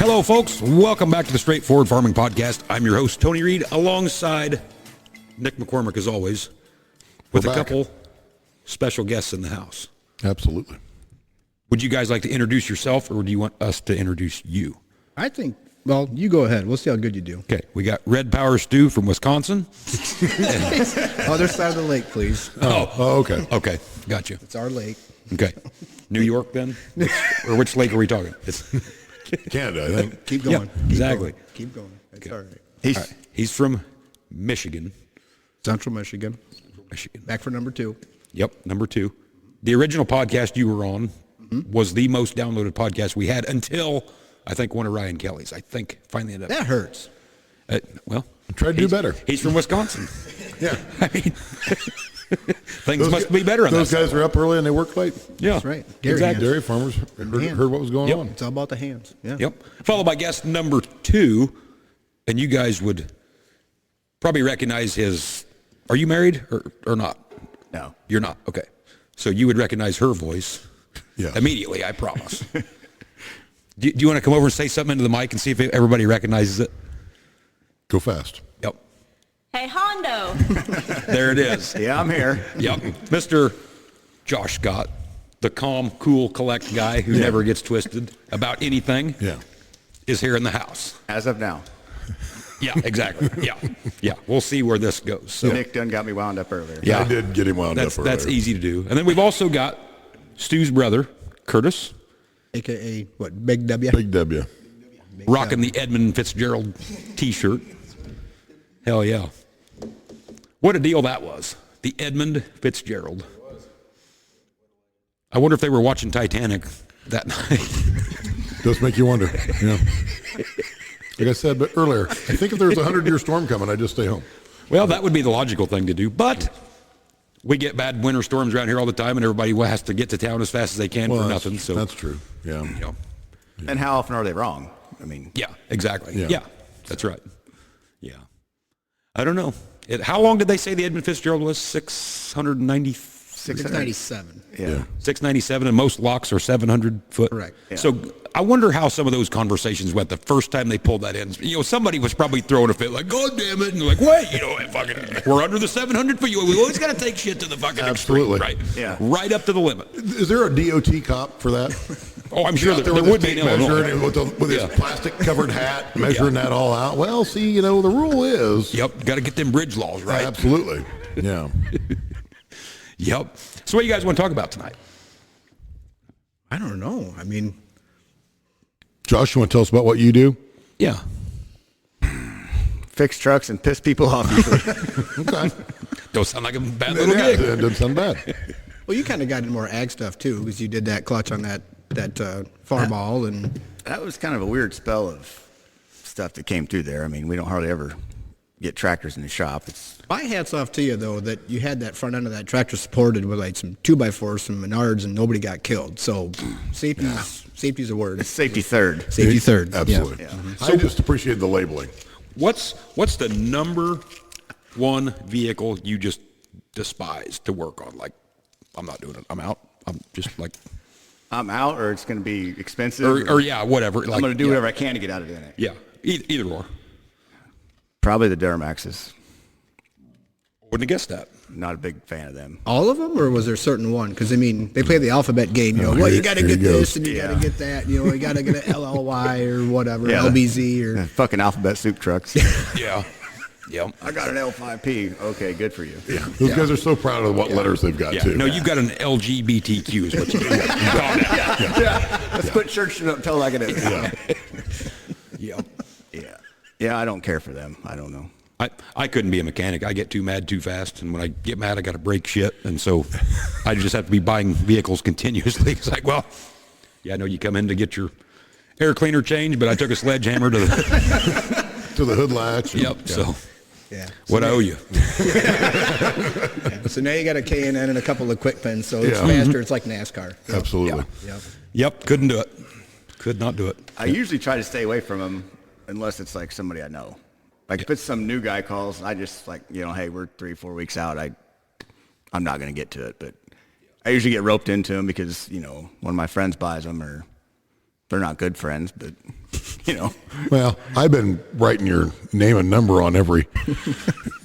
Hello, folks. Welcome back to the Straightforward Farming Podcast. I'm your host, Tony Reed, alongside Nick McCormick, as always, with a couple special guests in the house. Absolutely. Would you guys like to introduce yourself, or do you want us to introduce you? I think, well, you go ahead. We'll see how good you do. Okay, we got Red Power Stu from Wisconsin. Other side of the lake, please. Oh, okay. Okay, got you. It's our lake. Okay. New York, then? Or which lake are we talking? It's Canada, I think. Keep going. Yeah, exactly. Keep going. It's all right. He's from Michigan. Central Michigan. Michigan. Back for number 2. Yep, number 2. The original podcast you were on was the most downloaded podcast we had until, I think, one of Ryan Kelly's. I think finally ended up. That hurts. Well, Try to do better. He's from Wisconsin. Yeah. I mean, things must be better on those that guys side. are up early and they work late. Yeah, That's right. Exactly. Dairy farmers heard what was going on. It's all about the hands. Yeah. Yep. Followed by guest number 2, and you guys would probably recognize his. Are you married or not? No. You're not. Okay. So you would recognize her voice Yeah. immediately, I promise. Do you want to come over and say something into the mic and see if everybody recognizes it? Go fast. Yep. Hey, Hondo. There it is. Yeah, I'm here. Yep. Mr. Josh Scott, the calm, cool, collect guy who never gets twisted about anything, Yeah. is here in the house. As of now. Yeah, exactly. Yeah. We'll see where this goes. So, Nick done got me wound up earlier. yeah, I did get him wound up earlier. That's easy to do. And then we've also got Stu's brother, Curtis, AKA, what, Big W? Big W. rocking the Edmund Fitzgerald T-shirt. Hell yeah. What a deal that was. The Edmund Fitzgerald. I wonder if they were watching Titanic that night. Does make you wonder. Yeah. Like I said but earlier, I think if there was a 100-year storm coming, I'd just stay home. Well, that would be the logical thing to do, but we get bad winter storms around here all the time, and everybody has to get to town as fast as they can for nothing. So that's true. Yeah. you know. And how often are they wrong? I mean, Yeah, exactly. Yeah. Yeah, that's right. Yeah. I don't know. How long did they say the Edmund Fitzgerald was? 697. yeah. 697, and most locks are 700 foot. Correct. Yeah. So I wonder how some of those conversations went the first time they pulled that in. You know, somebody was probably throwing a fit like, "God damn it!" and they're like, "Wait, we're under the 700 foot. We always got to take shit to the fucking Absolutely. extreme, right? Yeah. Right up to the limit." Is there a DOT cop for that? Oh, I'm sure Out there with would his be in tape measure Illinois. and with his Yeah. plastic-covered hat, measuring that all out. Well, see, the rule is... Yep, got to get them bridge laws right. Absolutely. Yeah. Yep. So what do you guys want to talk about tonight? I don't know. I mean, Josh, you want to tell us about what you do? Yeah. Fix trucks and piss people off usually. Okay. Don't sound like a bad little Yeah, gig. it doesn't sound bad. well, you kind of got into more ag stuff, too, because you did that clutch on that farm ball, and That was kind of a weird spell of stuff that came through there. I mean, we don't hardly ever get tractors in the shop. It's my hat's off to you, though, that you had that front end of that tractor supported with like some 2x4s, some Menards, and nobody got killed. So safety's a word. it's safety third. Safety third. Absolutely. Yeah. I just appreciate the labeling. What's the number one vehicle you just despise to work on? Like, I'm not doing it. I'm out. I'm just like, I'm out, or it's going to be expensive. or yeah, whatever. I'm Like, going to do yeah, whatever I can to get out of doing it. Yeah, either or. Probably the Duramaxes. Wouldn't have guessed that. Not a big fan of them. All of them, or was there a certain one? Because, I mean, they play the alphabet game. Well, you got to here get he goes. this, and you got to get that. You got to get an LLY or whatever, Yeah. LBZ or... Fucking alphabet soup trucks. Yeah. Yep. I got an L5P. Okay, good for you. Yeah. Those guys are so proud of what letters they've got, Yeah. too. No, you've got an LGBTQ is what you do. Let's put church up tell like it is. Yeah. Yep. Yeah, I don't care for them. I don't know. I couldn't be a mechanic. I get too mad too fast, and when I get mad, I got to break shit, and so I just have to be buying vehicles continuously. It's like, well, yeah, I know you come in to get your air cleaner changed, but I took a sledgehammer to the To the hood latch. yep. Yeah. So Yeah. what I owe you? So now you got a K&N and a couple of quick pins, so it's Yeah. faster. It's like NASCAR. Absolutely. Yep. Yep. Couldn't do it. Could not do it. I usually try to stay away from them unless it's like somebody I know. Like if it's some new guy calls, I just like, hey, we're 3-4 weeks out. I'm not going to get to it, but I usually get roped into them because, one of my friends buys them, or they're not good friends, but you know. Well, I've been writing your name and number on every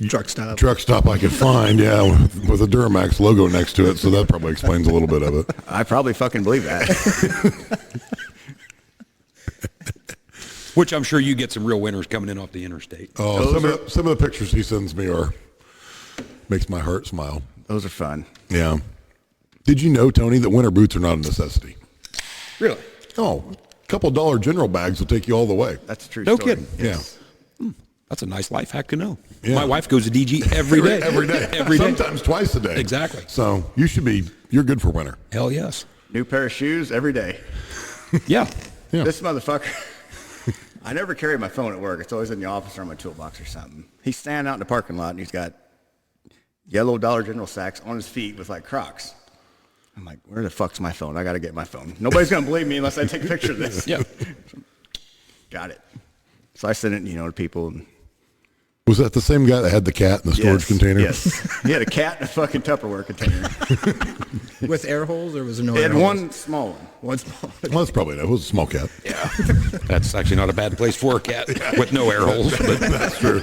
Truck stop. truck stop I could find, yeah, with a Duramax logo next to it, so that probably explains a little bit of it. I probably fucking believe that. Which I'm sure you get some real winners coming in off the interstate. Oh, some of the pictures he sends me makes my heart smile. Those are fun. Yeah. Did you know, Tony, that winter boots are not a necessity? Really? Oh, a couple Dollar General bags will take you all the way. That's a true No story. kidding. Yes. That's a nice life hack to know. Yeah. My wife goes to DG every day. Every day. Every day. Sometimes twice a day. Exactly. So you're good for winter. Hell yes. New pair of shoes every day. Yeah. Yeah. This motherfucker, I never carry my phone at work. It's always in the office or in my toolbox or something. He's standing out in the parking lot and he's got yellow Dollar General sacks on his feet with like Crocs. I'm like, where the fuck's my phone? I got to get my phone. Nobody's going to believe me unless I take a picture of this. Yeah. Got it. So I sent it, to people. And Was that the same guy that had the cat in the storage container? Yes. He had a cat in a fucking Tupperware container. With air holes, or was it no He air had holes? one small one. One small. Well, that's probably it. It was a small cat. Yeah. That's actually not a bad place for a cat with no air holes. But That's true.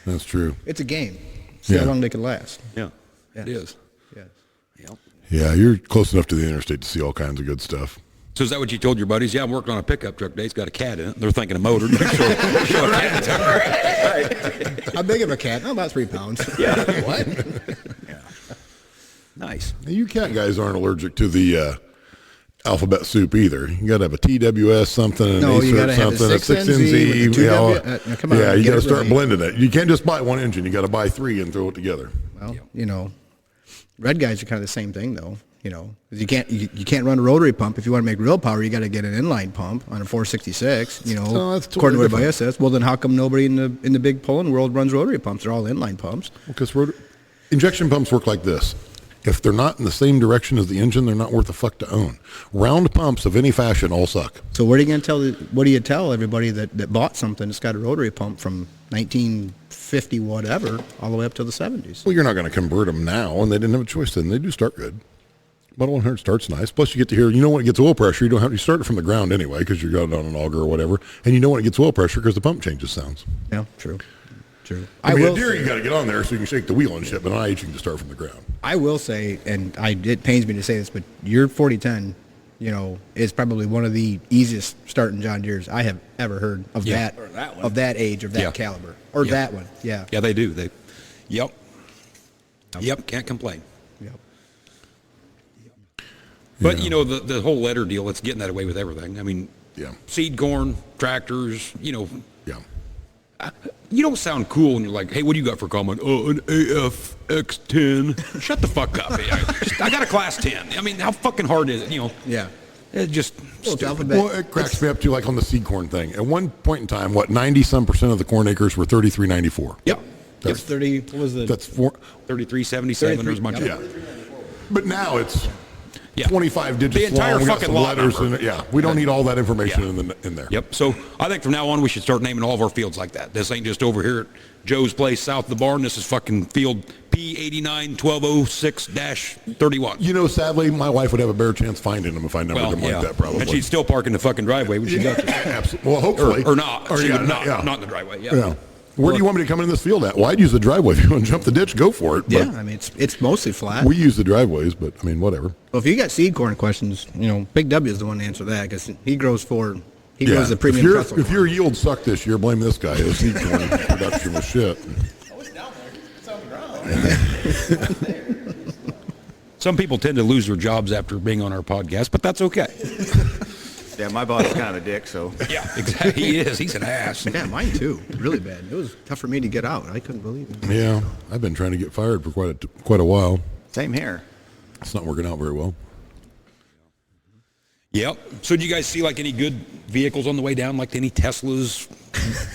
That's true. It's a game. See how Yeah. long they can last. yeah, it is. Yeah. Yep. Yeah, you're close enough to the interstate to see all kinds of good stuff. So is that what you told your buddies? Yeah, I'm working on a pickup truck today. It's got a cat in it. They're thinking a motor. Show a cat. How big of a cat? Oh, about 3 pounds. Yeah. What? Yeah. Nice. Now, you cat guys aren't allergic to the alphabet soup either. You got to have a TWS something, an No, you ACERT gotta have a something, a 6NZ with a 2W. Now, come on, yeah, you get got to it start right. blending it. You can't just buy one engine. You got to buy 3 and throw it together. Well, red guys are kind of the same thing, though. 'Cause you can't run a rotary pump. If you want to make real power, you got to get an inline pump on a 466. No, that's totally according to what everybody different. else says. Well, then how come nobody in the big pulling world runs rotary pumps? They're all inline pumps. Because injection pumps work like this. If they're not in the same direction as the engine, they're not worth a fuck to own. Round pumps of any fashion all suck. So what are you going to tell? What do you tell everybody that bought something that's got a rotary pump from 1950 whatever all the way up to the 70s? Well, you're not going to convert them now, and they didn't have a choice then. They do start good. Model 100 starts nice. Plus, you get to hear, when it gets oil pressure, you start it from the ground anyway because you got it on an auger or whatever. And when it gets oil pressure because the pump changes sounds. Yeah, true. I mean, will a deer, say- you got to get on there so you can shake the wheel and shit, but an IH you can just start from the ground. I will say, and it pains me to say this, but your 4010, is probably one of the easiest starting John Deeres I have ever heard of Yeah. that, Or that one. of that age, of that Yeah. caliber, or Yeah. that one. Yeah. Yeah, they do. Yep. Yep. Can't complain. Yep. But the whole letter deal, it's getting that away with everything. I mean, Yeah. seed corn, tractors, Yeah. you don't sound cool when you're like, hey, what do you got for comment? Oh, an AFX10. Shut the fuck up. I got a class 10. I mean, how fucking hard is it? Yeah. It's just Well, it's stupid. alphabet. Well, it cracks me up too, like on the seed corn thing. At one point in time, 90-some% of the corn acres were 3394. Yep. It's 30, what was the? That's 4. 3377 or as much. Yeah. But now it's Yeah. 25 digits The entire long. We got fucking some lot letters number. in it. Yeah. We don't need all that information Yeah. in there. Yep. So I think from now on we should start naming all of our fields like that. This ain't just over here at Joe's place south of the barn. This is fucking field P891206-31. Sadly, my wife would have a better chance finding them if I numbered them like that, probably. And she'd still park in the fucking driveway when she got there. Absolutely. Well, hopefully. Or not. Or, She yeah, would not, yeah. not in the driveway. Yeah. Yeah. Where do you want me to come in this field at? Well, I'd use the driveway. If you want to jump the ditch, go for it. Yeah, But I mean, it's mostly flat. we use the driveways, but I mean, whatever. Well, if you got seed corn questions, Big W is the one to answer that because he grows grows the premium pretzel If corn. your yield sucked this year, blame this guy. His seed corn production was shit. Oh, it's down there. It's on the ground. Some people tend to lose their jobs after being on our podcast, but that's okay. Yeah, my boss is kind of a dick, so. Yeah, exactly. He is. He's an ass. Yeah, mine too. Really bad. It was tough for me to get out. I couldn't believe it. Yeah, I've been trying to get fired for quite a while. Same here. It's not working out very well. Yep. So do you guys see like any good vehicles on the way down, like any Teslas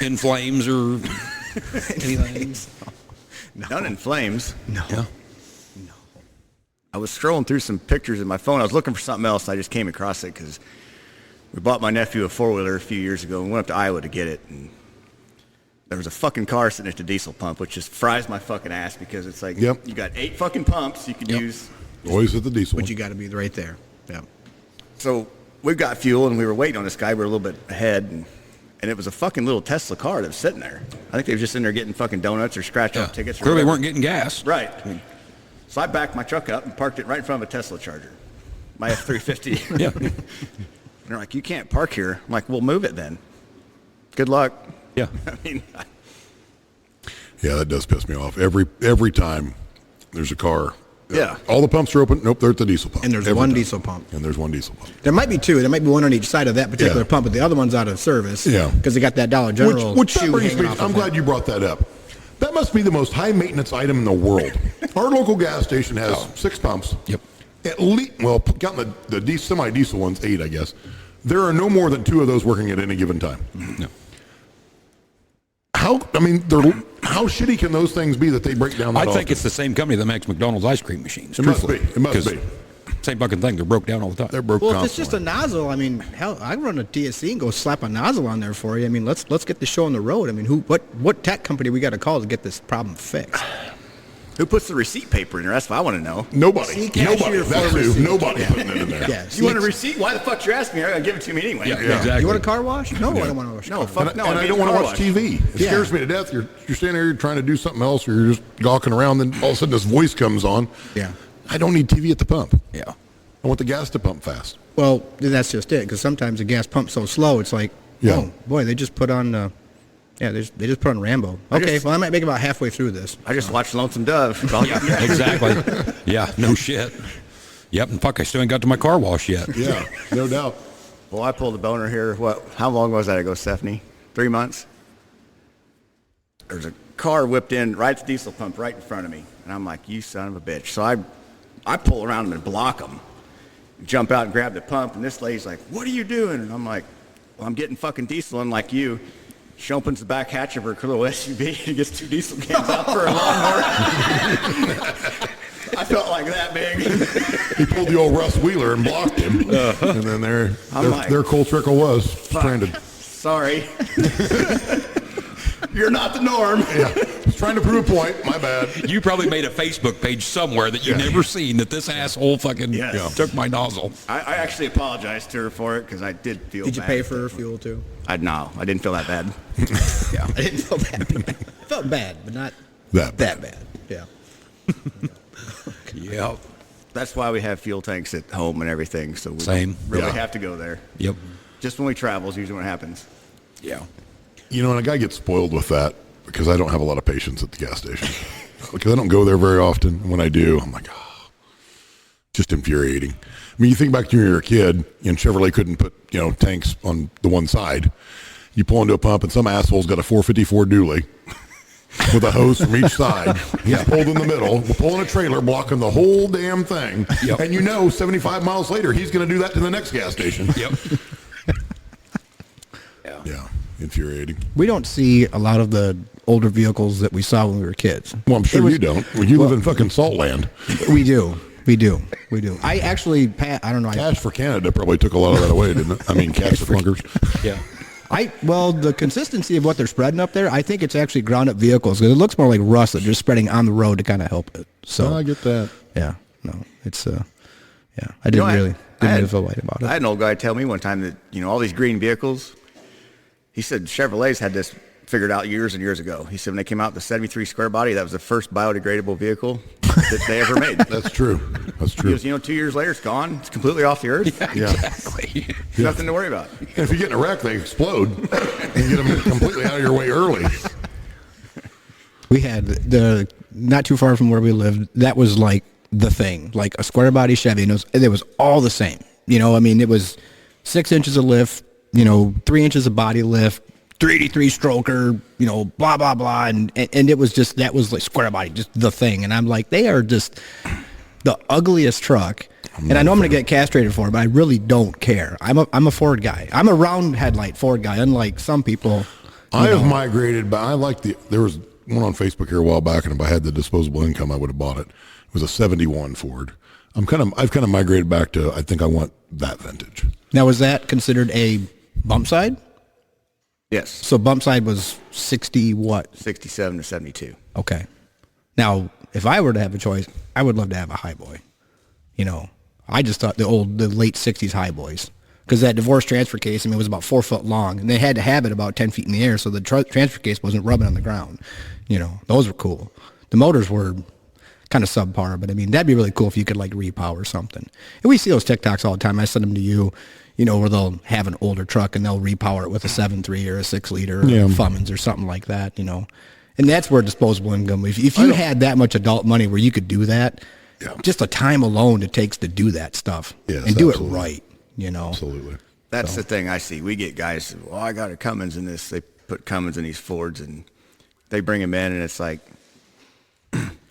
in flames or anything? None in flames. No. Yeah. I was scrolling through some pictures in my phone. I was looking for something else. I just came across it because we bought my nephew a four-wheeler a few years ago and went up to Iowa to get it. And there was a fucking car sitting at the diesel pump, which just fries my fucking ass because it's like Yep. you got 8 fucking pumps you could use. Always at the diesel. But you got to be right there. Yeah. So we've got fuel and we were waiting on this guy. We were a little bit ahead. And and it was a fucking little Tesla car that was sitting there. I think they were just in there getting fucking donuts or scratch off tickets. Or Clearly whatever. weren't getting gas. Right. So I backed my truck up and parked it right in front of a Tesla charger, my F-350. Yeah. And they're like, you can't park here. I'm like, well, move it then. Good luck. Yeah. I mean, Yeah, that does piss me off. Every time there's a car. Yeah. All the pumps are open. Nope, they're at the diesel pump. And there's Every one time. diesel pump. And there's one diesel pump. There might be two. There might be one on each side of that particular Yeah. pump, but the other one's out of service. Yeah. Because they got that Dollar General Which that shoe brings hanging me, off I'm of glad it. you brought that up. That must be the most high maintenance item in the world. Our local gas station has 6 pumps. Yep. At least, well, counting the semi-diesel ones, 8, I guess. There are no more than 2 of those working at any given time. No. How shitty can those things be that they break down that I think often? it's the same company that makes McDonald's ice cream machines. It must truthfully, be. It must 'cause be. Same fucking thing. They're broke down all the time. They're broke Well, if it's just a constantly. nozzle, I mean, hell, I can run a TSC and go slap a nozzle on there for you. I mean, let's get the show on the road. I mean, what tech company we got to call to get this problem fixed? who puts the receipt paper in there? That's what I want to know. Nobody. See, cashier Nobody. for That's who. receipt. Nobody putting it in there. Yeah. You want a receipt? Why the fuck you asking me? I'm going to give it to me anyway. Yeah, exactly. You want a car wash? No, I don't want to wash. No, car. fuck And, no. and I need don't a want to car watch wash. TV. It Yeah. scares me to death. You're standing there, you're trying to do something else, or you're just gawking around, then all of a sudden this voice comes on. Yeah. I don't need TV at the pump. Yeah. I want the gas to pump fast. Well, that's just it. Because sometimes the gas pump's so slow, it's like, Yeah. oh boy, they just put on, they just put on Rambo. Okay, just- well I might make about halfway through this. I just watched Lonesome Dove. All you can get. Exactly. Yeah. No shit. Yep. And fuck, I still ain't got to my car wash yet. Yeah, no doubt. Well, I pulled a boner here. How long was that ago, Stephanie? 3 months? There's a car whipped in right at the diesel pump right in front of me. And I'm like, you son of a bitch. So I pull around them and block them. Jump out and grab the pump. And this lady's like, what are you doing? And I'm like, well, I'm getting fucking diesel in like you. She opens the back hatch of her little SUV and gets 2 diesel cans out for a lawnmower. I felt like that big. He pulled the old Russ Wheeler and blocked him, and then their Cole Trickle was stranded. Sorry. You're not the norm. Yeah, was trying to prove a point. My bad. You probably made a Facebook page somewhere that you never seen that this asshole fucking Yes. took my nozzle. I actually apologized to her for it because I did feel Did you bad. pay for her fuel too? No, I didn't feel that bad. Yeah, I didn't feel bad. I felt bad, but not That that bad. Yeah. Yep. That's why we have fuel tanks at home and everything, so we Same. don't really Yeah. have to go there. Yep. Just when we travel is usually when it happens. Yeah. You know, and a guy gets spoiled with that because I don't have a lot of patience at the gas station. Because I don't go there very often. And when I do, I'm like, oh, just infuriating. I mean, you think back to when you were a kid and Chevrolet couldn't put, tanks on the one side. You pull into a pump and some asshole's got a 454 dually with a hose from each side. He's pulled in the middle, pulling a trailer, blocking the whole damn thing. Yep. And 75 miles later, he's going to do that to the next gas station. Yep. Yeah, infuriating. We don't see a lot of the older vehicles that we saw when we were kids. Well, I'm sure you don't. Well, you live in fucking salt land. We do. I actually, I don't know. Cash for Canada probably took a lot of that away, didn't it? I mean, cash for clunkers. Yeah. Well, the consistency of what they're spreading up there, I think it's actually ground up vehicles because it looks more like rust that they're spreading on the road to kind of help it. So I get that. yeah, no, it's I didn't really feel right about I it. had an old guy tell me one time that, all these green vehicles, he said Chevrolets had this figured out years and years ago. He said when they came out with the 73 square body, that was the first biodegradable vehicle that they ever made. That's true. That's true. Because, 2 years later, it's gone. It's completely off the earth. Yeah. Exactly. Nothing to worry about. And if you get in a wreck, they explode and get them completely out of your way early. We had not too far from where we lived. That was like the thing, like a square body Chevy, and it was all the same. It was 6 inches of lift, 3 inches of body lift, 383 stroker, blah blah blah, and it was just that was like square body, just the thing. And I'm like, they are just the ugliest truck. And I know I'm going to get castrated for it, but I really don't care. I'm a Ford guy. I'm a round headlight Ford guy, unlike some people. I have migrated, but I like there was one on Facebook here a while back, and if I had the disposable income, I would have bought it. It was a 71 Ford. I've kind of migrated back to, I think I want that vintage. Now, was that considered a bump side? Yes. So bump side was 60 what? 67 to 72. Okay. Now, if I were to have a choice, I would love to have a high boy. I just thought the late 60s high boys. because that divorce transfer case, I mean, it was about 4 foot long, and they had to have it about 10 feet in the air so the transfer case wasn't rubbing on the ground. Those were cool. The motors were kind of subpar, but I mean, that'd be really cool if you could like repower something. And we see those TikToks all the time. I send them to you, where they'll have an older truck and they'll repower it with a 7.3 or a 6-liter or Fummins or something like that, And that's where disposable income, if you had that much adult money where you could do that, just the time alone it takes to do that stuff and do it right, Absolutely. That's the thing I see. We get guys, I got a Cummins in this. They put Cummins in these Fords, and they bring them in, and it's like,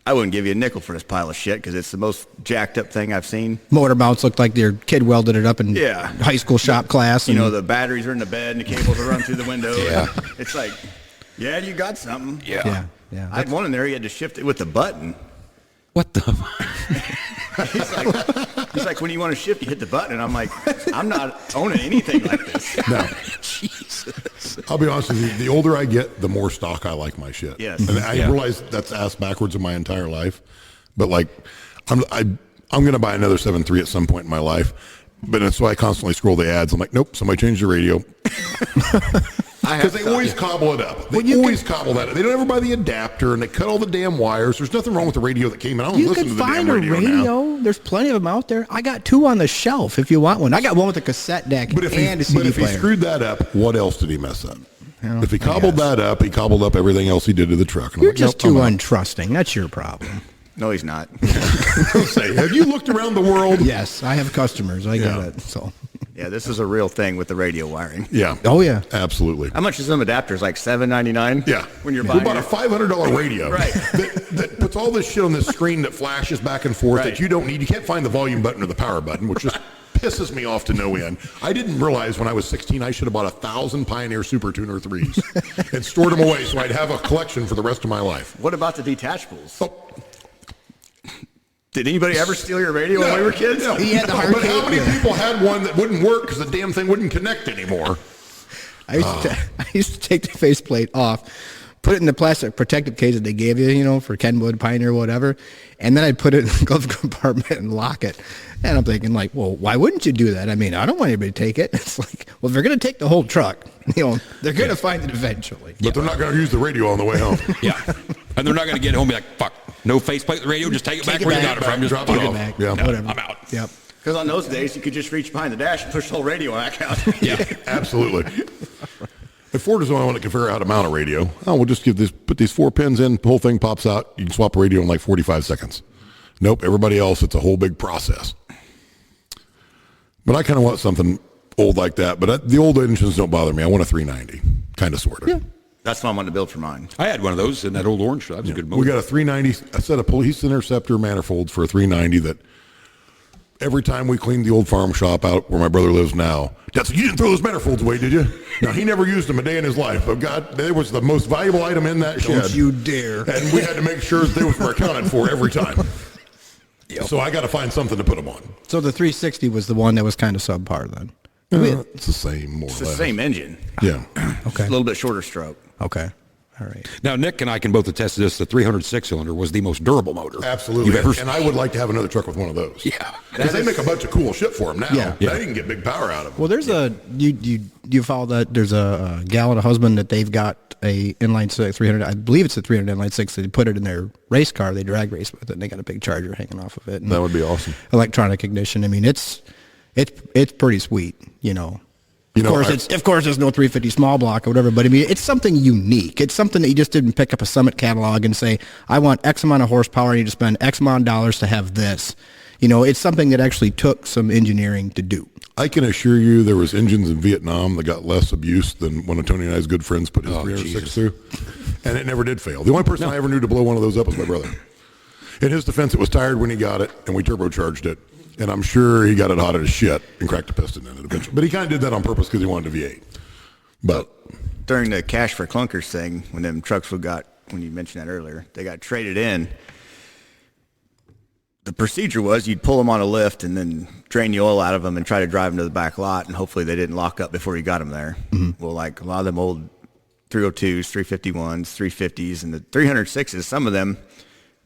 I wouldn't give you a nickel for this pile of shit because it's the most jacked up thing I've seen. Motor mounts looked like their kid welded it up in high school shop class. The batteries are in the bed and the cables are run through the window. It's like, you got something. Yeah. I had one in there. He had to shift it with the button. What the? He's like, when you want to shift, you hit the button. And I'm like, I'm not owning anything like this. No. Jesus. I'll be honest with you. The older I get, the more stock I like my shit. Yes. And I realize that's ass backwards in my entire life. But like, I'm going to buy another 7.3 at some point in my life. But so I constantly scroll the ads. I'm like, nope, somebody changed the radio. Because they always cobble it up. They always cobble that up. They don't ever buy the adapter, and they cut all the damn wires. There's nothing wrong with the radio that came in. I don't You listen can to the find damn a radio now. There's plenty of them out there. I got 2 on the shelf if you want one. I got one with a cassette deck But if, and a CD he player. screwed that up, what else did he mess up? If he cobbled that up, he cobbled up everything else he did to the truck. And I'm You're like, just nope, too I'm out. untrusting. That's your problem. No, he's not. Say, have you looked around the world? Yes, I have customers. I get it. So. Yeah, this is a real thing with the radio wiring. Yeah. Oh yeah. Absolutely. How much is them adapters? Like $7.99? Yeah. When you're Who buying bought a it? $500 radio Right. that puts all this shit on this screen that flashes back and forth Right. that you don't need. You can't find the volume button or the power button, which just pisses me off to no end. I didn't realize when I was 16 I should have bought 1,000 Pioneer Super Tuner 3s and stored them away so I'd have a collection for the rest of my life. What about the detachables? Oh, Did anybody ever steal your radio when we were kids? no, He had the no, hard but how cable. many people had one that wouldn't work because the damn thing wouldn't connect anymore? I used to take the faceplate off, put it in the plastic protective case that they gave you, for Kenwood, Pioneer, whatever, and then I'd put it in the glove compartment and lock it. And I'm thinking, like, well, why wouldn't you do that? I mean, I don't want anybody to take it. It's like, well, if they're going to take the whole truck, they're going to find it eventually. But they're not going to use the radio on the way home. Yeah. And they're not going to get home and be like, fuck, no faceplate the radio, just take it back where you got it from. Just drop fuck it it off. back. Yeah. No, Whatever. I'm out. Yep. Because on those days, you could just reach behind the dash and push the whole radio back out. Yeah. Absolutely. If Ford is the only one that can figure out how to mount a radio, we'll just put these 4 pins in, the whole thing pops out, you can swap a radio in like 45 seconds. Nope, everybody else, it's a whole big process. But I kind of want something old like that, but the old engines don't bother me. I want a 390, kind of, sort of. Yeah. That's what I wanted to build for mine. I had one of those in that old orange. That was a good motor. We got a 390, a set of police interceptor manifolds for a 390 that every time we cleaned the old farm shop out where my brother lives now, Dad said, you didn't throw those manifolds away, did you? Now, he never used them a day in his life, but God, they was the most valuable item in that shed. Don't you dare. And we had to make sure they were accounted for every time. So I got to find something to put them on. So the 360 was the one that was kind of subpar then. It's the same, more It's or the less. same engine. Yeah. Just a little bit shorter stroke. Okay. All right. Now, Nick and I can both attest to this. The 306-cylinder was the most durable motor Absolutely. you've ever And I would like to have another truck with one of those. Yeah. Because they make a bunch of cool shit for them now. Yeah. Now you can get big power out of them. Well, there's you follow that? There's a gal and a husband that they've got a inline six 300. I believe it's a 300 inline six. They put it in their race car. They drag race with it. And they got a big charger hanging off of it. And That would be awesome. Electronic ignition. I mean, it's pretty sweet. Of course, there's no 350 small block or whatever. But I mean, it's something unique. It's something that you just didn't pick up a Summit catalog and say, I want X amount of horsepower. And you just spend X amount of dollars to have this. It's something that actually took some engineering to do. I can assure you there was engines in Vietnam that got less abuse than when Tony and I's good friends put his 306 through. And it never did fail. The only person I ever knew to blow one of those up was my brother. In his defense, it was tired when he got it, and we turbocharged it. And I'm sure he got it hot as shit and cracked a piston in it eventually. But he kind of did that on purpose because he wanted a V8. But During the cash for clunkers thing, when them trucks when you mentioned that earlier, they got traded in. The procedure was you'd pull them on a lift and then drain the oil out of them and try to drive them to the back lot, and hopefully they didn't lock up before you got them there. Mm-hmm. Well, like a lot of them old 302s, 351s, 350s, and the 306s, some of them,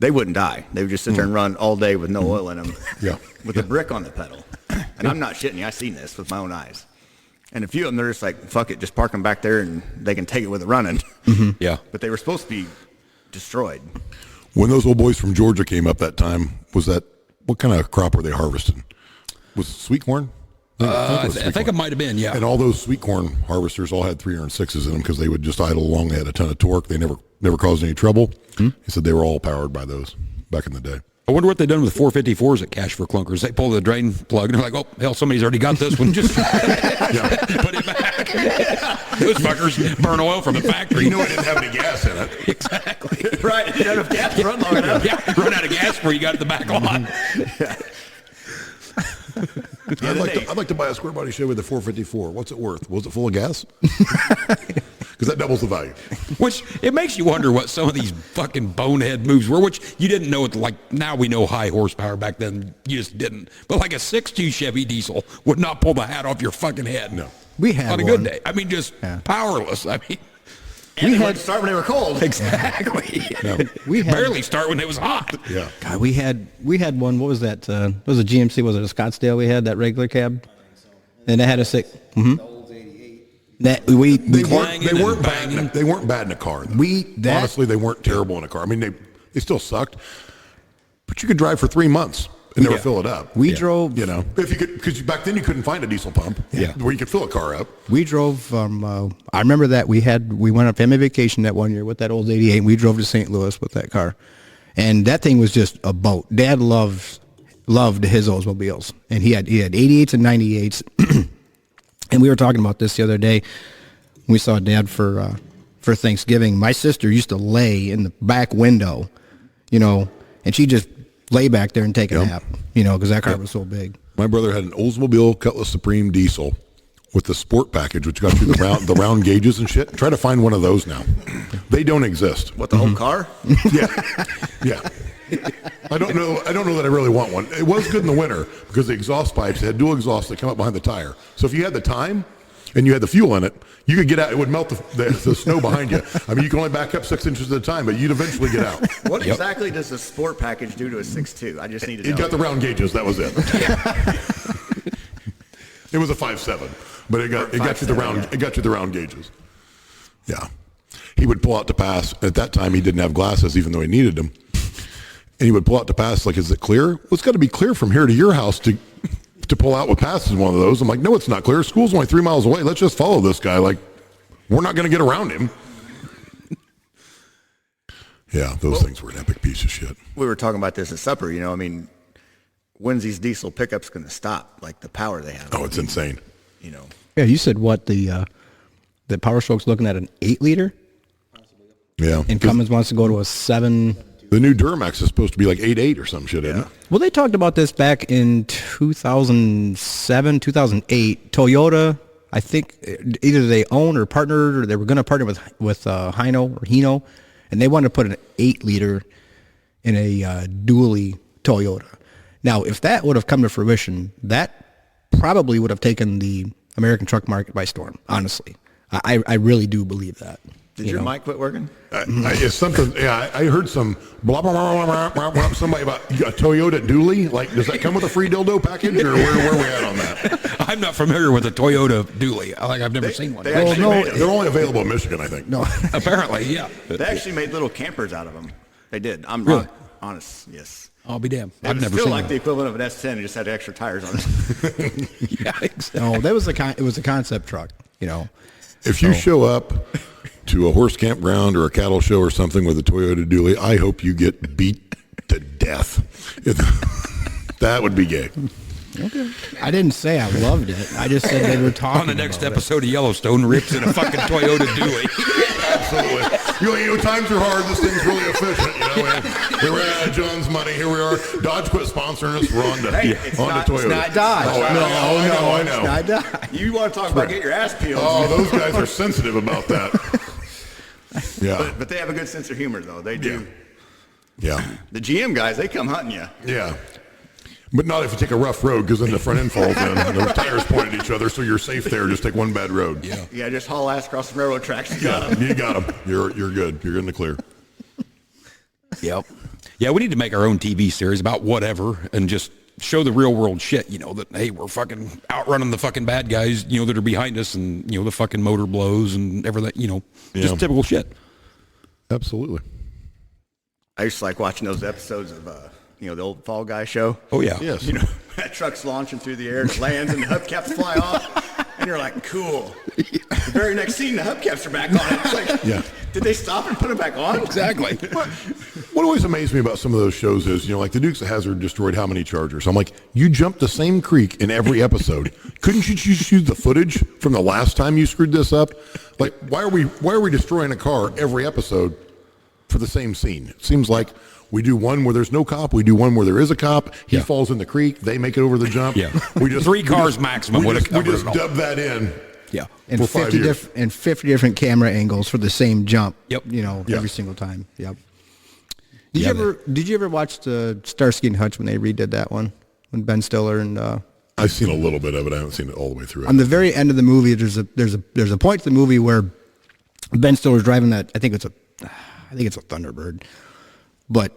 they wouldn't die. They would just sit there and run all day with no oil in them Yeah. with a brick on the pedal. And I'm not shitting you. I've seen this with my own eyes. And a few of them, they're just like, fuck it, just park them back there and they can take it with it running. Yeah. But they were supposed to be destroyed. When those old boys from Georgia came up that time, what kind of crop were they harvesting? Was it sweet corn? I think it might have been, yeah. And all those sweet corn harvesters all had 306s in them because they would just idle along. They had a ton of torque. They never caused any trouble. He said they were all powered by those back in the day. I wonder what they've done with 454s at Cash for Clunkers. They pull the drain plug and they're like, oh, hell, somebody's already got this one. Just put it back. Those fuckers burn oil from the factory. You know it didn't have any gas in it. Exactly. Right. You don't have gas to run long enough. Yeah, run out of gas before you got to the back lot. I'd like to buy a square body Chevy with a 454. What's it worth? Was it full of gas? Because that doubles the value. Which, it makes you wonder what some of these fucking bonehead moves were, which you didn't know. Like, now we know high horsepower. Back then, you just didn't. But like a 6.2 Chevy diesel would not pull the hat off your fucking head. No. We had on a good day. I mean, just powerless. I mean, And they wouldn't start when they were cold. exactly. No. we had Barely start when it was hot. Yeah. God, we had one. What was that? It was a GMC. Was it a Scottsdale? We had that regular cab, and it had a six. Mm-hmm. That They Clanging weren't and banging. bad. They weren't bad in a car. Though. Honestly, they weren't terrible in a car. I mean, they still sucked, but you could drive for 3 months and never fill it up. We drove. You know, if you could, because back then you couldn't find a diesel pump. Where you could fill a car up. We drove from. I remember that we went on family vacation that one year with that old 88. And we drove to St. Louis with that car, and that thing was just a boat. Dad loved his Oldsmobiles, and he had 88s and 98s. And we were talking about this the other day. We saw Dad for Thanksgiving. My sister used to lay in the back window, and she just lay back there and take a nap, because that car was so big. My brother had an Oldsmobile Cutlass Supreme diesel with the sport package, which got you the round gauges and shit. Try to find one of those now. They don't exist. What, the whole car? Yeah. I don't know that I really want one. It was good in the winter because the exhaust pipes had dual exhaust that come up behind the tire. So if you had the time and you had the fuel in it, you could get out. It would melt the snow behind you. I mean, you can only back up 6 inches at a time, but you'd eventually get out. What exactly does the sport package do to a 6.2? I just need to know. It got the round gauges. That was it. It was a 5.7, but it got you the round gauges. Yeah. He would pull out to pass. At that time, he didn't have glasses, even though he needed them. And he would pull out to pass, like, is it clear? Well, it's got to be clear from here to your house to pull out with passes one of those. I'm like, no, it's not clear. School's only 3 miles away. Let's just follow this guy. Like, we're not going to get around him. Yeah, those things were an epic piece of shit. We were talking about this at supper, I mean, when's these diesel pickups going to stop? Like the power they have. Oh, it's insane. Yeah, you said what the Power Stroke's looking at an 8-liter, Yeah. and Cummins wants to go to a 7. The new Duramax is supposed to be like 8.8 or some shit, isn't it? Well, they talked about this back in 2007, 2008. Toyota, I think, either they own or partnered, or they were going to partner with Hino, and they wanted to put an 8-liter in a dually Toyota. Now, if that would have come to fruition, that probably would have taken the American truck market by storm. Honestly, I really do believe that. Did your mic quit working? It's something. Yeah, I heard some blah blah blah blah blah blah. Somebody about a Toyota dually. Like, does that come with a free dildo package, or where are we at on that? I'm not familiar with a Toyota dually. I've never seen one. They're only available in Michigan, I think. No, Apparently, yeah. They actually made little campers out of them. They did. I'm Really? honest. Yes. I'll be damned. It I've was never still seen like one. the equivalent of an S10. It just had extra tires on it. Yeah, exactly. no, that was it was a concept truck. If you show up to a horse campground or a cattle show or something with a Toyota dually, I hope you get beat to death. That would be gay. Okay. I didn't say I loved it. I just said they were talking On the next about episode of Yellowstone, Rick's in a fucking Toyota dually. Absolutely. Times are hard. This thing's really efficient. Here we are, John's money. Here we are. Dodge quit sponsoring us. We're on to, It's not Toyota. Oh, I know. I died. You want to talk about get your ass peeled? Oh, those guys are sensitive about that. Yeah. But they have a good sense of humor, though. They do. Yeah. The GM guys, they come hunting you. Yeah. But not if you take a rough road, because then the front end falls in and the tires point at each other, so you're safe there. Just take one bad road. Yeah. Yeah, just haul ass across the railroad tracks. You got 'em. You got them. You're good. You're in the clear. Yep. Yeah, we need to make our own TV series about whatever and just show the real world shit, that, hey, we're fucking outrunning the fucking bad guys, that are behind us, and, the fucking motor blows and everything, just typical shit. Absolutely. I used to like watching those episodes of, the old Fall Guy show. Oh, yeah. Yes. That truck's launching through the air and it lands and the hubcaps fly off. And you're like, cool. The very next scene, the hubcaps are back on it. It's like, did they stop and put them back on? Exactly. What always amazed me about some of those shows is, like the Dukes of Hazzard destroyed how many Chargers? I'm like, you jumped the same creek in every episode. Couldn't you just use the footage from the last time you screwed this up? Like, why are we destroying a car every episode for the same scene? It seems like we do one where there's no cop. We do one where there is a cop. He falls in the creek. They make it over the jump. Yeah. We just 3 cars maximum. We just dub that in. Yeah. And for 5 years. 50 different camera angles for the same jump. Yep. Every single time. Yep. Did you ever watch the Starsky and Hutch when they redid that one? When Ben Stiller and I've seen a little bit of it. I haven't seen it all the way through. On the very end of the movie, there's a point to the movie where Ben Stiller's driving that. I think it's a Thunderbird, but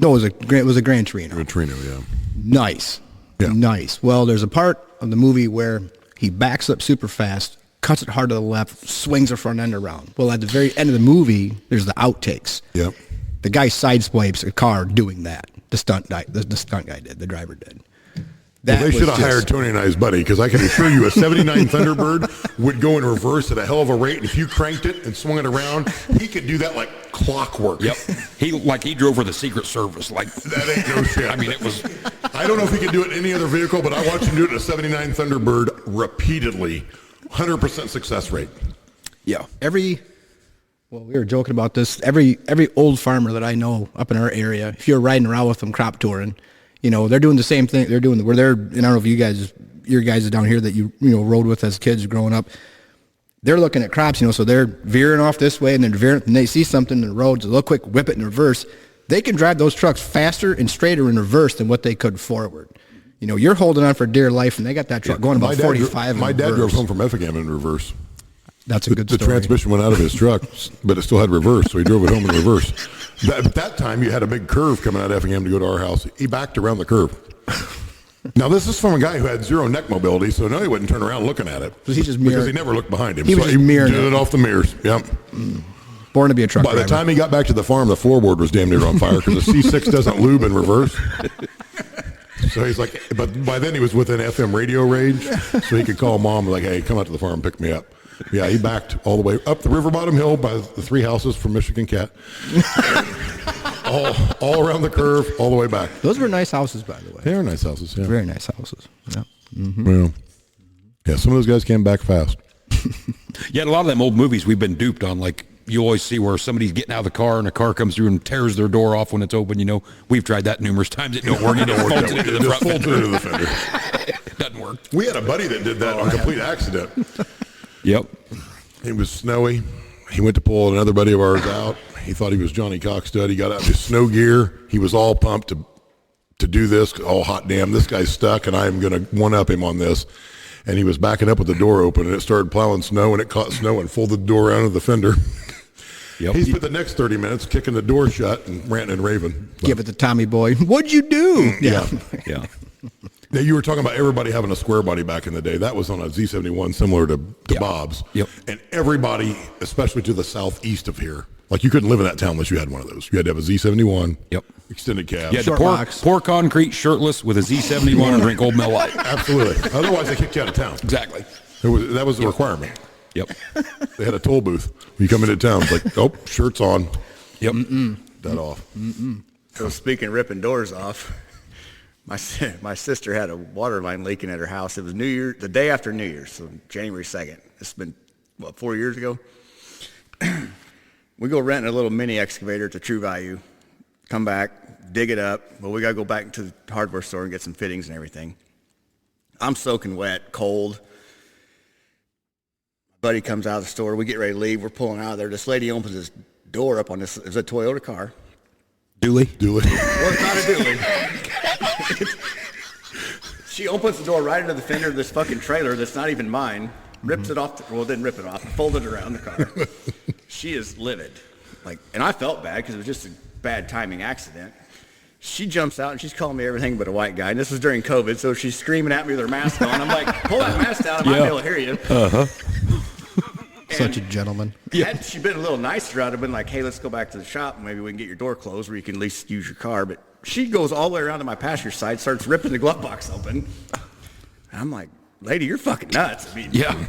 no, it was a Gran Torino. Gran Torino, yeah. Nice, Yeah. nice. Well, there's a part of the movie where he backs up super fast, cuts it hard to the left, swings the front end around. Well, at the very end of the movie, there's the outtakes. Yep. The guy sideswipes a car doing that. The stunt guy did. The driver did. Well, they should have hired Tony and I's buddy, because I can assure you a 79 Thunderbird would go in reverse at a hell of a rate, and if you cranked it and swung it around, he could do that like clockwork. Yep. He drove for the Secret Service. Like, that ain't no shit. I mean, it was. I don't know if he could do it in any other vehicle, but I watched him do it in a 79 Thunderbird repeatedly. 100% success rate. Yeah. Well, we were joking about this. Every old farmer that I know up in our area, if you're riding around with them crop touring, they're doing the same thing. They're doing where they're. And I don't know if your guys down here that you rode with as kids growing up. They're looking at crops, so they're veering off this way and then veering, and they see something in the road, so they'll quick whip it in reverse. They can drive those trucks faster and straighter in reverse than what they could forward. You're holding on for dear life, and they got that truck going about 45. My dad drove home from Effingham in reverse. That's a good story. The transmission went out of his truck, but it still had reverse, so he drove it home in reverse. At that time, you had a big curve coming out of Effingham to go to our house. He backed around the curve. Now, this is from a guy who had zero neck mobility, so no, he wouldn't turn around looking at it. He just because he never looked behind him. He was just mirroring did it off the mirrors. Yep. Born to be a truck By driver. the time he got back to the farm, the floorboard was damn near on fire because the C6 doesn't lube in reverse. So he's like, but by then he was within FM radio range, so he could call mom like, hey, come out to the farm and pick me up. Yeah, he backed all the way up the river bottom hill by the 3 houses from Michigan Cat. all around the curve, all the way back. Those were nice houses, by the way. They are nice houses, yeah. Very nice houses. Yeah. Well, yeah, some of those guys came back fast. Yeah, a lot of them old movies we've been duped on. Like, you always see where somebody's getting out of the car and a car comes through and tears their door off when it's open. We've tried that numerous times. It don't work. It don't work. It Just folds it into the fender. Doesn't work. We had a buddy that did that on complete accident. Yep. It was snowy. He went to pull another buddy of ours out. He thought he was Johnny Cockstud. He got out his snow gear. He was all pumped to do this. Oh, hot damn, this guy's stuck, and I'm going to one-up him on this. And he was backing up with the door open, and it started plowing snow, and it caught snow and folded the door out of the fender. Yep. He spent the next 30 minutes kicking the door shut and ranting and raving. Give it to Tommy Boy. What'd you do? Yeah. Yeah. Now, you were talking about everybody having a square body back in the day. That was on a Z71 similar to Bob's. Yep. And everybody, especially to the southeast of here, like you couldn't live in that town unless you had one of those. You had to have a Z71. Yep. Extended cab. Yeah, Short pour box. concrete, shirtless, with a Z71 and drink Old Mill Light. Absolutely. Otherwise, they kicked you out of town. Exactly. That was the requirement. Yep. They had a toll booth. When you come into town, it's like, oh, shirt's on. Yep. That off. So speaking of ripping doors off, my sister had a water line leaking at her house. It was New Year, the day after New Year's, so January 2nd. It's been, 4 years ago? We go rent a little mini excavator to True Value, come back, dig it up. Well, we got to go back to the hardware store and get some fittings and everything. I'm soaking wet, cold. My buddy comes out of the store. We get ready to leave. We're pulling out of there. This lady opens this door up on this. It's a Toyota car. Dually. Dually. Well, it's not a dually. She opens the door right into the fender of this fucking trailer that's not even mine, rips it off, didn't rip it off, folded it around the car. She is livid. And I felt bad because it was just a bad timing accident. She jumps out and she's calling me everything but a white guy. And this was during COVID, so she's screaming at me with her mask on. I'm like, pull that mask down, I might be able to hear you. Such a gentleman. Had she been a little nicer, I'd have been like, hey, let's go back to the shop and maybe we can get your door closed where you can at least use your car. But she goes all the way around to my passenger side, starts ripping the glove box open. And I'm like, lady, you're fucking nuts. I mean, Yeah.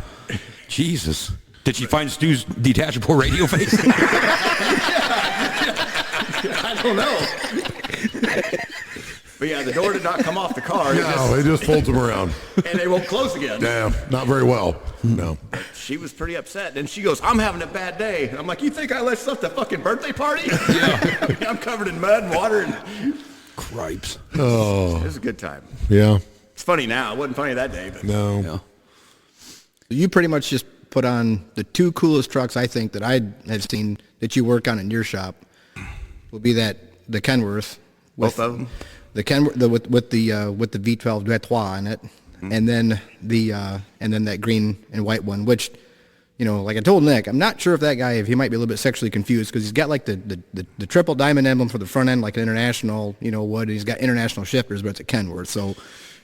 Jesus. Did she find Stu's detachable radio face? I don't know. But yeah, the door did not come off the car. No, it just folds them around. And they won't close again. Yeah, not very well. No. She was pretty upset. And she goes, I'm having a bad day. And I'm like, you think I let stuff the fucking birthday party? Yeah. I mean, I'm covered in mud and water. And Cripes. it was a good time. Yeah. It's funny now. It wasn't funny that day. But No. Yeah. You pretty much just put on the two coolest trucks I think that I have seen that you work on in your shop. Will be the Kenworth. Both of them? The with the V12 Duetois in it, and then that green and white one, which, you know, like I told Nick, I'm not sure if that guy, if he might be a little bit sexually confused because he's got like the triple diamond emblem for the front end, like an international, you know, wood, and he's got international shifters, but it's a Kenworth. So,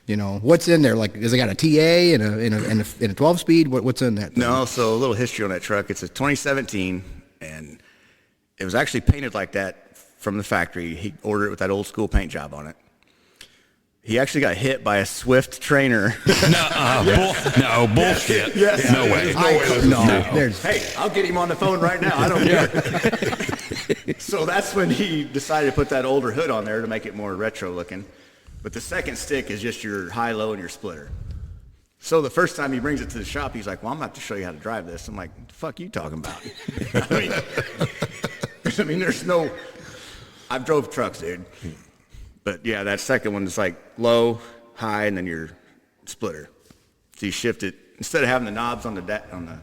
you know, what's in there? Like, has it got a TA and a 12 speed? What's in that thing? No, so a little history on that truck. It's a 2017, and it was actually painted like that from the factory. He ordered it with that old school paint job on it. He actually got hit by a Swift trainer. No, bullshit. Yes. No way. Hey, I'll get him on the phone right now. I don't care. So that's when he decided to put that older hood on there to make it more retro looking. But the second stick is just your high-low and your splitter. So the first time he brings it to the shop, he's like, well, I'm going to have to show you how to drive this. I'm like, the fuck you talking about? I mean, there's no... I've drove trucks, dude. But yeah, that second one is like low, high, and then your splitter. So you shift it instead of having the knobs on the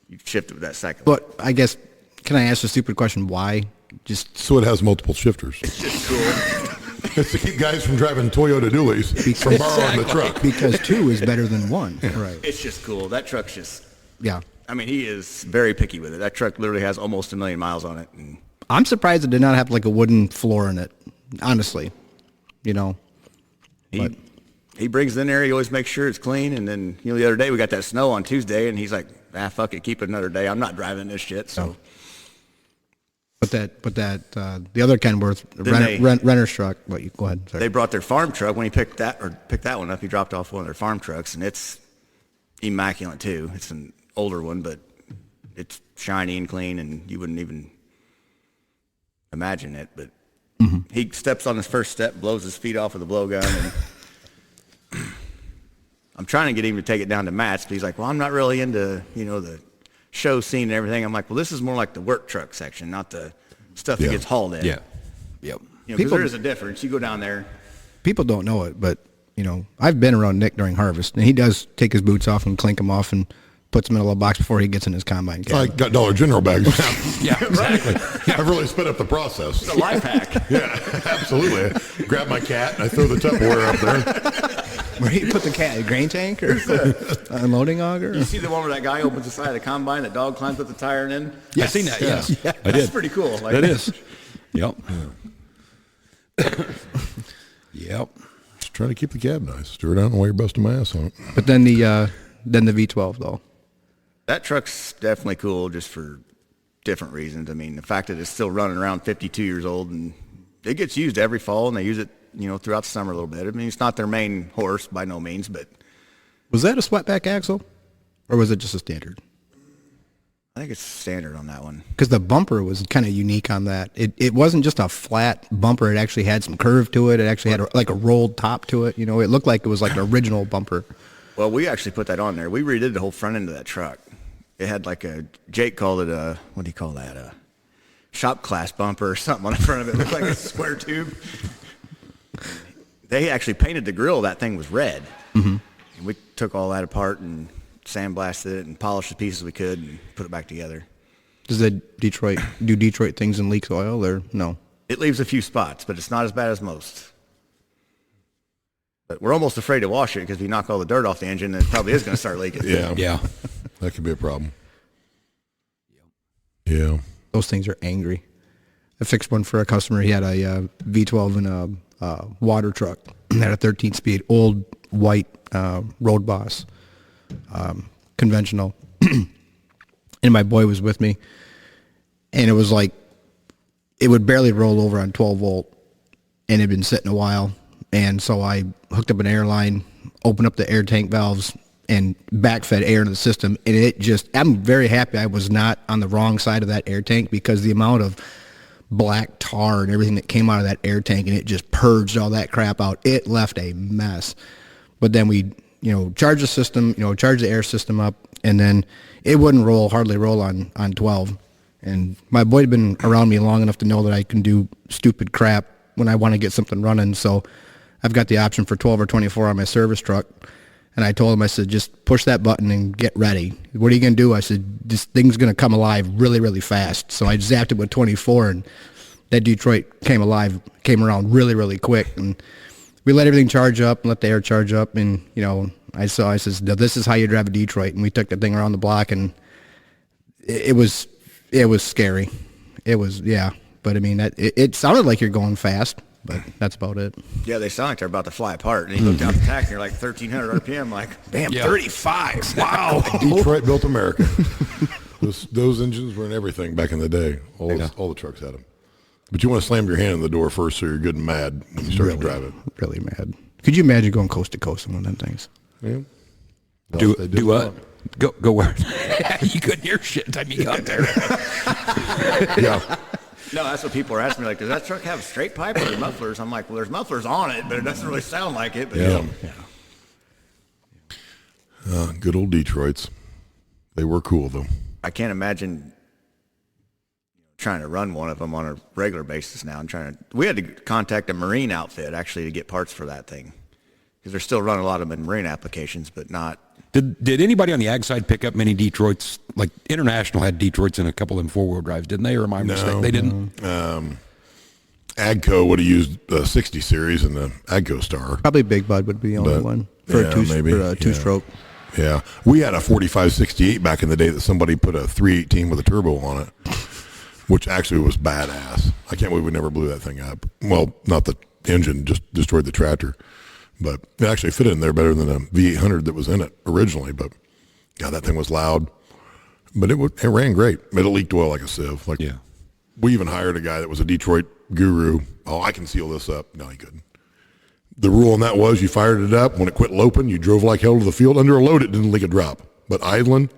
you shift it with that second one. But I guess, can I ask a stupid question? Why? Just So it has multiple shifters. It's cool. It's to keep guys from driving Toyota dualies from borrowing the truck. because two is better than one. Right. It's just cool. That truck's just. Yeah. I mean, he is very picky with it. That truck literally has almost 1 million miles on it. And I'm surprised it did not have like a wooden floor in it. Honestly, you know. he brings it in there. He always makes sure it's clean. And then the other day we got that snow on Tuesday, and he's like, fuck it, keep it another day. I'm not driving this shit. So. But the other Kenworth renter's truck. But you go ahead. Sorry. They brought their farm truck when he picked that one up. He dropped off one of their farm trucks, and it's immaculate too. It's an older one, but it's shiny and clean, and you wouldn't even imagine it. But he steps on his first step, blows his feet off with a blowgun, and I'm trying to get him to take it down to Matt's, but he's like, well, I'm not really into the show scene and everything. I'm like, well, this is more like the work truck section, not the stuff that gets hauled in. Yeah. Yep. Because there is a difference. You go down there. People don't know it, but I've been around Nick during harvest, and he does take his boots off and clink them off and puts them in a little box before he gets in his combine cab. I got Dollar General bags. Yeah, exactly. I've really sped up the process. It's a life hack. Yeah, absolutely. I grab my cat and I throw the Tupperware up there. Where do you put the cat? A grain tank or unloading auger? You see the one where that guy opens the side of the combine, that dog climbs up the tire and in? I've seen that, yes. Yeah. I did. That's pretty cool. Like, That is. Yep. Yep. Just trying to keep the cab nice. Stir it out and while you're busting my ass on it. But then the V12 though. That truck's definitely cool just for different reasons. I mean, the fact that it's still running around 52 years old, and it gets used every fall, and they use it, throughout the summer a little bit. I mean, it's not their main horse by no means, but Was that a sweatback axle, or was it just a standard? I think it's standard on that one. Because the bumper was kind of unique on that. It wasn't just a flat bumper. It actually had some curve to it. It actually had like a rolled top to it. It looked like it was like the original bumper. Well, we actually put that on there. We redid the whole front end of that truck. It had like Jake called it what do you call that? A shop class bumper or something on the front of it. It looked like a square tube. They actually painted the grill. That thing was red. Mm-hmm. And we took all that apart and sandblasted it and polished the pieces we could and put it back together. Does that Detroit things and leaks oil or no? It leaves a few spots, but it's not as bad as most. But we're almost afraid to wash it because if you knock all the dirt off the engine, it probably is going to start leaking. Yeah. Yeah. That could be a problem. Yeah. Those things are angry. I fixed one for a customer. He had a V12 in a water truck. Had a 13-speed old white Road Boss, conventional. And my boy was with me, and it was like it would barely roll over on 12 volt, and it had been sitting a while. And so I hooked up an air line, opened up the air tank valves, and backfed air into the system. And it just, I'm very happy I was not on the wrong side of that air tank, because the amount of black tar and everything that came out of that air tank, and it just purged all that crap out. It left a mess. But then we, charged the system, charged the air system up, and then it wouldn't hardly roll on 12. And my boy had been around me long enough to know that I can do stupid crap when I want to get something running. So I've got the option for 12 or 24 on my service truck. And I told him, I said, just push that button and get ready. What are you going to do? I said, this thing's going to come alive really, really fast. So I zapped it with 24, and that Detroit came around really, really quick. And we let everything charge up and let the air charge up. And, I says, this is how you drive a Detroit. And we took the thing around the block, and it was scary. It was, yeah. But, I mean, it sounded like you're going fast. But that's about it. Yeah, they sound like they're about to fly apart. And you look down the tack, and you're like 1,300 RPM. Like, damn, 35. Wow. Detroit built America. Those engines were in everything back in the day. All the trucks had them. But you want to slam your hand in the door first, so you're good and mad when you start to drive it. Really mad. Could you imagine going coast to coast on one of them things? Yeah. Do what? Go where? You couldn't hear shit time you got there. Yeah. No, that's what people are asking me. Like, does that truck have straight pipe or mufflers? I'm like, well, there's mufflers on it, but it doesn't really sound like it. But Yeah. Good old Detroits. They were cool, though. I can't imagine trying to run one of them on a regular basis now. We had to contact a marine outfit actually to get parts for that thing, because they're still running a lot of them in marine applications, but not. Did anybody on the ag side pick up many Detroits? Like International had Detroits in a couple of them 4-wheel drives, didn't they? Or am I mistaken? They didn't. Agco would have used the 60 series and the Agco Star. Probably Big Bud would be the only one for a two-stroke. Yeah, we had a 4568 back in the day that somebody put a 318 with a turbo on it, which actually was badass. I can't believe we never blew that thing up. Well, not the engine, just destroyed the tractor. But it actually fit in there better than the V800 that was in it originally. But, yeah, that thing was loud. But it ran great. But it leaked oil like a sieve. Yeah. We even hired a guy that was a Detroit guru. Oh, I can seal this up. No, he couldn't. The rule on that was you fired it up. When it quit loping, you drove like hell to the field. Under a load, it didn't leak a drop. But idling,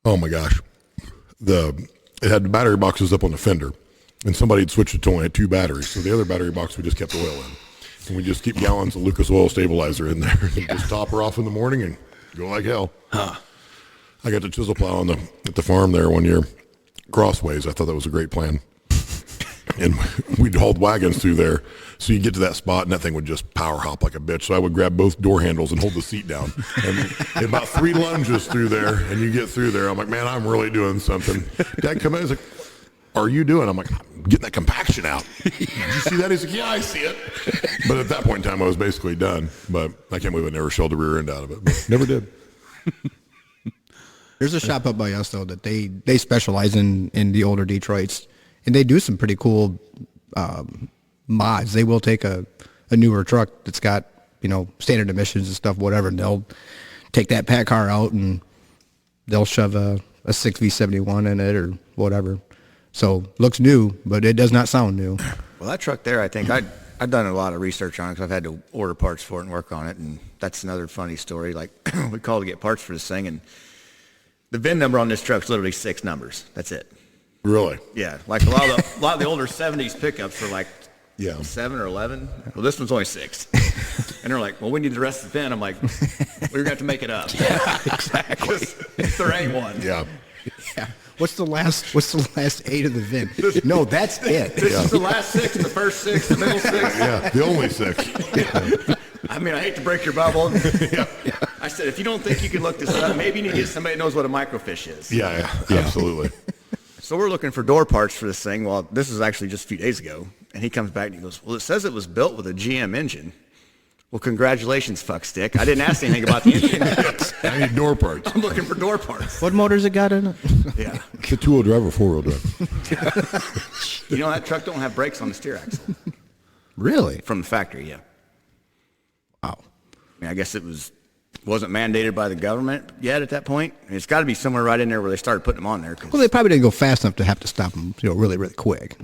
oh, my gosh. It had the battery boxes up on the fender. And somebody had switched it to only had 2 batteries. So the other battery box, we just kept oil in. And we just keep gallons of Lucas oil stabilizer in there and just top her off in the morning and go like hell. I got the chisel plow at the farm there one year, crossways. I thought that was a great plan. And we'd hauled wagons through there. So you get to that spot and that thing would just power hop like a bitch. So I would grab both door handles and hold the seat down. And about 3 lunges through there, and you get through there. I'm like, man, I'm really doing something. Dad come in, he's like, are you doing? I'm like, I'm getting that compaction out. Did you see that? He's like, yeah, I see it. But at that point in time, I was basically done. But I can't believe I never shelled the rear end out of it. But never did. There's a shop up by us, though, that they specialize in the older Detroits. And they do some pretty cool mods. They will take a newer truck that's got, standard emissions and stuff, whatever, and they'll take that pack car out and they'll shove a 6V71 in it or whatever. So looks new, but it does not sound new. Well, that truck there, I think I've done a lot of research on it because I've had to order parts for it and work on it. And that's another funny story. Like we called to get parts for this thing, and the VIN number on this truck's literally 6 numbers. That's it. Really? Yeah. Like a lot of the older 70s pickups are like 7 or 11. Well, this one's only 6. And they're like, well, we need the rest of the VIN. I'm like, we're going to have to make it up. Yeah, exactly. There ain't one. Yeah. Yeah. What's the last 8 of the VIN? No, that's it. This is the last 6, the first 6, the middle 6. Yeah, the only 6. Yeah. I mean, I hate to break your bubble. I said, if you don't think you can look this up, maybe you need to get somebody that knows what a microfiche is. Yeah, absolutely. So we're looking for door parts for this thing. Well, this is actually just a few days ago. And he comes back and he goes, well, it says it was built with a GM engine. Well, congratulations, fuckstick. I didn't ask anything about the engine. I need door parts. I'm looking for door parts. What motor's it got in it? Yeah. Is it two-wheel drive or four-wheel drive? You know, that truck don't have brakes on the steer axle Really? from the factory, yeah. Wow. I mean, I guess wasn't mandated by the government yet at that point. I mean, it's got to be somewhere right in there where they started putting them on there. Well, they probably didn't go fast enough to have to stop them, really, really quick,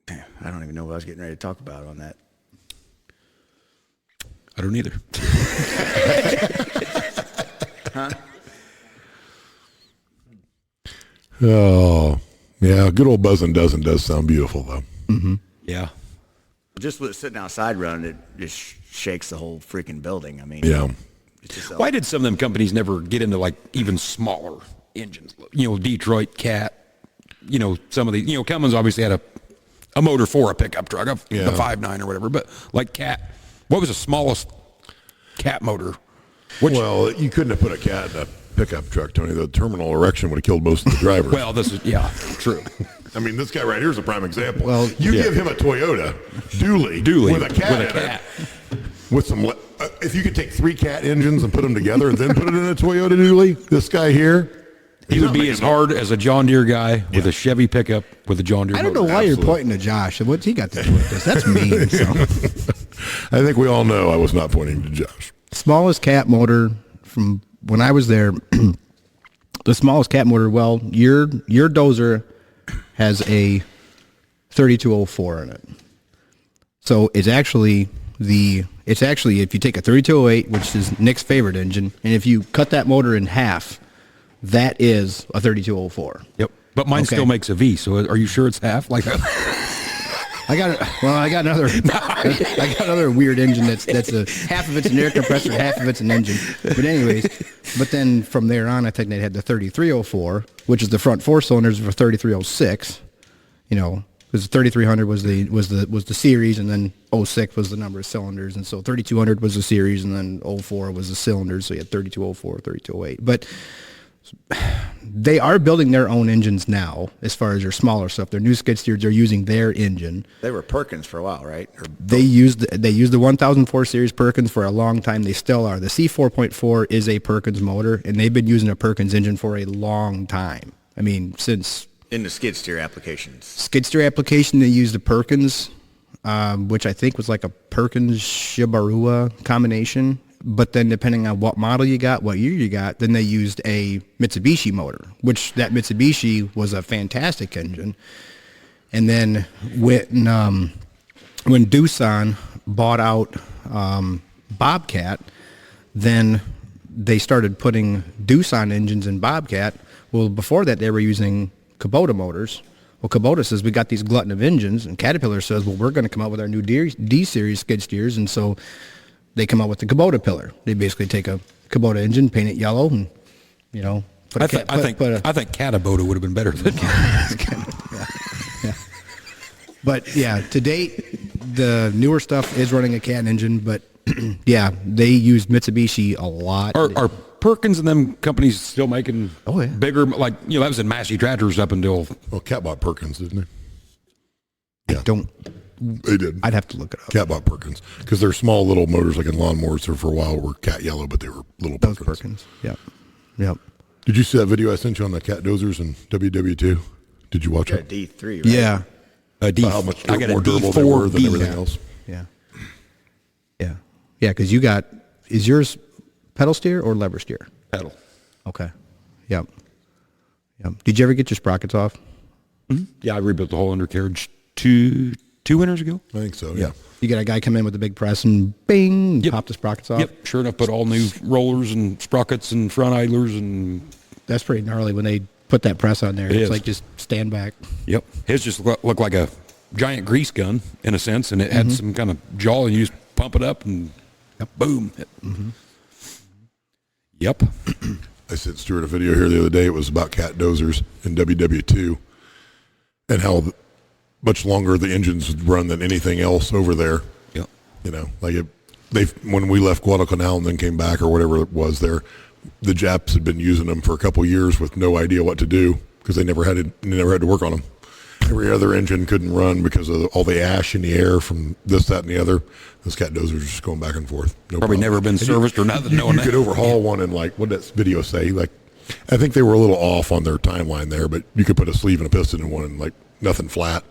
I don't even know what I was getting ready to talk about on that. I don't either. Oh, yeah. Good old buzzing does sound beautiful, though. Mm-hmm. Yeah. Just with it sitting outside running, it just shakes the whole freaking building. I mean, Yeah. it's just Why did some of them companies never get into like even smaller engines? Detroit, Cat, some of the, Cummins obviously had a motor for a pickup truck, the 5.9 or whatever, but like Cat, what was the smallest Cat motor? Well, you couldn't have put a Cat in a pickup truck, Tony. The terminal erection would have killed most of the drivers. Well, this is, true. I mean, this guy right here is a prime example. Well, give him a Toyota Dually with a Cat in it. With some, if you could take 3 Cat engines and put them together and then put it in a Toyota Dually, this guy here, He would be as hard as a John Deere guy with a Chevy pickup with a John Deere I don't know motor. why you're pointing to Josh. What's he got to do with this? That's mean. So. I think we all know I was not pointing to Josh. Smallest Cat motor from when I was there, the smallest Cat motor, well, your dozer has a 3204 in it. So it's actually if you take a 3208, which is Nick's favorite engine, and if you cut that motor in half, that is a 3204. Yep. But mine Okay. still makes a V, so are you sure it's half? Like that? I got another weird engine that's a half of it's an air compressor, half of it's an engine. But anyways, then from there on, I think they had the 3304, which is the front 4 cylinders of a 3306. Because the 3300 was the series, and then 06 was the number of cylinders, and so 3200 was the series, and then 04 was the cylinders. So you had 3204, 3208. But they are building their own engines now, as far as their smaller stuff. Their new skid steers are using their engine. They were Perkins for a while, right? They used the 1004 series Perkins for a long time. They still are. The C4.4 is a Perkins motor, and they've been using a Perkins engine for a long time. I mean, since in the skid steer applications. skid steer application, they used the Perkins, which I think was like a Perkins Shibarua combination. But then depending on what model you got, what year you got, then they used a Mitsubishi motor, which that Mitsubishi was a fantastic engine. And then when Doosan bought out Bobcat, then they started putting Doosan engines in Bobcat. Well, before that, they were using Kubota motors. Well, Kubota says, we got these glutton of engines, and Caterpillar says, well, we're going to come out with our new D-Series skid steers, and so they come out with the Kubota pillar. They basically take a Kubota engine, paint it yellow, and, put I think Catabota would have been better than yeah. But, yeah, to date, the newer stuff is running a Cat engine, but, yeah, they use Mitsubishi a lot. Are Perkins and them companies still making bigger, like, that was in Massey Tractors up until... Well, Cat bought Perkins, didn't they? I don't... They did. I'd have to look it up. Cat bought Perkins because they're small little motors like in lawnmowers. There for a while were Cat yellow, but they were little Those Perkins. Perkins. Yep. Did you see that video I sent you on the Cat dozers and WW2? Did you watch Got a it? D3, right? Yeah. How much I got more a durable they were than D4B. everything else? Yeah. Yeah. Yeah, because is yours pedal steer or lever steer? pedal. Okay. Yep. Did you ever get your sprockets off? Yeah, I rebuilt the whole undercarriage two winters ago. I think so, yeah. You got a guy come in with a big press and bing, Yep. pop the sprockets off? Yep, sure enough, put all new rollers and sprockets and front idlers and... That's pretty gnarly when they put that press on there. It It's is. like just stand back. Yep. His just looked like a giant grease gun, in a sense, and it had some kind of jaw, and you just pump it up, and boom. Yep. I sent Stuart a video here the other day. It was about Cat dozers in WW2 and how much longer the engines would run than anything else over there. Yep. When we left Guadalcanal and then came back or whatever it was there, the Japs had been using them for a couple years with no idea what to do because they never had to work on them. Every other engine couldn't run because of all the ash in the air from this, that, and the other. Those Cat dozers were just going back and forth. No Probably problem. never been And serviced or nothing. You knowing could that. overhaul one in what did that video say? Like I think they were a little off on their timeline there, but you could put a sleeve and a piston in one and like nothing flat,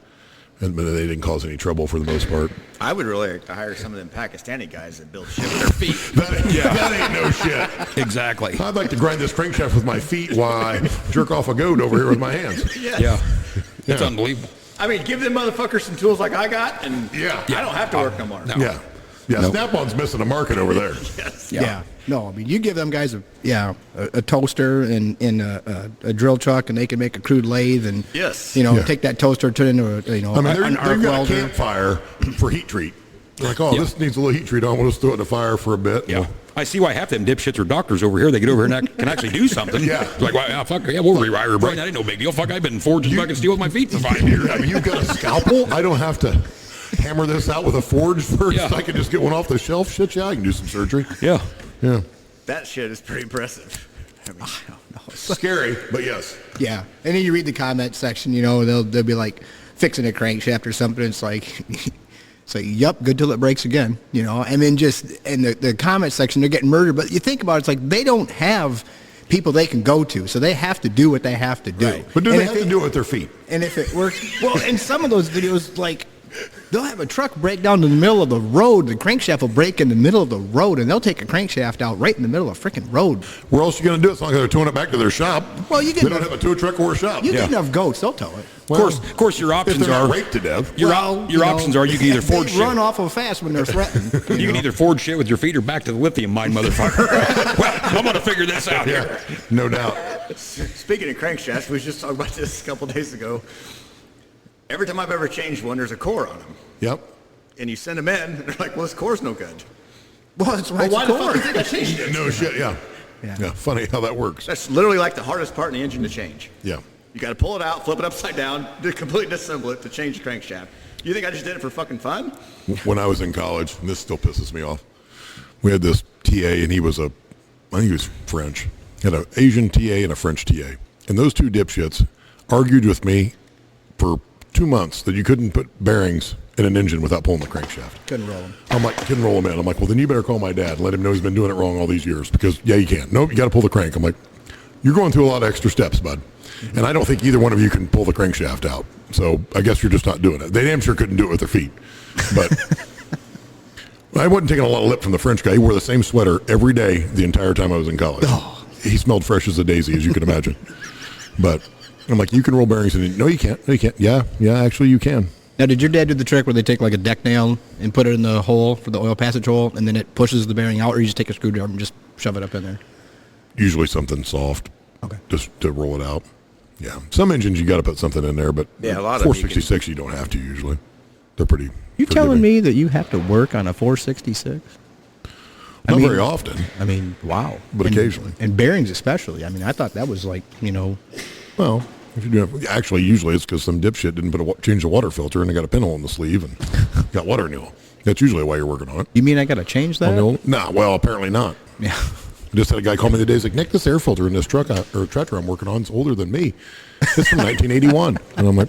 and but they didn't cause any trouble for the most part. I would really hire some of them Pakistani guys that build shit with their feet. That ain't no shit. Exactly. I'd like to grind this crankshaft with my feet while I jerk off a goat over here with my hands. Yeah. It's unbelievable. I mean, give them motherfuckers some tools like I got, and Yeah. I don't have to work no more. No. Yeah. Yeah, Snap-on's missing a market over there. Yeah. No, I mean, you give them guys a toaster and a drill truck, and they can make a crude lathe, and Yes. take that toaster, turn it into I mean, an arc they've got a welder. campfire for heat treat. They're like, oh, this needs a little heat treat on. We'll just throw it in the fire for a bit. Yeah. I see why half them dipshits are doctors over here. They get over here and can actually do something. Yeah. It's like, well, yeah, fuck, yeah, we'll rewire a brain. That ain't no big deal. Fuck, I've been forging fucking steel with my feet for 5 years. I mean, you've got a scalpel. I don't have to hammer this out with a forge first. Yeah. I can just get one off the shelf. Shit, yeah, I can do some surgery. Yeah. Yeah. That shit is pretty impressive. I mean, Scary, but yes. Yeah, and then you read the comment section. They'll be like fixing a crankshaft or something. It's like, yup, good till it breaks again. And then just in the comment section, they're getting murdered. But you think about it, it's like they don't have people they can go to, so they have to do what they have to do. Right. But do they have to do it with their feet? And if it works, well, in some of those videos, like, they'll have a truck break down in the middle of the road. The crankshaft will break in the middle of the road, and they'll take a crankshaft out right in the middle of a freaking road. Where else are you going to do it? It's not like they're towing it back to their shop. Well, you get they don't enough- have a tow truck or a shop. You get enough goats, they'll tow it. Of course, your If options they're are not raped to death. your Well, options are you can either forge they shit. run off of fast when they're threatened. You can either forge shit with your feet or back to the lithium mine, motherfucker. Well, I'm gonna figure this out here. No doubt. speaking of crankshafts, we was just talking about this a couple days ago. Every time I've ever changed one, there's a core on them. Yep. And you send them in, and they're like, well, this core's no good. Well, that's why Well, it's why the a fuck do core. you think I changed it? No shit, yeah. Yeah. Funny how that works. That's literally like the hardest part in the engine to change. Yeah. You got to pull it out, flip it upside down, completely disassemble it to change the crankshaft. You think I just did it for fucking fun? When I was in college, and this still pisses me off, we had this TA, and I think he was French. Had an Asian TA and a French TA. And those two dipshits argued with me for 2 months that you couldn't put bearings in an engine without pulling the crankshaft. Couldn't roll them. I'm like, couldn't roll them in. I'm like, well, then you better call my dad and let him know he's been doing it wrong all these years because, yeah, you can't. Nope, you got to pull the crank. I'm like, you're going through a lot of extra steps, bud. And I don't think either one of you can pull the crankshaft out. So I guess you're just not doing it. They damn sure couldn't do it with their feet. But I wasn't taking a lot of lip from the French guy. He wore the same sweater every day the entire time I was in college. He smelled fresh as a daisy, as you can imagine. But I'm like, you can roll bearings. And no, you can't. No, you can't. Yeah, actually you can. Now, did your dad do the trick where they take like a deck nail and put it in the hole for the oil passage hole, and then it pushes the bearing out, or you just take a screwdriver and just shove it up in there? Usually something soft. Okay. Just to roll it out. Yeah. Some engines you got to put something in there, but Yeah, a lot of them you 466 you don't have to usually. They're pretty. You forgiving. telling me that you have to work on a 466? Not mean- very often. I mean, wow. But And- occasionally. And bearings especially. I mean, I thought that was like, Well, if you do have, actually, usually it's because some dipshit didn't change the water filter and they got a pinhole in the sleeve and got water in the oil. That's usually why you're working on it. you mean I got to change that? Nah, well, apparently not. Yeah. I just had a guy call me the day. He's like, Nick, this air filter in this truck or tractor I'm working on is older than me. It's from 1981. And I'm like,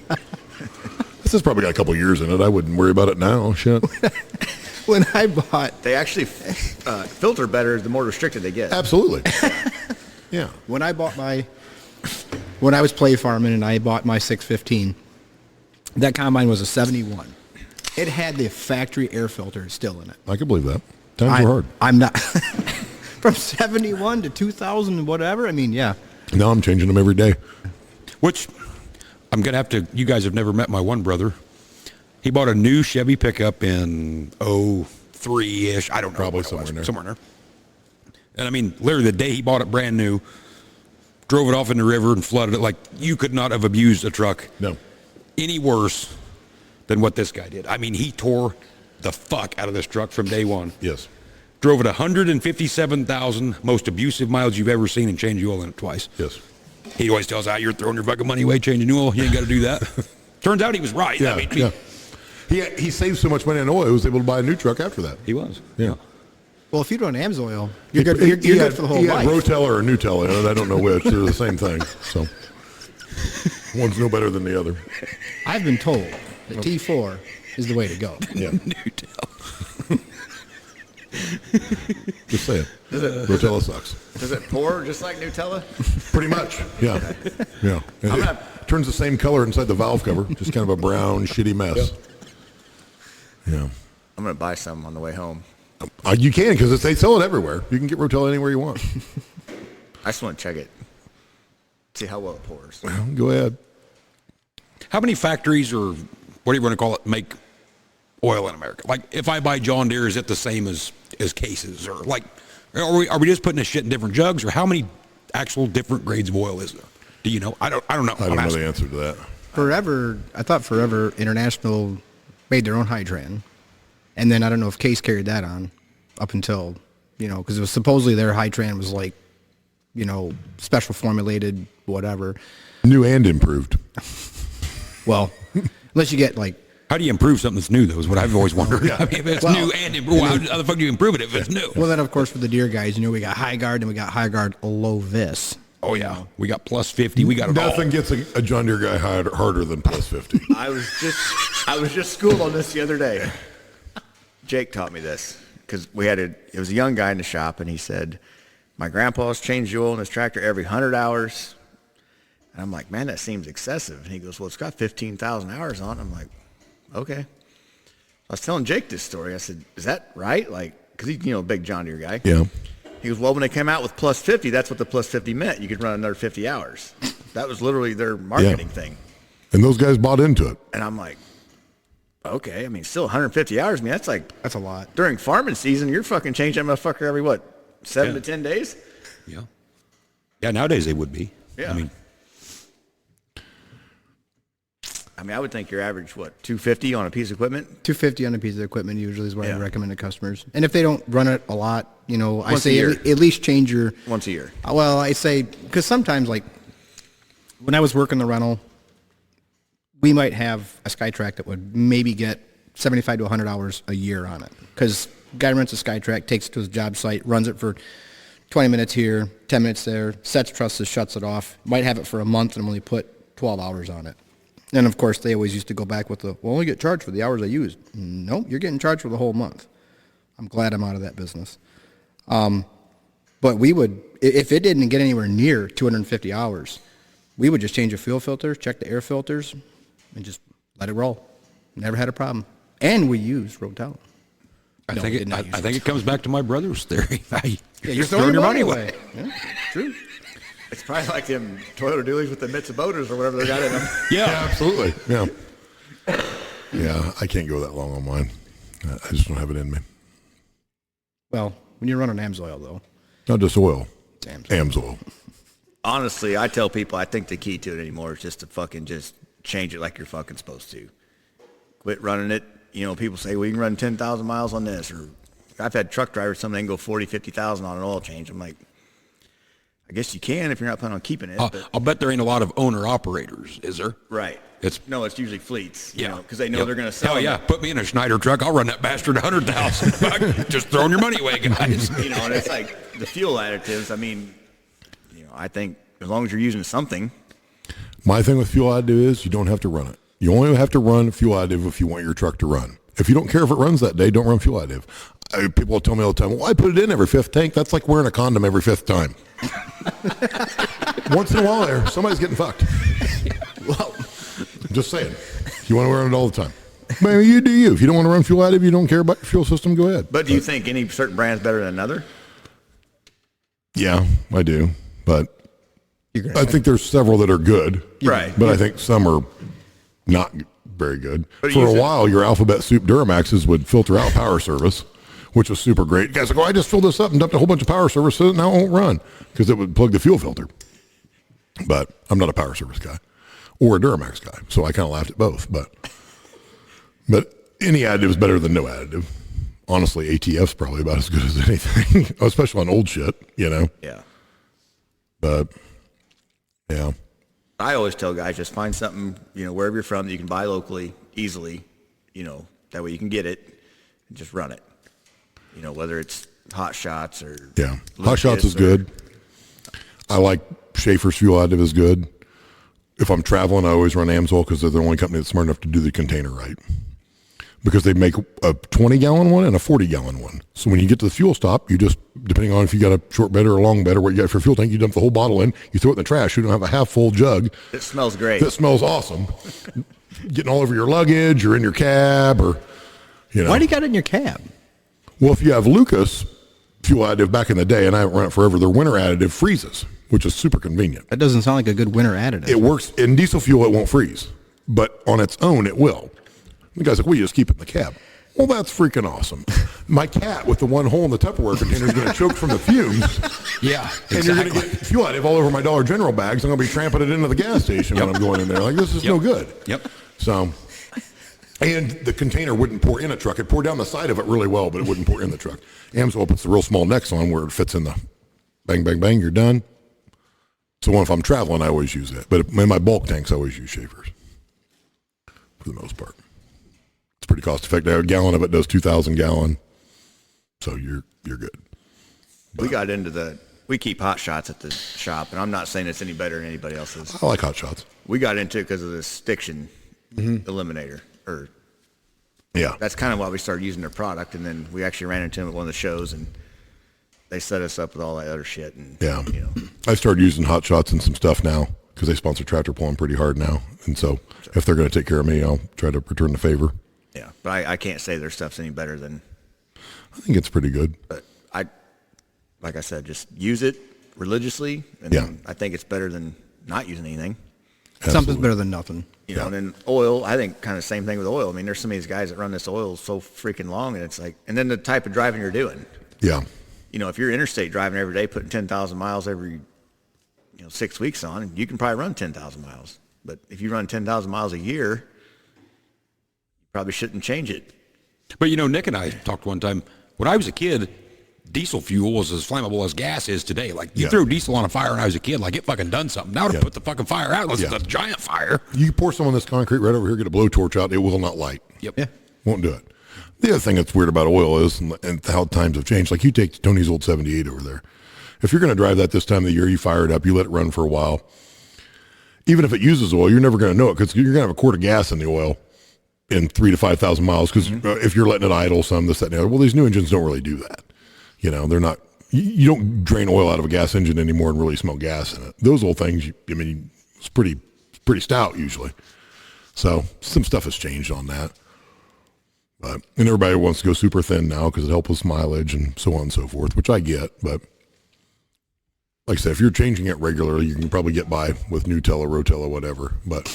this has probably got a couple years in it. I wouldn't worry about it now. Shit. When I bought, They actually filter better the more restricted they get. Absolutely. Yeah. when I was play farming and I bought my 615, that combine was a 71. It had the factory air filter still in it. I can believe that. Times were hard. I'm not from 71 to 2000 and whatever. I mean, yeah. Now I'm changing them every day. Which I'm gonna have to. You guys have never met my one brother. He bought a new Chevy pickup in 03-ish. I don't know. Probably what it somewhere was, in there. Somewhere in there. And I mean, literally the day he bought it brand new, drove it off in the river and flooded it. Like, you could not have abused a truck No. any worse than what this guy did. I mean, he tore the fuck out of this truck from day one. Yes. Drove it 157,000 most abusive miles you've ever seen and changed the oil in it twice. Yes. He always tells how you're throwing your fucking money away changing new oil. You ain't got to do that. Turns out he was right. Yeah. I mean, Yeah. He saved so much money on oil, he was able to buy a new truck after that. he was. Yeah. Well, if you run AMSOIL, you're good. You're good for the whole he life. had Rotel or Nutel. I don't know which. They're the same thing. So one's no better than the other. I've been told that T4 is the way to go. Yeah. New tell. Just Just saying. Rotella sucks. Does it pour just like Nutella? Pretty much. Yeah. Yeah. It turns the same color inside the valve cover. Just kind of a brown, shitty mess. Yeah. I'm going to buy some on the way home. You can, because they sell it everywhere. You can get Rotella anywhere you want. I just want to check it. See how well it pours. Well, go ahead. How many factories or what do you want to call it make oil in America? Like, if I buy John Deere, is it the same as cases? Or like, are we just putting this shit in different jugs? Or how many actual different grades of oil is there? Do you know? I don't know. I don't know the answer to that. I thought Forever International made their own Hydran. And then I don't know if Case carried that on up until, because it was supposedly their Hydran was like, special formulated, whatever. New and improved. Well, unless you get like. How do you improve something that's new, though, is what I've always wondered. I mean, if it's new and improved, how the fuck do you improve it if it's new? Well, then, of course, for the Deere guys, we got High Guard and we got High Guard Low Vis. Oh, yeah. We got plus 50. We got it all. Nothing gets a John Deere guy harder than plus 50. I was just schooled on this the other day. Jake taught me this because it was a young guy in the shop, and he said, my grandpa's changed the oil in his tractor every 100 hours. And I'm like, man, that seems excessive. And he goes, well, it's got 15,000 hours on it. I'm like, okay. I was telling Jake this story. I said, is that right? Like, because he's, a big John Deere guy. Yeah. He goes, well, when they came out with plus 50, that's what the plus 50 meant. You could run another 50 hours. That was literally their marketing thing. And those guys bought into it. And I'm like, okay. I mean, still 150 hours. I mean, that's a lot. During farming season, you're fucking changing that motherfucker every, 7 to 10 days? Yeah. Yeah, nowadays they would be. Yeah. I mean, I would think your average, 250 on a piece of equipment? 250 on a piece of equipment usually is what I recommend to customers. And if they don't run it a lot, I say at least change your... Once a year. Well, I say, because sometimes, like, when I was working the rental, we might have a SkyTrack that would maybe get 75 to 100 hours a year on it. Because guy rents a SkyTrack, takes it to his job site, runs it for 20 minutes here, 10 minutes there, sets trusses, shuts it off. Might have it for a month and only put 12 hours on it. And, of course, they always used to go back with I only get charged for the hours I used. No, you're getting charged for the whole month. I'm glad I'm out of that business. But we would, if it didn't get anywhere near 250 hours, we would just change the fuel filters, check the air filters, and just let it roll. Never had a problem. And we use Rotella. I think it comes back to my brother's theory. You're throwing your money away. Yeah, true. It's probably like them Toyota dualies with the Mitsubotors or whatever they got in them. Yeah, absolutely. Yeah. Yeah, I can't go that long on mine. I just don't have it in me. Well, when you're running AMSOIL, though. Not just oil. AMSOIL. Honestly, I tell people I think the key to it anymore is just to fucking just change it like you're fucking supposed to. Quit running it. People say, well, you can run 10,000 miles on this. Or I've had truck drivers, some of them go 40, 50,000 on an oil change. I'm like, I guess you can if you're not planning on keeping it. I'll bet there ain't a lot of owner-operators, is there? Right. It's usually fleets. Yeah. Because they know they're going to sell. Hell yeah. Put me in a Schneider truck. I'll run that bastard 100,000. Just throwing your money away, guys. And it's like the fuel additives. I mean, I think as long as you're using something. My thing with fuel additive is you don't have to run it. You only have to run fuel additive if you want your truck to run. If you don't care if it runs that day, don't run fuel additive. People tell me all the time, well, I put it in every fifth tank. That's like wearing a condom every fifth time. Once in a while there, somebody's getting fucked. Well, just saying. You want to wear it all the time. Maybe you do you. If you don't want to run fuel additive, you don't care about your fuel system, go ahead. But do you think any certain brand's better than another? Yeah, I do. But I think there's several that are good. Right. But I think some are not very good. But For a while, your Alphabet Soup Duramaxes would filter out power service, which was super great. You guys are like, I just filled this up and dumped a whole bunch of power service, so now it won't run because it would plug the fuel filter. But I'm not a power service guy or a Duramax guy, so I kind of laughed at both. But any additive is better than no additive. Honestly, ATF's probably about as good as anything, especially on old shit, Yeah. But, yeah. I always tell guys, just find something, wherever you're from that you can buy locally, easily, that way you can get it and just run it. Whether it's Hot Shots or... Yeah. Hot Shots is good. I like Schaefer's fuel additive is good. If I'm traveling, I always run AMSOIL because they're the only company that's smart enough to do the container right. because they make a 20-gallon one and a 40-gallon one. So when you get to the fuel stop, you just, depending on if you got a short bed or a long bed or what you got for fuel tank, you dump the whole bottle in, you throw it in the trash. You don't have a half-full jug. It smells great. That smells awesome. Getting all over your luggage or in your cab or, you know. Why do you got it in your cab? Well, if you have Lucas fuel additive back in the day, and I haven't run it forever, their winter additive freezes, which is super convenient. That doesn't sound like a good winter additive. It works. In diesel fuel, it won't freeze. But on its own, it will. The guy's like, well, you just keep it in the cab. Well, that's freaking awesome. My cat with the one hole in the Tupperware container is going to choke from the fumes. Yeah, And you're going to get fuel additive all over my Dollar General bags. I'm going to be tramping it into the gas station when I'm going in there. Like, this is no good. Yep. So, and the container wouldn't pour in a truck. It poured down the side of it really well, but it wouldn't pour in the truck. Amsoil puts the real small necks on where it fits in the bang, bang, bang, you're done. So if I'm traveling, I always use that. But in my bulk tanks, I always use Schaefer's for the most part. It's pretty cost effective. A gallon of it does 2,000 gallon. So you're good. We got into we keep hot shots at the shop, and I'm not saying it's any better than anybody else's. I like hot shots. We got into it because of the stiction eliminator, or Yeah. that's kind of why we started using their product, and then we actually ran into them at one of the shows, and they set us up with all that other shit. And Yeah. you know, I started using hot shots and some stuff now because they sponsor Tractor Pulling pretty hard now. And so if they're going to take care of me, I'll try to return the favor. yeah. But I can't say their stuff's any better than. I think it's pretty good. But like I said, just use it religiously, and Yeah. then I think it's better than not using anything. Something's Absolutely. better than nothing. You know, and then oil, I think kind of same thing with oil. I mean, there's some of these guys that run this oil so freaking long, and it's like, and then the type of driving you're doing. Yeah. You know, if you're interstate driving every day, putting 10,000 miles every, 6 weeks on, you can probably run 10,000 miles. But if you run 10,000 miles a year, you probably shouldn't change it. But Nick and I talked one time, when I was a kid, diesel fuel was as flammable as gas is today. Like, you Yeah. throw diesel on a fire when I was a kid, like, it fucking done something. Now to Yeah. put the fucking fire out, unless Yeah. it's a giant fire. You pour some on this concrete right over here, get a blowtorch out, it will not light. Yep. Yeah. Won't do it. The other thing that's weird about oil is, and how times have changed, like you take Tony's old 78 over there. If you're going to drive that this time of the year, you fire it up, you let it run for a while. Even if it uses oil, you're never going to know it because you're going to have a quart of gas in the oil in 3,000 to 5,000 miles because if you're letting it idle some, this, that, and the other. Well, these new engines don't really do that. They're not, you don't drain oil out of a gas engine anymore and really smell gas in it. Those old things, it's pretty stout usually. So some stuff has changed on that. And everybody wants to go super thin now because it helps with mileage and so on and so forth, which I get. But like I said, if you're changing it regularly, you can probably get by with Nutella, Rotella, whatever. But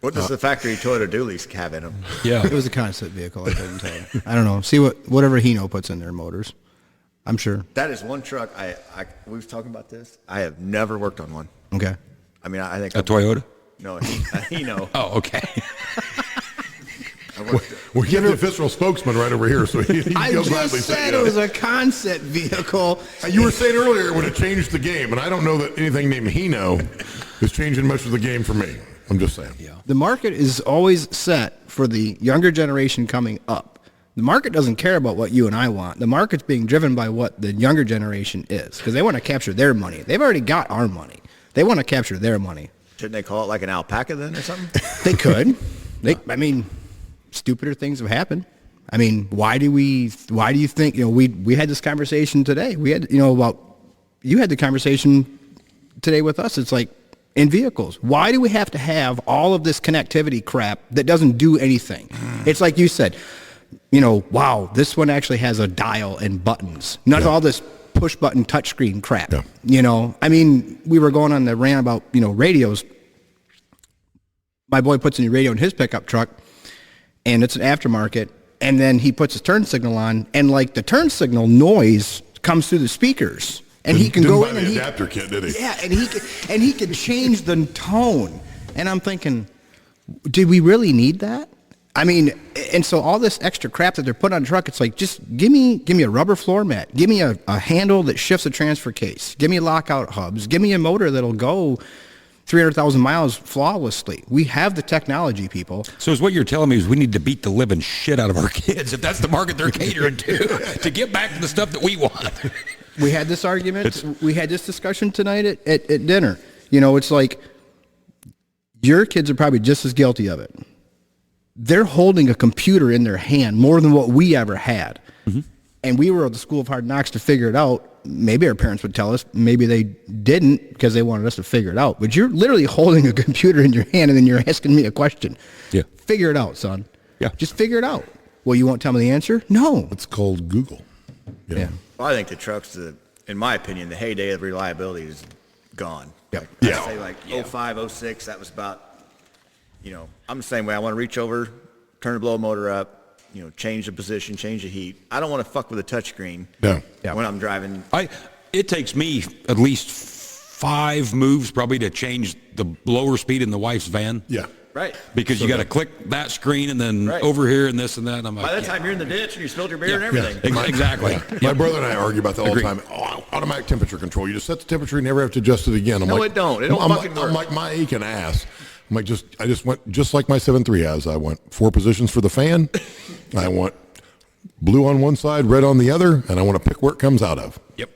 What does the factory Toyota dualies have in them? Yeah. It was a concept vehicle. I couldn't tell you. I don't know. See whatever Hino puts in their motors. I'm sure. That is one truck. We was talking about this. I have never worked on one. Okay. I mean, I think A Toyota? No, a Hino. Oh, okay. I worked. we get the official spokesman right over here, so he I he'll just gladly say said it was a concept vehicle. You were saying earlier it would have changed the game, and I don't know that anything named Hino is changing much of the game for me. I'm just saying. Yeah. The market is always set for the younger generation coming up. The market doesn't care about what you and I want. The market's being driven by what the younger generation is because they want to capture their money. They've already got our money. They want to capture their money. Shouldn't they call it like an alpaca then or something? They could. Stupider things have happened. I mean, why do you think, we had this conversation today. We had, you had the conversation today with us. It's like in vehicles, why do we have to have all of this connectivity crap that doesn't do anything? It's like you said, wow, this one actually has a dial and buttons. Not all this push button touchscreen crap. Yeah. We were going on the rant about, radios. My boy puts a new radio in his pickup truck and it's an aftermarket. And then he puts his turn signal on and like the turn signal noise comes through the speakers and he can Didn't go buy in the and adapter kit, did he? yeah, and he can change the tone. And I'm thinking, did we really need that? I mean, and so all this extra crap that they're putting on a truck, it's like, just give me a rubber floor mat. Give me a handle that shifts a transfer case. Give me lockout hubs. Give me a motor that'll go 300,000 miles flawlessly. We have the technology, people. So is what you're telling me is we need to beat the living shit out of our kids if that's the market they're catering to get back to the stuff that we want. We had this argument. We had this discussion tonight at dinner. It's like your kids are probably just as guilty of it. they're holding a computer in their hand more than what we ever had. And we were at the School of Hard Knocks to figure it out. Maybe our parents would tell us. Maybe they didn't because they wanted us to figure it out. But you're literally holding a computer in your hand and then you're asking me a question. Yeah. Figure it out, son. Yeah. Just figure it out. Well, you won't tell me the answer? No. It's called Google. Yeah. Well, I think the trucks, in my opinion, the heyday of reliability is gone. Yep. I'd Yeah. say like 05, 06, that was about, I'm the same way. I want to reach over, turn the blower motor up, change the position, change the heat. I don't want to fuck with a touchscreen No. when I'm driving. It takes me at least 5 moves probably to change the blower speed in the wife's van. Yeah. Right. Because you got to click that screen and then Right. over here and this and that. And I'm like, By the time you're in the ditch and you spilled your beer and everything. Exactly. My brother and I argue about that all the Agreed. time. Oh, automatic temperature control. You just set the temperature, you never have to adjust it again. I'm No, like, it don't. It don't fucking work. I'm like my aching ass. I'm like, I just went just like my 7.3 has. I went 4 positions for the fan. I want blue on one side, red on the other, and I want to pick where it comes out of. Yep.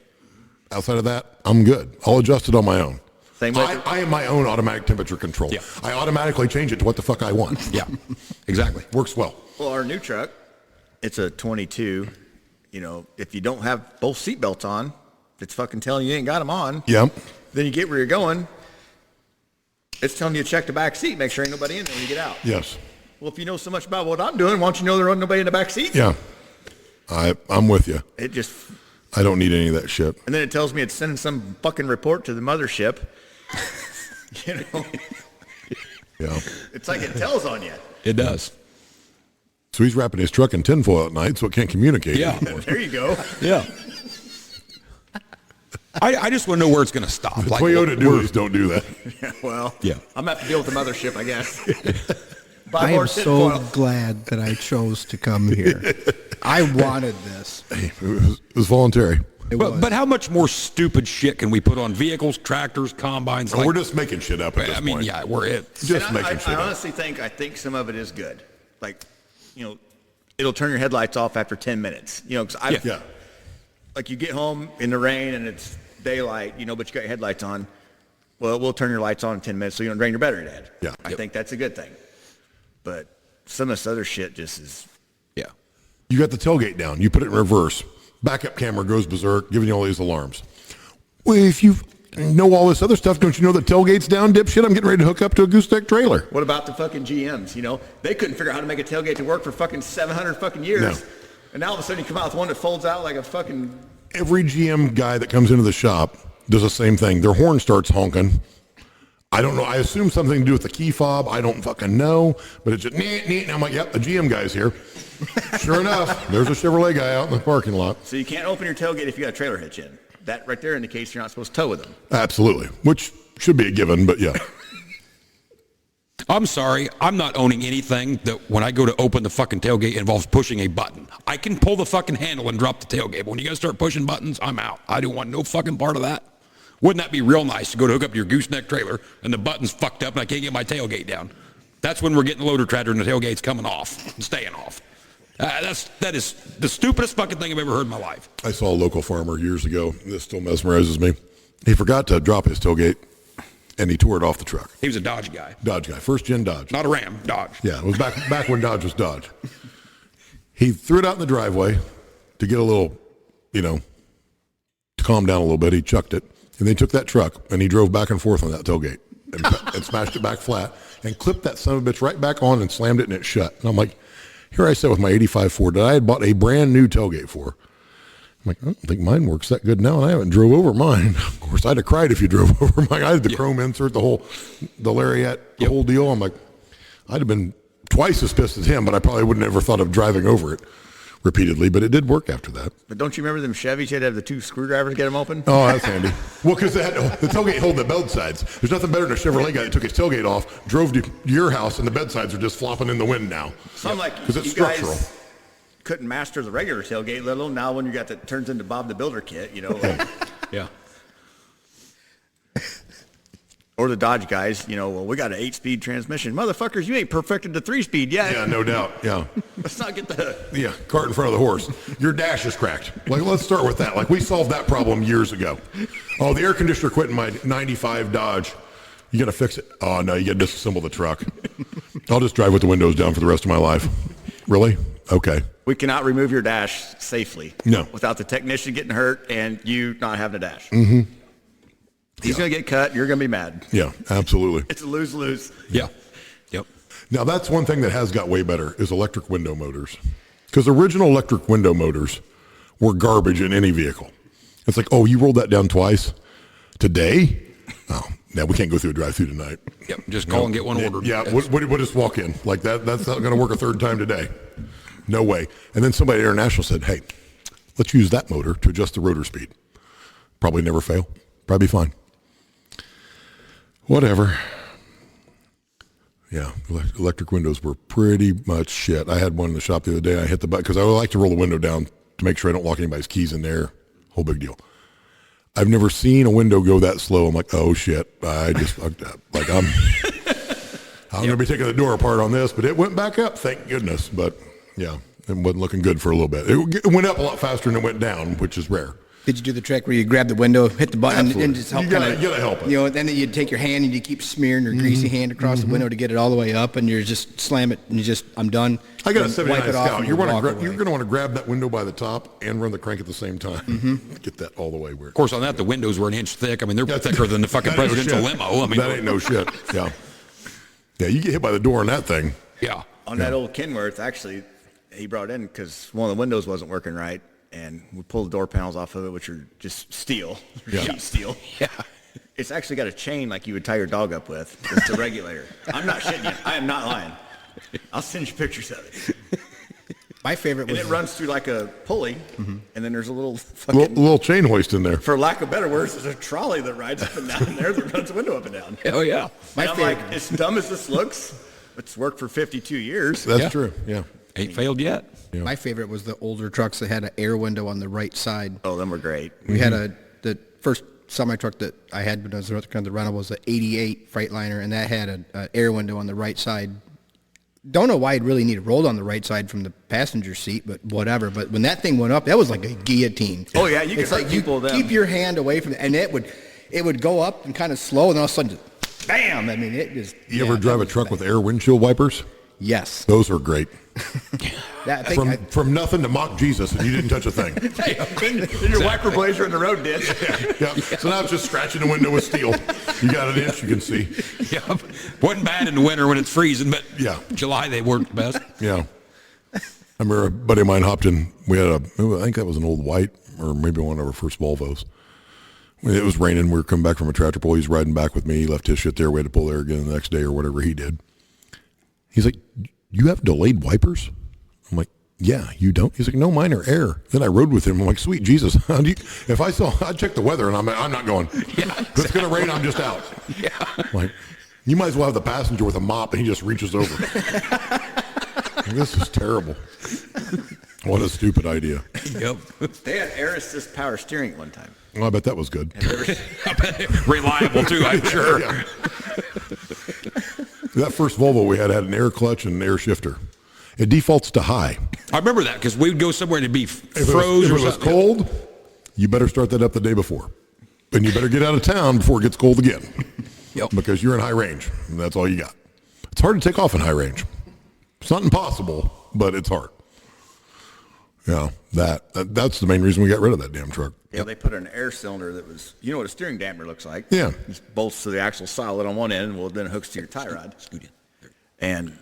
Outside of that, I'm good. I'll adjust it on my own. Same way. I am my own automatic temperature control. Yeah. I automatically change it to what the fuck I want. Yeah. Exactly. Works well. Well, our new truck, it's a 22. If you don't have both seatbelts on, it's fucking telling you ain't got them on. Yep. Then you get where you're going. It's telling you to check the back seat, make sure ain't nobody in there when you get out. Yes. Well, if you know so much about what I'm doing, why don't you know there ain't nobody in the back seat? Yeah. I'm with you. It just, I don't need any of that shit. and then it tells me it's sending some fucking report to the mothership. Yeah. It's like it tells on you. It does. So he's wrapping his truck in tinfoil at night so it can't communicate Yeah. anymore. There you go. Yeah. I just want to know where it's going to stop. Like, Toyota where- dualies don't do that. Well, Yeah. I'm going to have to deal with the mothership, I guess. Buy I more am so tinfoil. glad that I chose to come here. I wanted this. It was voluntary. But how much more stupid shit can we put on vehicles, tractors, combines? We're just making shit up at this I mean, point. yeah, we're it. Just And making shit I up. honestly think some of it is good. Like, it'll turn your headlights off after 10 minutes. 'Cause Yeah. like you get home in the rain and it's daylight, but you got your headlights on. Well, we'll turn your lights on in 10 minutes so you don't drain your battery dead. Yeah. I think that's a good thing. But some of this other shit just is, Yeah. You got the tailgate down. You put it in reverse. Backup camera goes berserk, giving you all these alarms. Well, if you know all this other stuff, don't you know the tailgate's down, dipshit? I'm getting ready to hook up to a gooseneck trailer. what about the fucking GMs? They couldn't figure out how to make a tailgate to work for fucking 700 fucking years. No. And now all of a sudden you come out with one that folds out like a fucking, Every GM guy that comes into the shop does the same thing. Their horn starts honking. I don't know. I assume something to do with the key fob. I don't fucking know. But it's just neat, neat. And I'm like, yep, the GM guy's here. Sure enough, there's a Chevrolet guy out in the parking lot. so you can't open your tailgate if you got a trailer hitch in. That right there indicates you're not supposed to tow with them. Absolutely. Which should be a given, but yeah. I'm sorry. I'm not owning anything that when I go to open the fucking tailgate involves pushing a button. I can pull the fucking handle and drop the tailgate. But when you guys start pushing buttons, I'm out. I don't want no fucking part of that. Wouldn't that be real nice to go to hook up to your gooseneck trailer and the button's fucked up and I can't get my tailgate down? That's when we're getting the loader tractor and the tailgate's coming off and staying off. That is the stupidest fucking thing I've ever heard in my life. I saw a local farmer years ago. This still mesmerizes me. He forgot to drop his tailgate, and he tore it off the truck. He was a Dodge guy. Dodge guy. First gen Dodge. Not a Ram, Dodge. Yeah, it was back when Dodge was Dodge. He threw it out in the driveway to get a little, to calm down a little bit. He chucked it, and they took that truck, and he drove back and forth on that tailgate and smashed it back flat and clipped that son of a bitch right back on and slammed it, and it shut. And I'm like, here I sat with my 85 Ford that I had bought a brand new tailgate for. I'm like, I don't think mine works that good now, and I haven't drove over mine. Of course, I'd have cried if you drove over mine. I had the chrome insert, the lariat, the whole deal. I'm like, I'd have been twice as pissed as him, but I probably wouldn't have ever thought of driving over it repeatedly. But it did work after that. But don't you remember them Chevys? You had to have the 2 screwdrivers to get them open? Oh, that's handy. Well, because the tailgate held the bed sides. There's nothing better than a Chevrolet guy that took his tailgate off, drove to your house, and the bed sides are just flopping in the wind now. So I'm like, because it's you structural. guys couldn't master the regular tailgate, let alone now when you got that turns into Bob the Builder kit, like, Yeah. or the Dodge guys, well, we got an 8-speed transmission. Motherfuckers, you ain't perfected the 3-speed yet. Yeah, no doubt. Yeah. Let's not get the... Yeah, cart in front of the horse. Your dash is cracked. Like, let's start with that. Like, we solved that problem years ago. Oh, the air conditioner quit in my 95 Dodge You got to fix it. Oh, no, you got to disassemble the truck. I'll just drive with the windows down for the rest of my life. Really? Okay. We cannot remove your dash safely. No. Without the technician getting hurt and you not having a dash. Mm-hmm. He's going to get cut. You're going to be mad. Yeah, absolutely. It's a lose-lose. Yeah. Yep. Now, that's one thing that has got way better is electric window motors. Because original electric window motors were garbage in any vehicle. It's like, oh, you rolled that down twice today? Oh, now we can't go through a drive-through tonight. Yep. Just call and get one ordered. Yeah, we'll just walk in. Like that. That's not going to work a third time today. No way. And then somebody at International said, hey, let's use that motor to adjust the rotor speed. Probably never fail. Probably be fine. Whatever. Yeah, electric windows were pretty much shit. I had one in the shop the other day. I hit the button because I like to roll the window down to make sure I don't lock anybody's keys in there. Whole big deal. I've never seen a window go that slow. I'm like, oh shit, I just fucked up. Like I'm going to be taking the door apart on this, but it went back up. Thank goodness. But yeah, it wasn't looking good for a little bit. It went up a lot faster than it went down, which is rare. Did you do the trick where you grab the window, hit the button, Absolutely. and just help? You gotta help it. You know, then you take your hand and you keep smearing your greasy hand across the window to get it all the way up, and you just slam it, and you just, I'm done. I got a And 79 wipe it off Scout. and You're walk going away. to want to grab that window by the top and run the crank at the same time. Get that all the way where. Of course, on that, the windows were an inch thick. I mean, they're thicker than the fucking That ain't presidential shit. limo. I mean, that ain't no shit. Yeah. Yeah, you get hit by the door on that thing. yeah. On that old Kenworth, actually, he brought it in because one of the windows wasn't working right. And we pulled the door panels off of it, which are just steel, sheet steel. Yeah. It's actually got a chain like you would tie your dog up with. It's a regulator. I'm not shitting you. I am not lying. I'll send you pictures of it. My favorite And was it runs through like a pulley, and then there's a little fucking, Little chain hoist in there. for lack of better words, there's a trolley that rides up and down there that runs the window up and down. Oh, yeah. And I'm like, as dumb as this looks, it's worked for 52 years. That's Yeah. true. Yeah. Ain't failed yet. My favorite was the older trucks that had an air window on the right side. Oh, them were great. We had the first semi truck that I had when I was working on the rental was an '88 Freightliner, and that had an air window on the right side. Don't know why it really needed rolled on the right side from the passenger seat, but whatever. But when that thing went up, that was like a guillotine. Oh, yeah, you could it's hurt like you people then. keep your hand away from it, and it would go up and kind of slow, and all of a sudden, just, bam! I mean, it just. You ever drive a truck with air windshield wipers? Yes. Those are great. That, I think From nothing to mock Jesus, and you didn't touch a thing. Then your wiper blades are in the road ditch. Yeah. So now it's just scratching the window with steel. You got an inch, you can see. Yeah. Wasn't bad in the winter when it's freezing, but Yeah. July they worked best. Yeah. I remember a buddy of mine hopped in. We had I think that was an old white, or maybe one of our first Volvos. It was raining. We were coming back from a tractor pull. He's riding back with me. He left his shit there. We had to pull there again the next day or whatever he did. He's like, you have delayed wipers? I'm like, yeah, you don't? He's like, no, mine are air. Then I rode with him. I'm like, sweet Jesus. If I saw, I'd check the weather, and I'm not going. Yeah, If it's going to rain, I'm just out. Yeah. Like, you might as well have the passenger with a mop, and he just reaches over. Like, this is terrible. What a stupid idea. Yep. They had air assist power steering at one time. Well, I bet that was good. Reliable too, I'm sure. Yeah. That first Volvo we had an air clutch and an air shifter. It defaults to high. I remember that because we would go somewhere and it'd be If it froze or was something. cold, you better start that up the day before. And you better get out of town before it gets cold again. Yep. Because you're in high range, and that's all you got. It's hard to take off in high range. It's not impossible, but it's hard. Yeah, that's the main reason we got rid of that damn truck. Yeah, they put an air cylinder that was, you know what a steering damper looks like? Yeah. Just bolts to the axle solid on one end, well, then it hooks to your tie rod. And,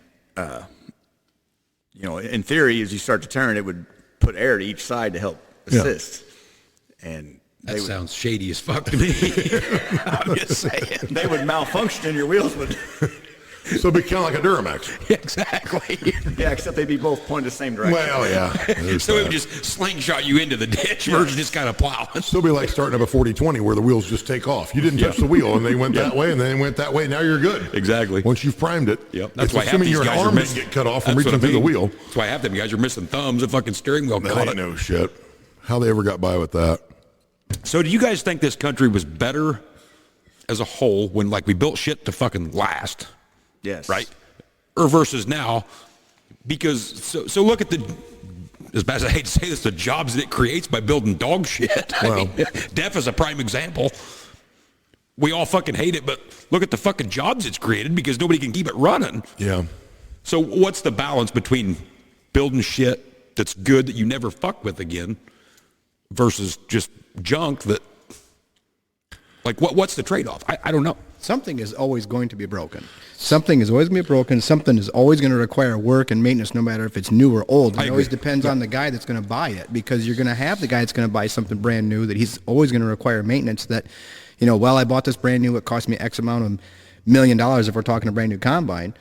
in theory, as you start to turn, it would put air to each side to help assist. And That sounds shady as fuck to me. I'm just saying. they would malfunction and your wheels would, So it'd be kind of like a Duramax. Exactly. yeah, except they'd be both pointing the same direction. Well, yeah. there's So it that. would just slingshot you into the ditch versus just kind of plowing. Still be like starting up a 40-20 where the wheels just take off. You didn't touch the wheel, and they went that way, and then they went that way. Now you're good. Exactly. Once you've primed it, Yep. That's it's why half assuming these your guys are arm missing. didn't get cut off from That's reaching what I through the mean. wheel. That's why half them guys are missing thumbs. The fucking steering wheel That caught ain't it. no shit. How they ever got by with that? So do you guys think this country was better as a whole when like we built shit to fucking last, Yes. right? Or versus now? Because so look at as bad as I hate to say this, the jobs that it creates by building dog shit. I Well. mean, DEF is a prime example. we all fucking hate it, but look at the fucking jobs it's created because nobody can keep it running. Yeah. So what's the balance between building shit that's good that you never fuck with again versus just junk that, like, what's the trade-off? I don't know. Something is always going to be broken. Something is always going to be broken. Something is always going to require work and maintenance, no matter if it's new or old. And it always depends on the guy that's going to buy it, because you're going to have the guy that's going to buy something brand new that he's always going to require maintenance that, well, I bought this brand new. It cost me X amount of $1 million if we're talking a brand new combine.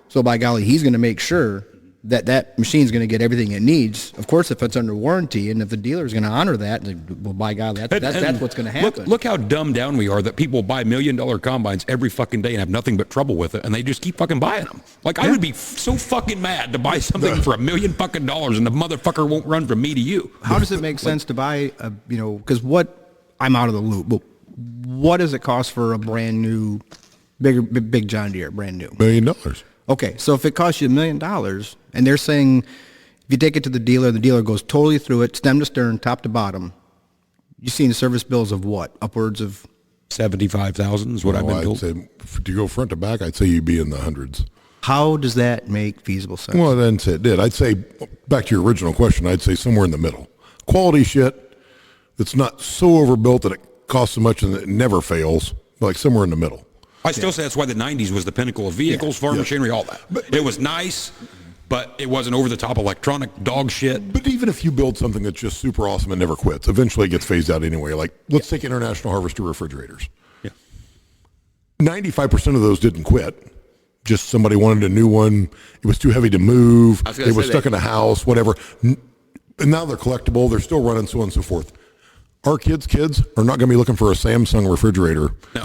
So by golly, he's going to make sure that machine's going to get everything it needs. Of course, if it's under warranty, and if the dealer is going to honor that, well, by God, that's what's going to happen. Look how dumbed down we are that people buy $1 million combines every fucking day and have nothing but trouble with it, and they just keep fucking buying them. Like, I would be so fucking mad to buy something for $1 million fucking dollars, and the motherfucker won't run from me to you. How does it make sense to buy because I'm out of the loop, but what does it cost for a brand new, big John Deere, brand new? $1 million. Okay, so if it costs you $1 million, and they're saying if you take it to the dealer goes totally through it, stem to stern, top to bottom, you're seeing service bills of what? Upwards of $75,000 is what I've been told. I'd say, to go front to back, I'd say you'd be in the hundreds. How does that make feasible sense? Well, then it did. I'd say, back to your original question, I'd say somewhere in the middle. Quality shit that's not so overbuilt that it costs so much and it never fails, like somewhere in the middle. I still say that's why the 90s was the pinnacle of vehicles, farm machinery, all that. But it was nice, but it wasn't over-the-top electronic dog shit. But even if you build something that's just super awesome and never quits, eventually it gets phased out anyway. Like, let's take International Harvester refrigerators. Yeah. 95% of those didn't quit. Just somebody wanted a new one. It was too heavy to move. They were stuck in a house, whatever. And now they're collectible. They're still running, so on and so forth. Our kids are not going to be looking for a Samsung refrigerator. No.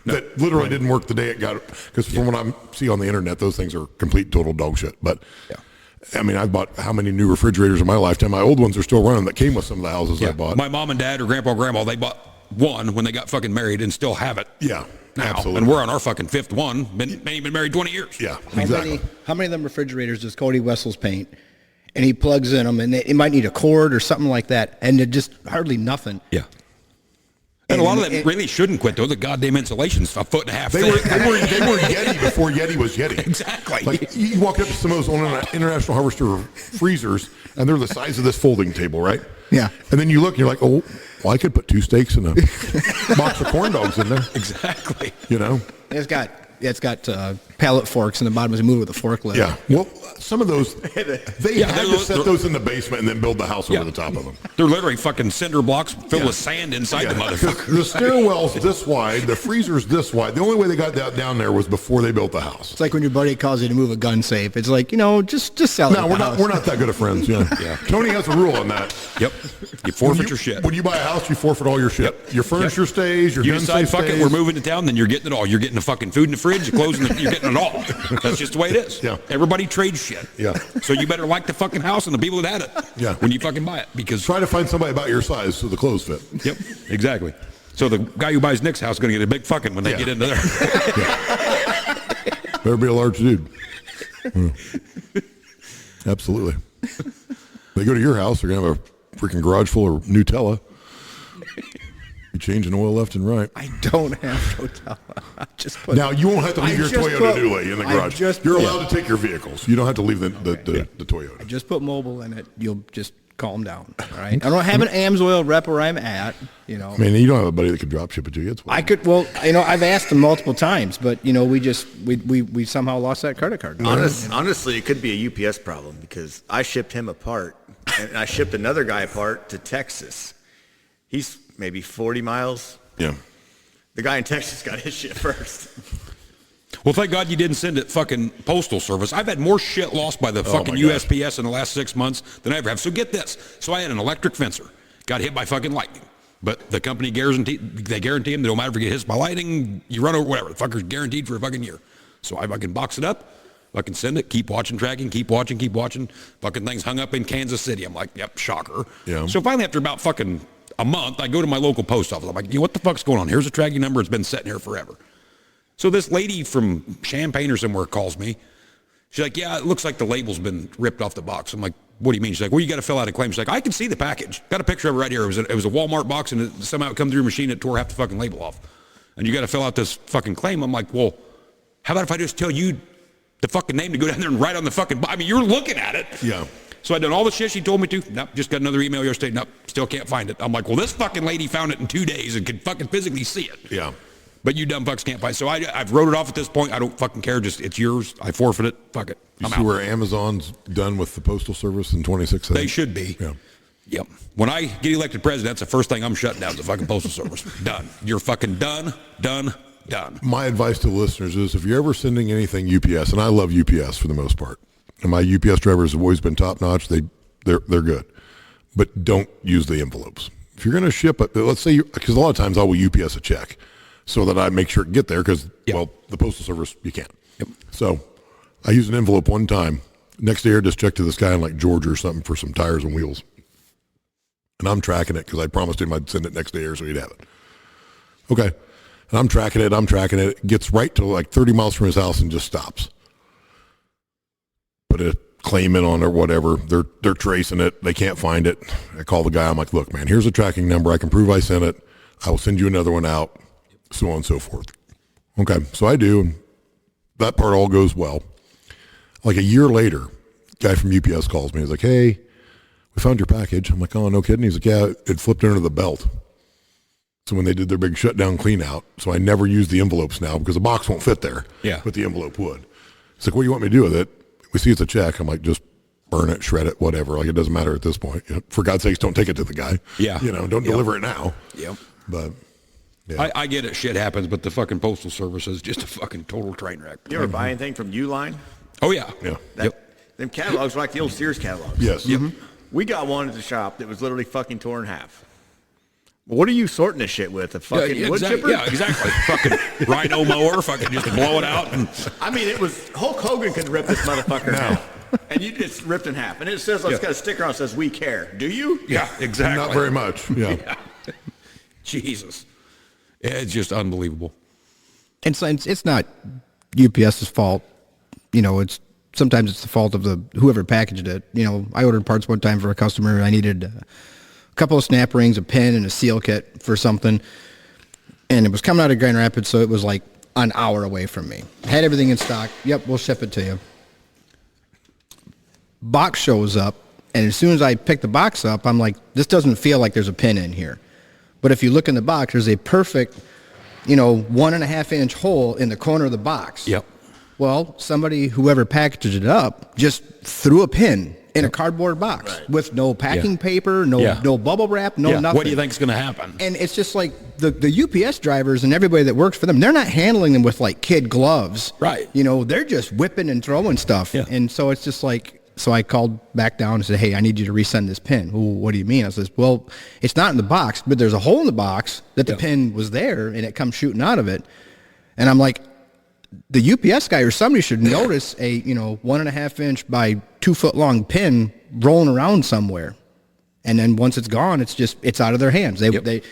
That literally didn't work the day it got, because from what I see on the internet, those things are complete total dog shit. But I mean, I've bought how many new refrigerators in my lifetime? My old ones are still running that came with some of the houses I bought. My mom and dad or grandpa or grandma, they bought one when they got fucking married and still have it. Yeah, now. absolutely. And we're on our fucking fifth one. Been married 20 years. Yeah, How exactly. many of them refrigerators does Cody Wessels paint? And he plugs in them, and it might need a cord or something like that, and it just hardly nothing. Yeah. And a lot of them really shouldn't quit, though. The goddamn insulation's a foot and a half thick. They were Yeti before Yeti was Yeti. Exactly. Like, you walk up to some of those International Harvester freezers, and they're the size of this folding table, right? Yeah. And then you look, and you're like, oh, well, I could put 2 steaks and a box of corn dogs in there. Exactly. It's got pallet forks in the bottom as you move with a forklift. Yeah. Well, some of those, they had to set those in the basement and then build the house over the top of them. They're literally fucking cinder blocks filled with sand inside the motherfucker. The stairwell's this wide, the freezer's this wide. The only way they got that down there was before they built the house. It's like when your buddy calls you to move a gun safe. It's like, just sell it. No, we're not that good of friends. Yeah. Tony has a rule on that. Yep. You forfeit your shit. When you buy a house, you forfeit all your shit. Your furniture stays, your you gun decide, safe fuck stays. it, we're moving to town, then you're getting it all. You're getting the fucking food in the fridge, the clothes, you're getting it all. That's just the way it is. Yeah. Everybody trades shit. Yeah. So you better like the fucking house and the people that had it. Yeah. When you fucking buy it, because Try to find somebody about your size so the clothes fit. Yep. Exactly. So the guy who buys Nick's house is going to get a big fucking when they get into there. Better be a large dude. Absolutely. They go to your house, they're going to have a freaking garage full of Nutella. You're changing oil left and right. I don't have Nutella. Now, you won't have to leave your Toyota Dually in the garage. You're allowed to take your vehicles. You don't have to leave the Toyota. I just put mobile in it. You'll just calm down. All right. I don't have an AMSOIL rep where I'm at. I mean, you don't have a buddy that could drop ship it to you. I could. Well, I've asked him multiple times, but we somehow lost that credit card. Honestly, it could be a UPS problem because I shipped him a part, and I shipped another guy a part to Texas. He's maybe 40 miles. Yeah. The guy in Texas got his shit first. Well, thank God you didn't send it fucking postal service. I've had more shit lost by the fucking USPS in the last 6 months than I ever have. So get this. So I had an electric fencer. Got hit by fucking lightning. But the company guarantee him that no matter if you get hit by lightning, you run over, whatever. The fucker's guaranteed for a fucking year. So I fucking box it up. Fucking send it. Keep watching tracking. Keep watching. Fucking thing's hung up in Kansas City. I'm like, yep, shocker. Yeah. So finally, after about fucking a month, I go to my local post office. I'm like, what the fuck's going on? Here's a tracking number. It's been sitting here forever. So this lady from Champaign or somewhere calls me. She's like, yeah, it looks like the label's been ripped off the box. I'm like, what do you mean? She's like, well, you got to fill out a claim. She's like, I can see the package. Got a picture of it right here. It was a Walmart box, and somehow it come through a machine. It tore half the fucking label off. and you got to fill out this fucking claim. I'm like, well, how about if I just tell you the fucking name to go down there and write on the fucking, I mean, you're looking at it. Yeah. So I done all the shit she told me to. Nope, just got another email yesterday. Nope, still can't find it. I'm like, well, this fucking lady found it in 2 days and can fucking physically see it. Yeah. But you dumb fucks can't find it. So I've wrote it off at this point. I don't fucking care. Just, it's yours. I forfeit it. Fuck it. You I'm see out. where Amazon's done with the Postal Service in 26 They should be. Yeah. Yep. When I get elected president, that's the first thing I'm shutting down is the fucking Postal Service. Done. You're fucking done. My advice to the listeners is if you're ever sending anything UPS, and I love UPS for the most part, and my UPS drivers have always been top notch. They're good, but don't use the envelopes. If you're going to ship it, let's say, because a lot of times I will UPS a check so that I make sure it get there because, well, the Postal Service, you can't. Yep. So I used an envelope one time. Next day I just checked to this guy in like Georgia or something for some tires and wheels. And I'm tracking it because I promised him I'd send it next day or so he'd have it. Okay. And I'm tracking it. It gets right to like 30 miles from his house and just stops. Put a claim in on it or whatever. They're tracing it. They can't find it. I call the guy. I'm like, look, man, here's a tracking number. I can prove I sent it. I will send you another one out, so on and so forth. Okay. So I do. And that part all goes well. Like a year later, guy from UPS calls me. He's like, hey, we found your package. I'm like, oh, no kidding. He's like, yeah, it flipped under the belt. So when they did their big shutdown clean out, so I never use the envelopes now because the box won't fit there. Yeah. But the envelope would. It's like, what do you want me to do with it? We see it's a check. I'm like, just burn it, shred it, whatever. Like, it doesn't matter at this point. You know, for God's sakes, don't take it to the guy. Yeah. You know, don't deliver it now. Yep. But, yeah. I get it. Shit happens, but the fucking Postal Service is just a fucking total train wreck. You ever buy anything from Uline? Oh, yeah. Yeah. Them catalogs are like the old Sears catalogs. Yes. Yep. We got one at the shop that was literally fucking torn in half. What are you sorting this shit with? A fucking wood chipper? Yeah, exactly. Fucking rhino mower, fucking just blow it out. And I mean, it was Hulk Hogan could rip this motherfucker in half. And you just ripped in half. And it says, it's got a sticker on it that says, we care. Do you? yeah, exactly. Not very much. Yeah. Jesus. It's just unbelievable. And so it's not UPS's fault. You know, sometimes it's the fault of whoever packaged it. You know, I ordered parts one time for a customer. I needed a couple of snap rings, a pin, and a seal kit for something. And it was coming out of Grand Rapids, so it was like an hour away from me. Had everything in stock. Yep, we'll ship it to you. Box shows up, and as soon as I pick the box up, I'm like, this doesn't feel like there's a pin in here. But if you look in the box, there's a perfect, 1.5 inch hole in the corner of the box. Yep. Well, whoever packaged it up, just threw a pin in a cardboard box with no packing paper, no bubble wrap, nothing. What do you think's going to happen? And it's just like the UPS drivers and everybody that works for them, they're not handling them with like kid gloves. Right. They're just whipping and throwing stuff. Yeah. And so it's just like, so I called back down and said, hey, I need you to resend this pin. Well, what do you mean? I says, well, it's not in the box, but there's a hole in the box that the pin was there and it comes shooting out of it. And I'm like, the UPS guy or somebody should notice a 1.5 inch by 2 foot long pin rolling around somewhere, and then once it's gone, it's out of their hands. It's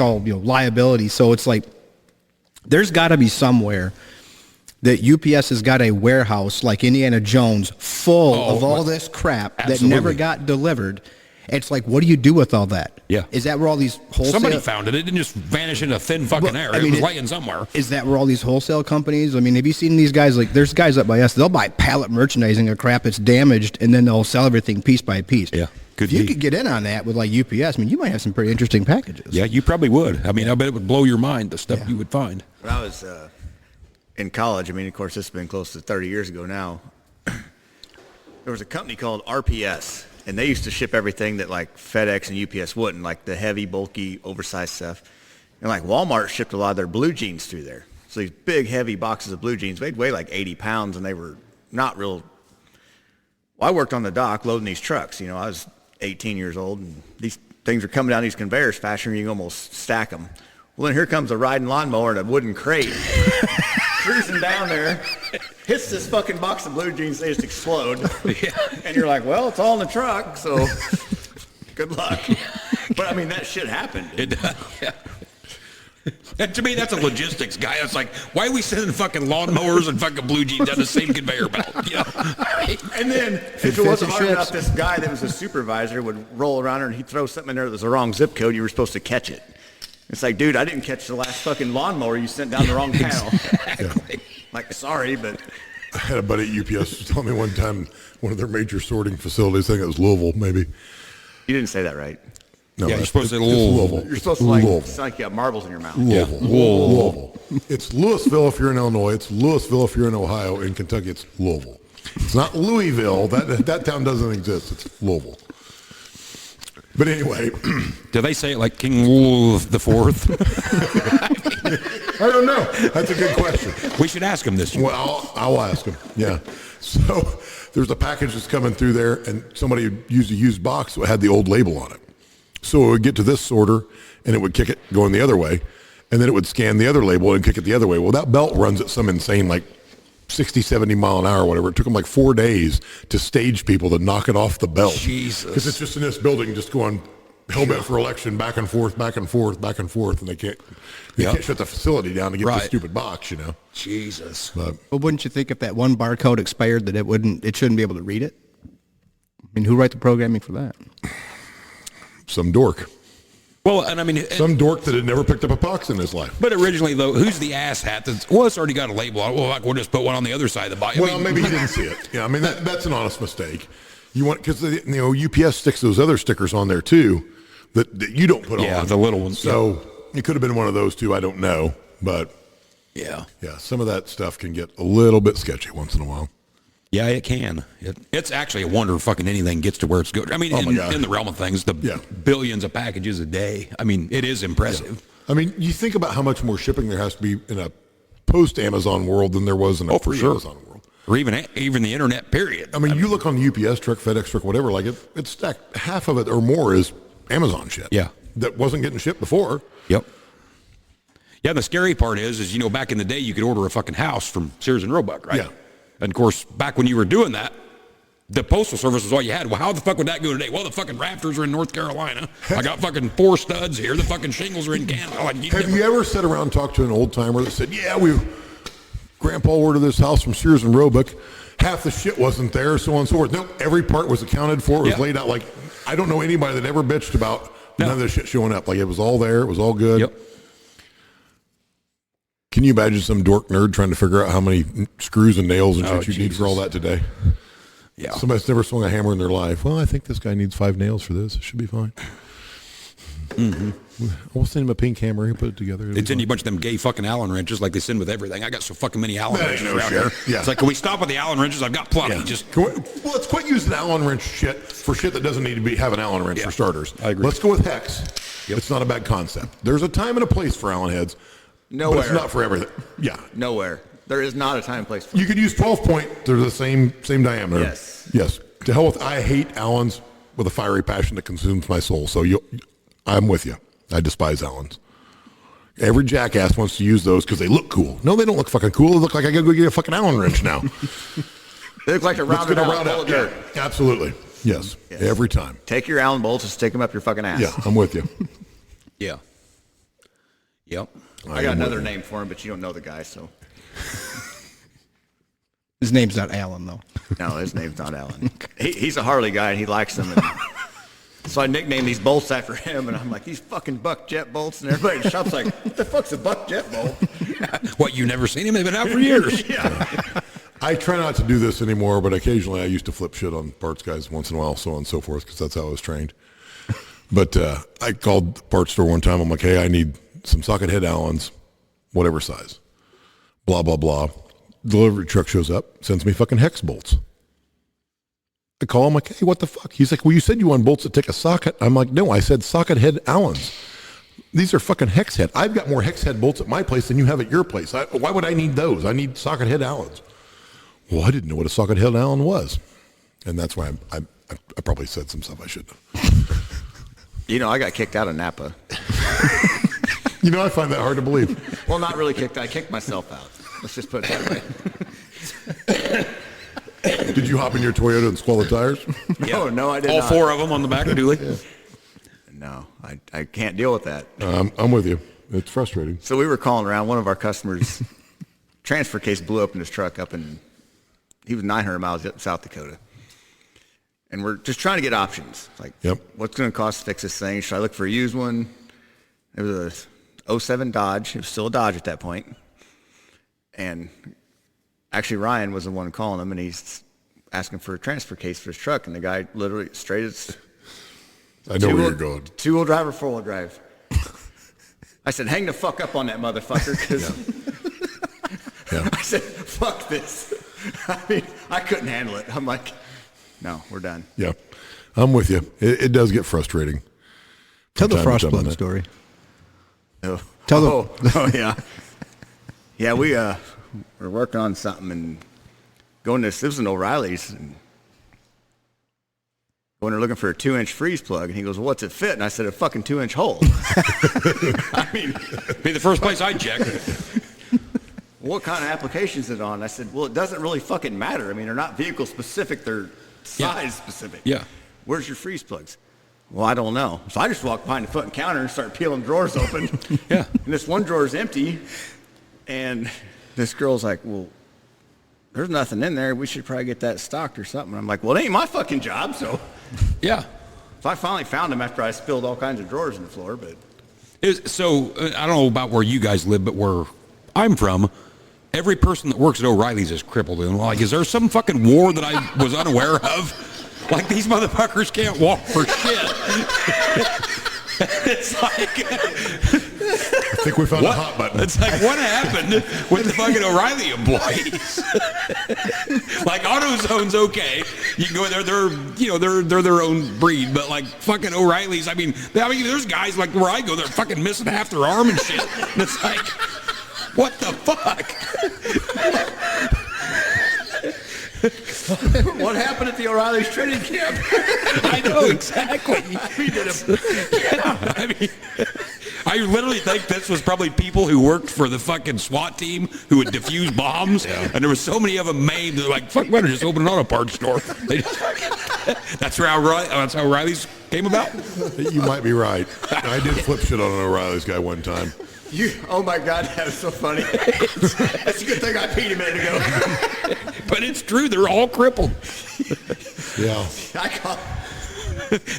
all liability. So it's like there's got to be somewhere that UPS has got a warehouse like Indiana Jones full of all this crap that never got delivered. It's like, what do you do with all that? Yeah. Is that where all these wholesale... Somebody found it. It didn't just vanish into thin fucking air. It was laying somewhere. Is that where all these wholesale companies... I mean, have you seen these guys? Like, there's guys up by us. They'll buy pallet merchandising of crap that's damaged, and then they'll sell everything piece by piece. Yeah. If you could get in on that with, like, UPS, I mean, you might have some pretty interesting packages. Yeah, you probably would. I mean, I bet it would blow your mind, the stuff you would find. When I was in college, I mean, of course, this has been close to 30 years ago now, there was a company called RPS. And they used to ship everything that like FedEx and UPS wouldn't, like the heavy, bulky, oversized stuff. And like Walmart shipped a lot of their blue jeans through there. So these big, heavy boxes of blue jeans, they'd weigh like 80 pounds and they were not real. Well, I worked on the dock loading these trucks. I was 18 years old and these things are coming down these conveyors faster than you can almost stack them. Well, then here comes a riding lawnmower and a wooden crate cruising down there, hits this fucking box of blue jeans, they just explode. And you're like, well, it's all in the truck, so good luck. But I mean, that shit happened. It does, yeah. And to me, that's a logistics guy. It's like, why are we sending fucking lawnmowers and fucking blue jeans down the same conveyor belt? And then, if it wasn't hard enough, this guy that was a supervisor would roll around and he'd throw something in there that was the wrong zip code. You were supposed to catch it. It's like, dude, I didn't catch the last fucking lawnmower you sent down the wrong panel. Like, sorry, but I had a buddy at UPS tell me one time one of their major sorting facilities, I think it was Louisville, maybe. you didn't say that right. No, Yeah, you're it's supposed to say it's Louisville. You're supposed to like, Louisville. it's like you have marbles in your mouth. Louisville. Louisville. It's Louisville if you're in Illinois. It's Louisville if you're in Ohio. In Kentucky, it's Louisville. It's not Louisville. That town doesn't exist. It's Louisville. But anyway, Do they say it like King Louis the Fourth? I don't know. That's a good question. We should ask him this year. Well, I'll ask him. Yeah. So there's a package that's coming through there, and somebody used a used box that had the old label on it. So it would get to this sorter, and it would kick it going the other way, and then it would scan the other label and kick it the other way. Well, that belt runs at some insane, like 60, 70 mile an hour, whatever. It took them like 4 days to stage people to knock it off the belt. Jesus. Because it's just in this building, just going hell-bent for election, back and forth, back and forth, back and forth, and they can't shut the facility down to get Right. the stupid box, Jesus. But But wouldn't you think if that one barcode expired that it shouldn't be able to read it? I mean, who write the programming for that? some dork. Well, and I mean, Some dork that had never picked up a box in his life. but originally though, who's the ass hat that's, well, it's already got a label on it. Well, like, we'll just put one on the other side of the box. Well, maybe he didn't see it. Yeah, I mean, that's an honest mistake. You want, because, UPS sticks those other stickers on there too that you don't put on. Yeah, the little ones. So it could have been one of those too. I don't know. But Yeah. yeah, some of that stuff can get a little bit sketchy once in a while. Yeah, it can. It's actually a wonder if fucking anything gets to where it's going. I mean, Oh, my God. in the realm of things, the Yeah. billions of packages a day. I mean, it is impressive. I mean, you think about how much more shipping there has to be in a post-Amazon world than there was in a for sure. pre-Amazon world. Or even the internet, period. I mean, you look on the UPS truck, FedEx truck, whatever, like it's stacked. Half of it or more is Amazon shit. Yeah. That wasn't getting shipped before. Yep. Yeah, the scary part is, back in the day, you could order a fucking house from Sears and Roebuck, right? Yeah. And of course, back when you were doing that, the postal service was all you had. Well, how the fuck would that go today? Well, the fucking rafters are in North Carolina. I got fucking 4 studs here. The fucking shingles are in Canada. Like, Have you ever sat around and talked to an old timer that said, yeah, Grandpa ordered this house from Sears and Roebuck. Half the shit wasn't there, so on and so forth. No, every part was accounted for. It was Yeah. laid out. Like, I don't know anybody that ever bitched about No. none of this shit showing up. Like, it was all there. It was all good. Yep. Can you imagine some dork nerd trying to figure out how many screws and nails and Oh, shit you need for all that today? Yeah. Somebody's never swung a hammer in their life. Well, I think this guy needs 5 nails for this. It should be fine. Mm-hmm. We'll send him a pink hammer. He'll put it together. It'll They be send you a fine. bunch of them gay fucking Allen wrenches like they send with everything. I got so fucking many Allen That ain't wrenches no around shit. here. Yeah. It's like, can we stop with the Allen wrenches? I've got plenty. Yeah. Just Well, let's quit using Allen wrench shit for shit that doesn't need to have an Allen wrench Yeah. for starters. I agree. Let's go with hex. It's not a bad concept. There's a time and a place for Allen heads. But Nowhere. it's not for everything. Yeah. Nowhere. There is not a time and place for You could use 12 point. They're the same diameter. Yes. Yes. To hell with. I hate Allens with a fiery passion that consumes my soul. So I'm with you. I despise Allens. Every jackass wants to use those because they look cool. No, they don't look fucking cool. They look like I gotta go get a fucking Allen wrench now. They look like they're Let's rounded get a out. round full out. of Yeah, dirt. absolutely. Yes. Every time. Take your Allen bolts and stick them up your fucking ass. Yeah, I'm with you. yeah. Yep. I got another name for him, but you don't know the guy, so. His name's not Alan, though. No, his name's not Alan. He's a Harley guy, and he likes them. And so I nicknamed these bolts after him, and I'm like, these fucking Buck Jet bolts. And everybody in the shop's like, what the fuck's a Buck Jet bolt? What, you never seen him? They've been out for years. I try not to do this anymore, but occasionally I used to flip shit on parts guys once in a while, so on and so forth, because that's how I was trained. But I called the parts store one time. I'm like, hey, I need some socket head Allens, whatever size. Blah, blah, blah. Delivery truck shows up, sends me fucking hex bolts. I call him like, hey, what the fuck? He's like, well, you said you want bolts that take a socket. I'm like, no, I said socket head Allens. These are fucking hex head. I've got more hex head bolts at my place than you have at your place. Why would I need those? I need socket head Allens. Well, I didn't know what a socket head Allen was. And that's why I probably said some stuff I shouldn't have. I got kicked out of Napa. I find that hard to believe. Well, not really kicked. I kicked myself out. Let's just put it that way. Did you hop in your Toyota and squall the tires? No, I did All not. 4 of them on the back of Dooley. No, I can't deal with that. I'm with you. It's frustrating. So we were calling around. One of our customers' transfer case blew up in his truck he was 900 miles up in South Dakota. And we're just trying to get options. Like, Yep. what's going to cost to fix this thing? Should I look for a used one? It was '07 Dodge. It was still a Dodge at that point. And actually, Ryan was the one calling him, and he's asking for a transfer case for his truck. And the guy literally straight as I know where you're going. Two-wheel drive or four-wheel drive. I said, hang the fuck up on that motherfucker, because I said, fuck this. I mean, I couldn't handle it. I'm like, no, we're done. Yeah, I'm with you. It does get frustrating. Tell the From time to frost time on plug that. story. Oh, Tell oh yeah. Yeah, we're working on something and going to, this was in O'Reilly's, and going there looking for a 2-inch freeze plug, and he goes, well, what's it fit? And I said, a fucking 2-inch hole. I mean, Be the first place I'd check. what kind of application is it on? I said, well, it doesn't really fucking matter. I mean, they're not vehicle specific, they're size specific. Yeah. Where's your freeze plugs? Well, I don't know. So I just walked behind the foot counter and started peeling drawers open. Yeah. And this one drawer is empty. And this girl's like, well, there's nothing in there. We should probably get that stocked or something. I'm like, well, it ain't my fucking job. So Yeah. I finally found them after I spilled all kinds of drawers on the floor. But So I don't know about where you guys live, but where I'm from, every person that works at O'Reilly's is crippled. And like, is there some fucking war that I was unaware of? Like, these motherfuckers can't walk for shit. It's like, I think we found a hot button. it's like, what happened with the fucking O'Reilly employees? Like, AutoZone's okay. You can go there, they're their own breed, but like fucking O'Reilly's, I mean, there's guys like where I go, they're fucking missing half their arm and shit. And it's like, what the fuck? what happened at the O'Reilly's training camp? I know, exactly. I mean, I literally think this was probably people who worked for the fucking SWAT team who would defuse bombs, and there were so many of them maimed. They're like, "Fuck, better just open an auto parts store." That's how O'Reilly's came about. You might be right. I did flip shit on an O'Reilly's guy one time. Oh my God, that was so funny. That's a good thing I peed a minute ago. But it's true; they're all crippled. Yeah. I call.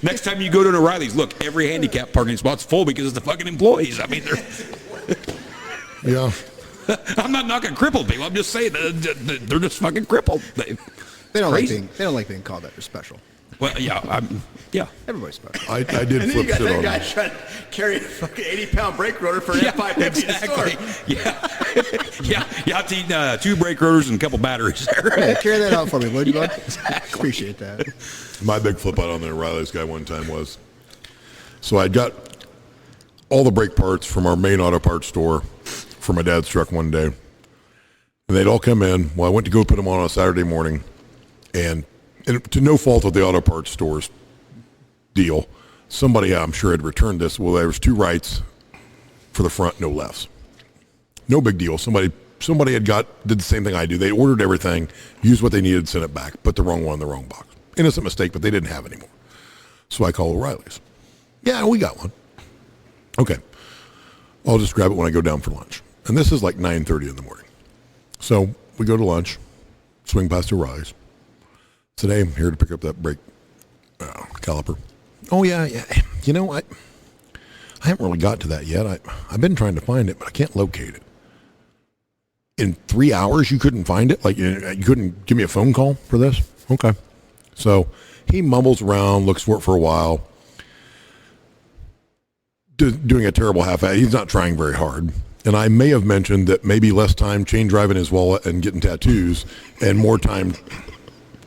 Next time you go to an O'Reilly's, look, every handicap parking spot's full because it's the fucking employees. I mean, Yeah. I'm not knocking crippled people. I'm just saying they're just fucking crippled. They don't Crazy. like being called that. They're special. Well, yeah. Everybody's special. I did And then you flip got shit that on guy him. trying to carry a fucking 80-pound brake rotor for an F550 exactly. in the store. Yeah. You have to eat 2 brake rotors and a couple batteries there. Hey, carry that out for me, would you, bud? Exactly. Appreciate that. My big flip out on the O'Reilly's guy one time was, so I got all the brake parts from our main auto parts store for my dad's truck one day. And they'd all come in. Well, I went to go put them on a Saturday morning. And to no fault of the auto parts store's deal, somebody, I'm sure, had returned this. Well, there was 2 rights for the front, no lefts. No big deal. Somebody did the same thing I do. They ordered everything, used what they needed, sent it back, put the wrong one in the wrong box. Innocent mistake, but they didn't have any more. So I call O'Reilly's. Yeah, we got one. Okay. I'll just grab it when I go down for lunch. And this is like 9:30 in the morning. So we go to lunch, swing past O'Reilly's. Today I'm here to pick up that brake caliper. Oh, yeah. You know, I haven't really got to that yet. I've been trying to find it, but I can't locate it. In 3 hours, you couldn't find it? Like, you couldn't give me a phone call for this? Okay. So he mumbles around, looks for it for a while, doing a terrible half-ass. He's not trying very hard. And I may have mentioned that maybe less time chain driving his wallet and getting tattoos and more time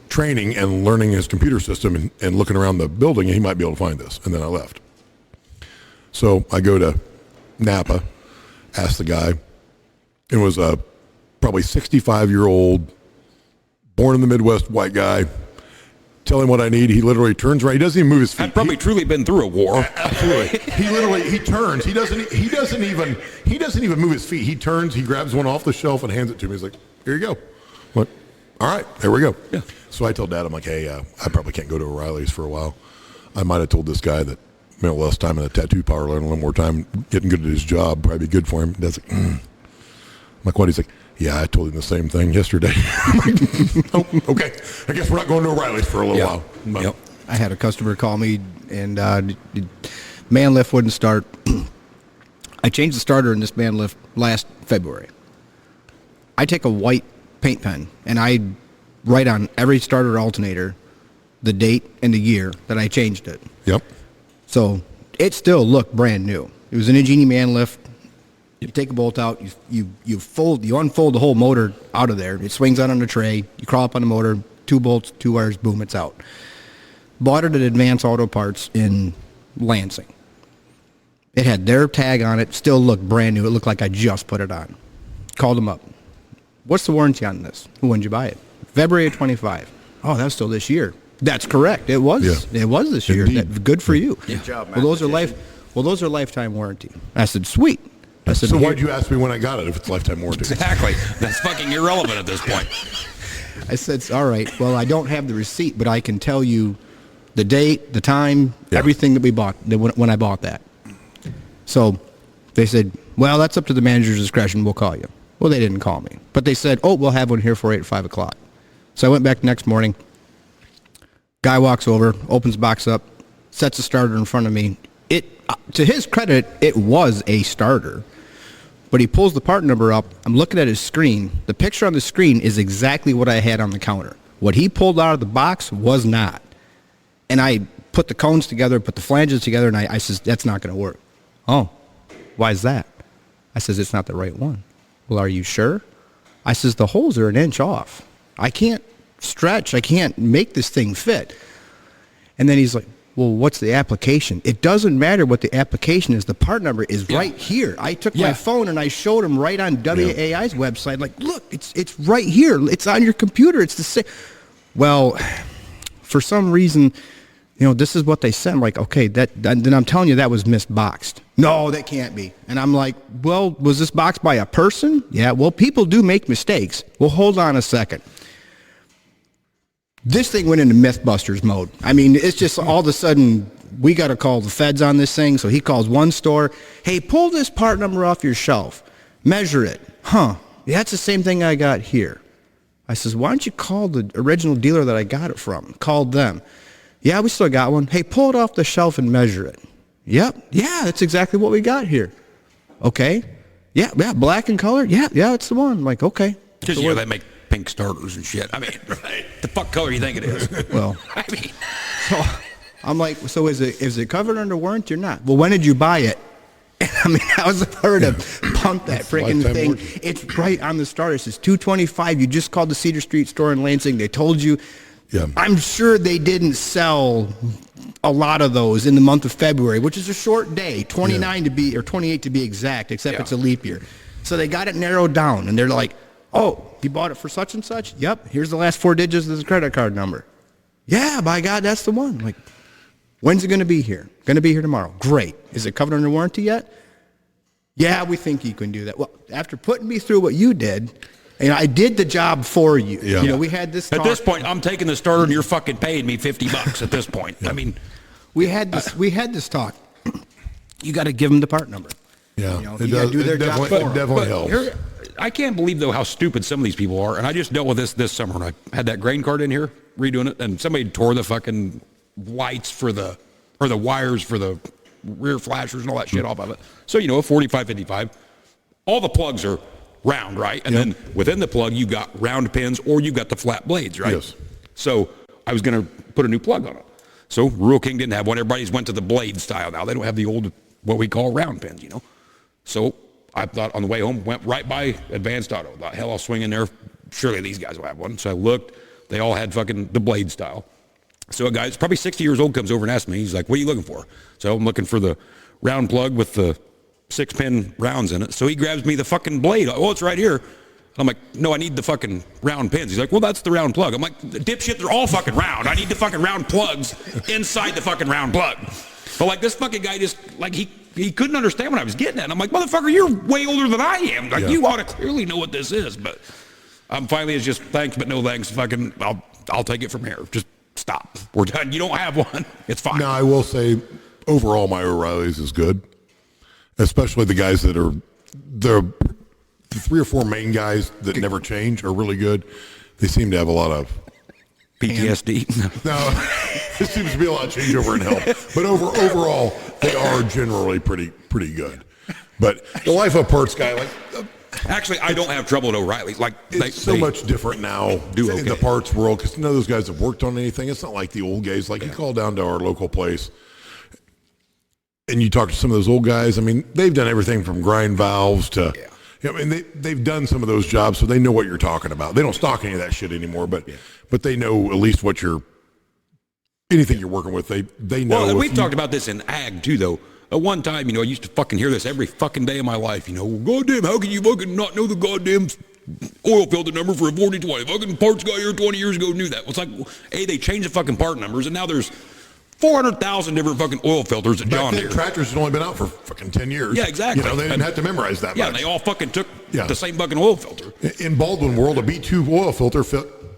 training and learning his computer system and looking around the building, and he might be able to find this. And then I left. So I go to Napa, ask the guy. It was a probably 65-year-old, born in the Midwest white guy. Tell him what I need. He literally turns around. He doesn't even move his feet. I've probably truly been through a war. Absolutely. He turns. He doesn't even move his feet. He turns. He grabs one off the shelf and hands it to me. He's like, "Here you go." What? All right, there we go. Yeah. So I tell Dad, I'm like, "Hey, I probably can't go to O'Reilly's for a while. I might have told this guy that less time in the tattoo parlor and a little more time getting good at his job probably be good for him." Dad's like, I'm like, "What?" He's like, "Yeah, I told him the same thing yesterday." I'm like, "Oh, okay. I guess we're not going to O'Reilly's for a little while." But Yep. I had a customer call me, and man lift wouldn't start. I changed the starter in this man lift last February. I take a white paint pen and I write on every starter alternator the date and the year that I changed it. Yep. So it still looked brand new. It was an Ingenie man lift. You take a bolt out, you unfold the whole motor out of there. It swings out on the tray. You crawl up on the motor, 2 bolts, 2 wires, boom, it's out. Bought it at Advance Auto Parts in Lansing. It had their tag on it, still looked brand new. It looked like I just put it on. Called them up. What's the warranty on this? When did you buy it? February of 25. Oh, that's still this year. That's correct. It was. Yeah. It was this year. Good for you. Good job, Well, those are lifetime warranty. I said, sweet. I said, So why'd you ask me when I got it if it's lifetime warranty? Exactly. That's fucking irrelevant at this point. I said, all right, well, I don't have the receipt, but I can tell you the date, the time, everything that we bought, when I bought that. So they said, well, that's up to the manager's discretion. We'll call you. Well, they didn't call me. But they said, oh, we'll have one here for you at 5 o'clock. So I went back the next morning. Guy walks over, opens the box up, sets the starter in front of me. To his credit, it was a starter. But he pulls the part number up. I'm looking at his screen. The picture on the screen is exactly what I had on the counter. What he pulled out of the box was not. And I put the cones together, put the flanges together, and I says, that's not going to work. Oh, why is that? I says, it's not the right one. Well, are you sure? I says, the holes are 1 inch off. I can't stretch. I can't make this thing fit. And then he's like, well, what's the application? It doesn't matter what the application is. The part number is right here. I took my phone and I showed him right on WAI's website. Like, look, it's right here. It's on your computer. It's the same. Well, for some reason, this is what they said. I'm like, okay, then I'm telling you that was misboxed. No, that can't be. And I'm like, well, was this boxed by a person? Yeah, well, people do make mistakes. Well, hold on a second. This thing went into Mythbusters mode. I mean, it's just all of a sudden, we got to call the feds on this thing. So he calls one store. Hey, pull this part number off your shelf. Measure it. Huh. Yeah, that's the same thing I got here. I says, why don't you call the original dealer that I got it from? Called them. Yeah, we still got one. Hey, pull it off the shelf and measure it. Yep. Yeah, that's exactly what we got here. Okay. Yeah, black in color. Yeah, it's the one. I'm like, okay. Because, they make pink starters and shit. I mean, the fuck color do you think it is? Well, I mean, so I'm like, so is it covered under warranty or not? Well, when did you buy it? I mean, I was heard to pump that freaking thing. Warranty. It's right on the starter. It says $225. You just called the Cedar Street store in Lansing. They told you. Yeah. I'm sure they didn't sell a lot of those in the month of February, which is a short day, 29 to be, or 28 to be exact, except it's a leap year. So they got it narrowed down, and they're like, oh, you bought it for such and such? Yep, here's the last 4 digits of the credit card number. Yeah, by God, that's the one. Like, when's it going to be here? Going to be here tomorrow. Great. Is it covered under warranty yet? Yeah, we think you can do that. Well, after putting me through what you did, I did the job for you. Yeah. We had this talk. at this point, I'm taking the starter and you're fucking paying me $50 at this point. I mean, we had this talk. You got to give them the part number. Yeah. You got to do their job for them. It definitely helps. here, I can't believe, though, how stupid some of these people are. And I just dealt with this summer. And I had that grain cart in here, redoing it, and somebody tore the fucking lights or the wires for the rear flashers and all that shit off of it. So, a 4555, all the plugs are round, right? And then within the plug, you got round pins or you got the flat blades, right? Yes. So I was going to put a new plug on it. So Rural King didn't have one. Everybody's went to the blade style now. They don't have the old, what we call round pins, So I thought on the way home, went right by Advanced Auto. Thought, hell, I'll swing in there. Surely these guys will have one. So I looked. They all had fucking the blade style. So a guy that's probably 60 years old comes over and asks me, he's like, what are you looking for? So I'm looking for the round plug with the 6-pin rounds in it. So he grabs me the fucking blade. Oh, it's right here. I'm like, no, I need the fucking round pins. He's like, well, that's the round plug. I'm like, dipshit, they're all fucking round. I need the fucking round plugs inside the fucking round plug. But like this fucking guy just, like he couldn't understand what I was getting at. I'm like, motherfucker, you're way older than I am. Like you ought to clearly know what this is. But finally it's just thanks, but no thanks. Fucking, I'll take it from here. Just stop. We're done. You don't have one. It's fine. Now, I will say, overall, my O'Reilly's is good. Especially the guys that are the 3 or 4 main guys that never change are really good. They seem to have a lot of PTSD. No, it seems to be a lot of changeover and help. But overall, they are generally pretty good. But the life of a parts guy, like, Actually, I don't have trouble at O'Reilly. Like it's so much different now do in the okay. parts world because none of those guys have worked on anything. It's not like the old guys. Like you call down to our local place and you talk to some of those old guys. I mean, they've done everything from grind valves to, I mean, they've done some of those jobs, so they know what you're talking about. They don't stock any of that shit anymore, but they know at least what anything you're working with. They know. Well, we've talked about this in ag too, though. At one time, I used to fucking hear this every fucking day of my life. Goddamn, how can you fucking not know the goddamn oil filter number for a 4020? Fucking parts guy here 20 years ago knew that. It's like, A, they changed the fucking part numbers, and now there's 400,000 different fucking oil filters at John Deere. Tractors had only been out for fucking 10 years. Yeah, exactly. They didn't have to memorize that Yeah, much. they all fucking took the same fucking oil filter. In Baldwin world, a B2 oil filter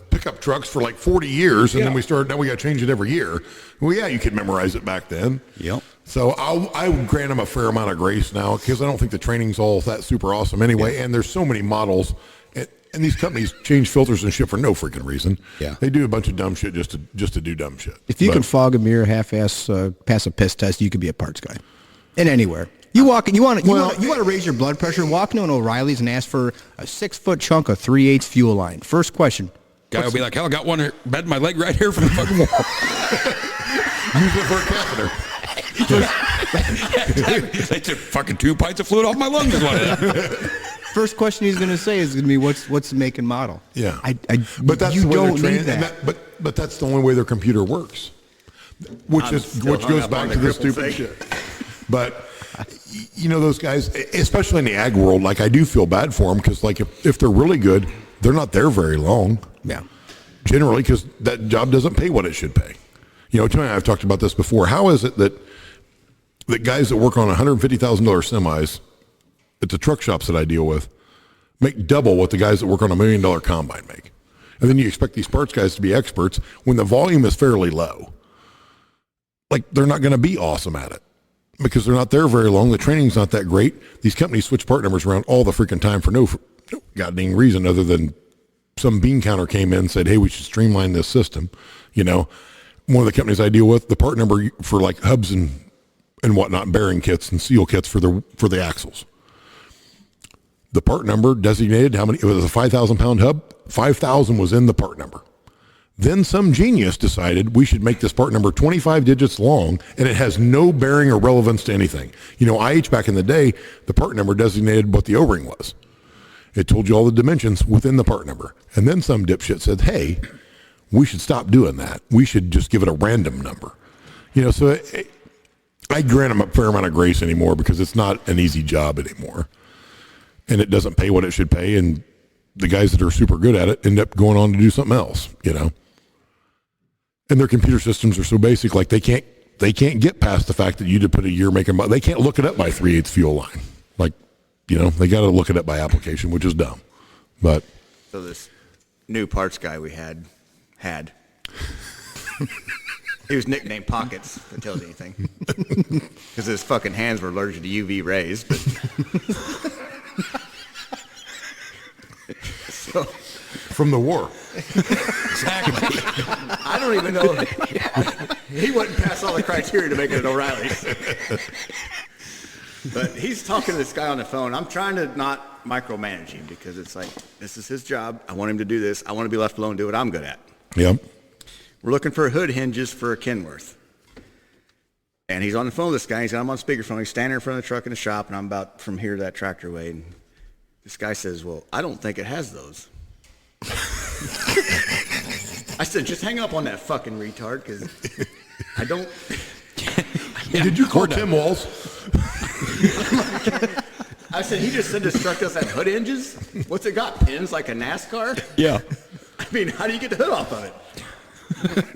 pickup trucks for like 40 years, and then now we got to change it every year. Well, yeah, you could memorize it back then. Yep. So I would grant them a fair amount of grace now because I don't think the training's all that super awesome anyway, and there's so many models. And these companies change filters and shit for no freaking reason. Yeah. They do a bunch of dumb shit just to do dumb shit. If you can fog a mirror, half-ass, pass a piss test, you could be a parts guy. And anywhere. You walk and you want to raise your blood pressure, walk into an O'Reilly's and ask for a 6-foot chunk of 3/8 fuel line. First question. Guy will be like, hell, I got one here, bed in my leg right here from the fucking wall. Use it for a catheter. They took fucking 2 pints of fluid off my lungs. Is what it is. First question he's going to say is going to be, what's the make and model? Yeah. But that's you the way don't they're need trained, that. but that's the only way their computer works. Which goes back to the stupid shit. But those guys, especially in the ag world, like I do feel bad for them because like if they're really good, they're not there very long. Yeah. Generally, because that job doesn't pay what it should pay. Tony and I have talked about this before. How is it that guys that work on $150,000 semis at the truck shops that I deal with make double what the guys that work on $1 million combine make? And then you expect these parts guys to be experts when the volume is fairly low. Like, they're not going to be awesome at it because they're not there very long. The training's not that great. These companies switch part numbers around all the freaking time for no goddamn reason other than some bean counter came in and said, hey, we should streamline this system. One of the companies I deal with, the part number for like hubs and whatnot, bearing kits and seal kits for the axles. The part number designated how many, it was a 5,000 pound hub, 5,000 was in the part number. Then some genius decided we should make this part number 25 digits long, and it has no bearing or relevance to anything. IH back in the day, the part number designated what the O-ring was. It told you all the dimensions within the part number. And then some dipshit said, hey, we should stop doing that. We should just give it a random number. So I grant them a fair amount of grace anymore because it's not an easy job anymore. And it doesn't pay what it should pay. And the guys that are super good at it end up going on to do something else, And their computer systems are so basic, like they can't get past the fact that you did put a year making, they can't look it up by 3/8 fuel line. Like, they got to look it up by application, which is dumb. But So this new parts guy we had, he was nicknamed Pockets, if it tells you anything. Because his fucking hands were allergic to UV rays. But so, from the war. Exactly. I don't even know. He wouldn't pass all the criteria to make it at O'Reilly's. But he's talking to this guy on the phone. I'm trying to not micromanage him because it's like, this is his job. I want him to do this. I want to be left alone and do what I'm good at. Yep. We're looking for hood hinges for a Kenworth. And he's on the phone with this guy. He's got him on speakerphone. He's standing in front of the truck in the shop, and I'm about from here to that tractor way. And this guy says, well, I don't think it has those. I said, just hang up on that fucking retard, because I don't. Yeah, did you call Tim Walls? I said, he just said this truck doesn't have hood hinges? What's it got, pins like a NASCAR? Yeah. I mean, how do you get the hood off of it?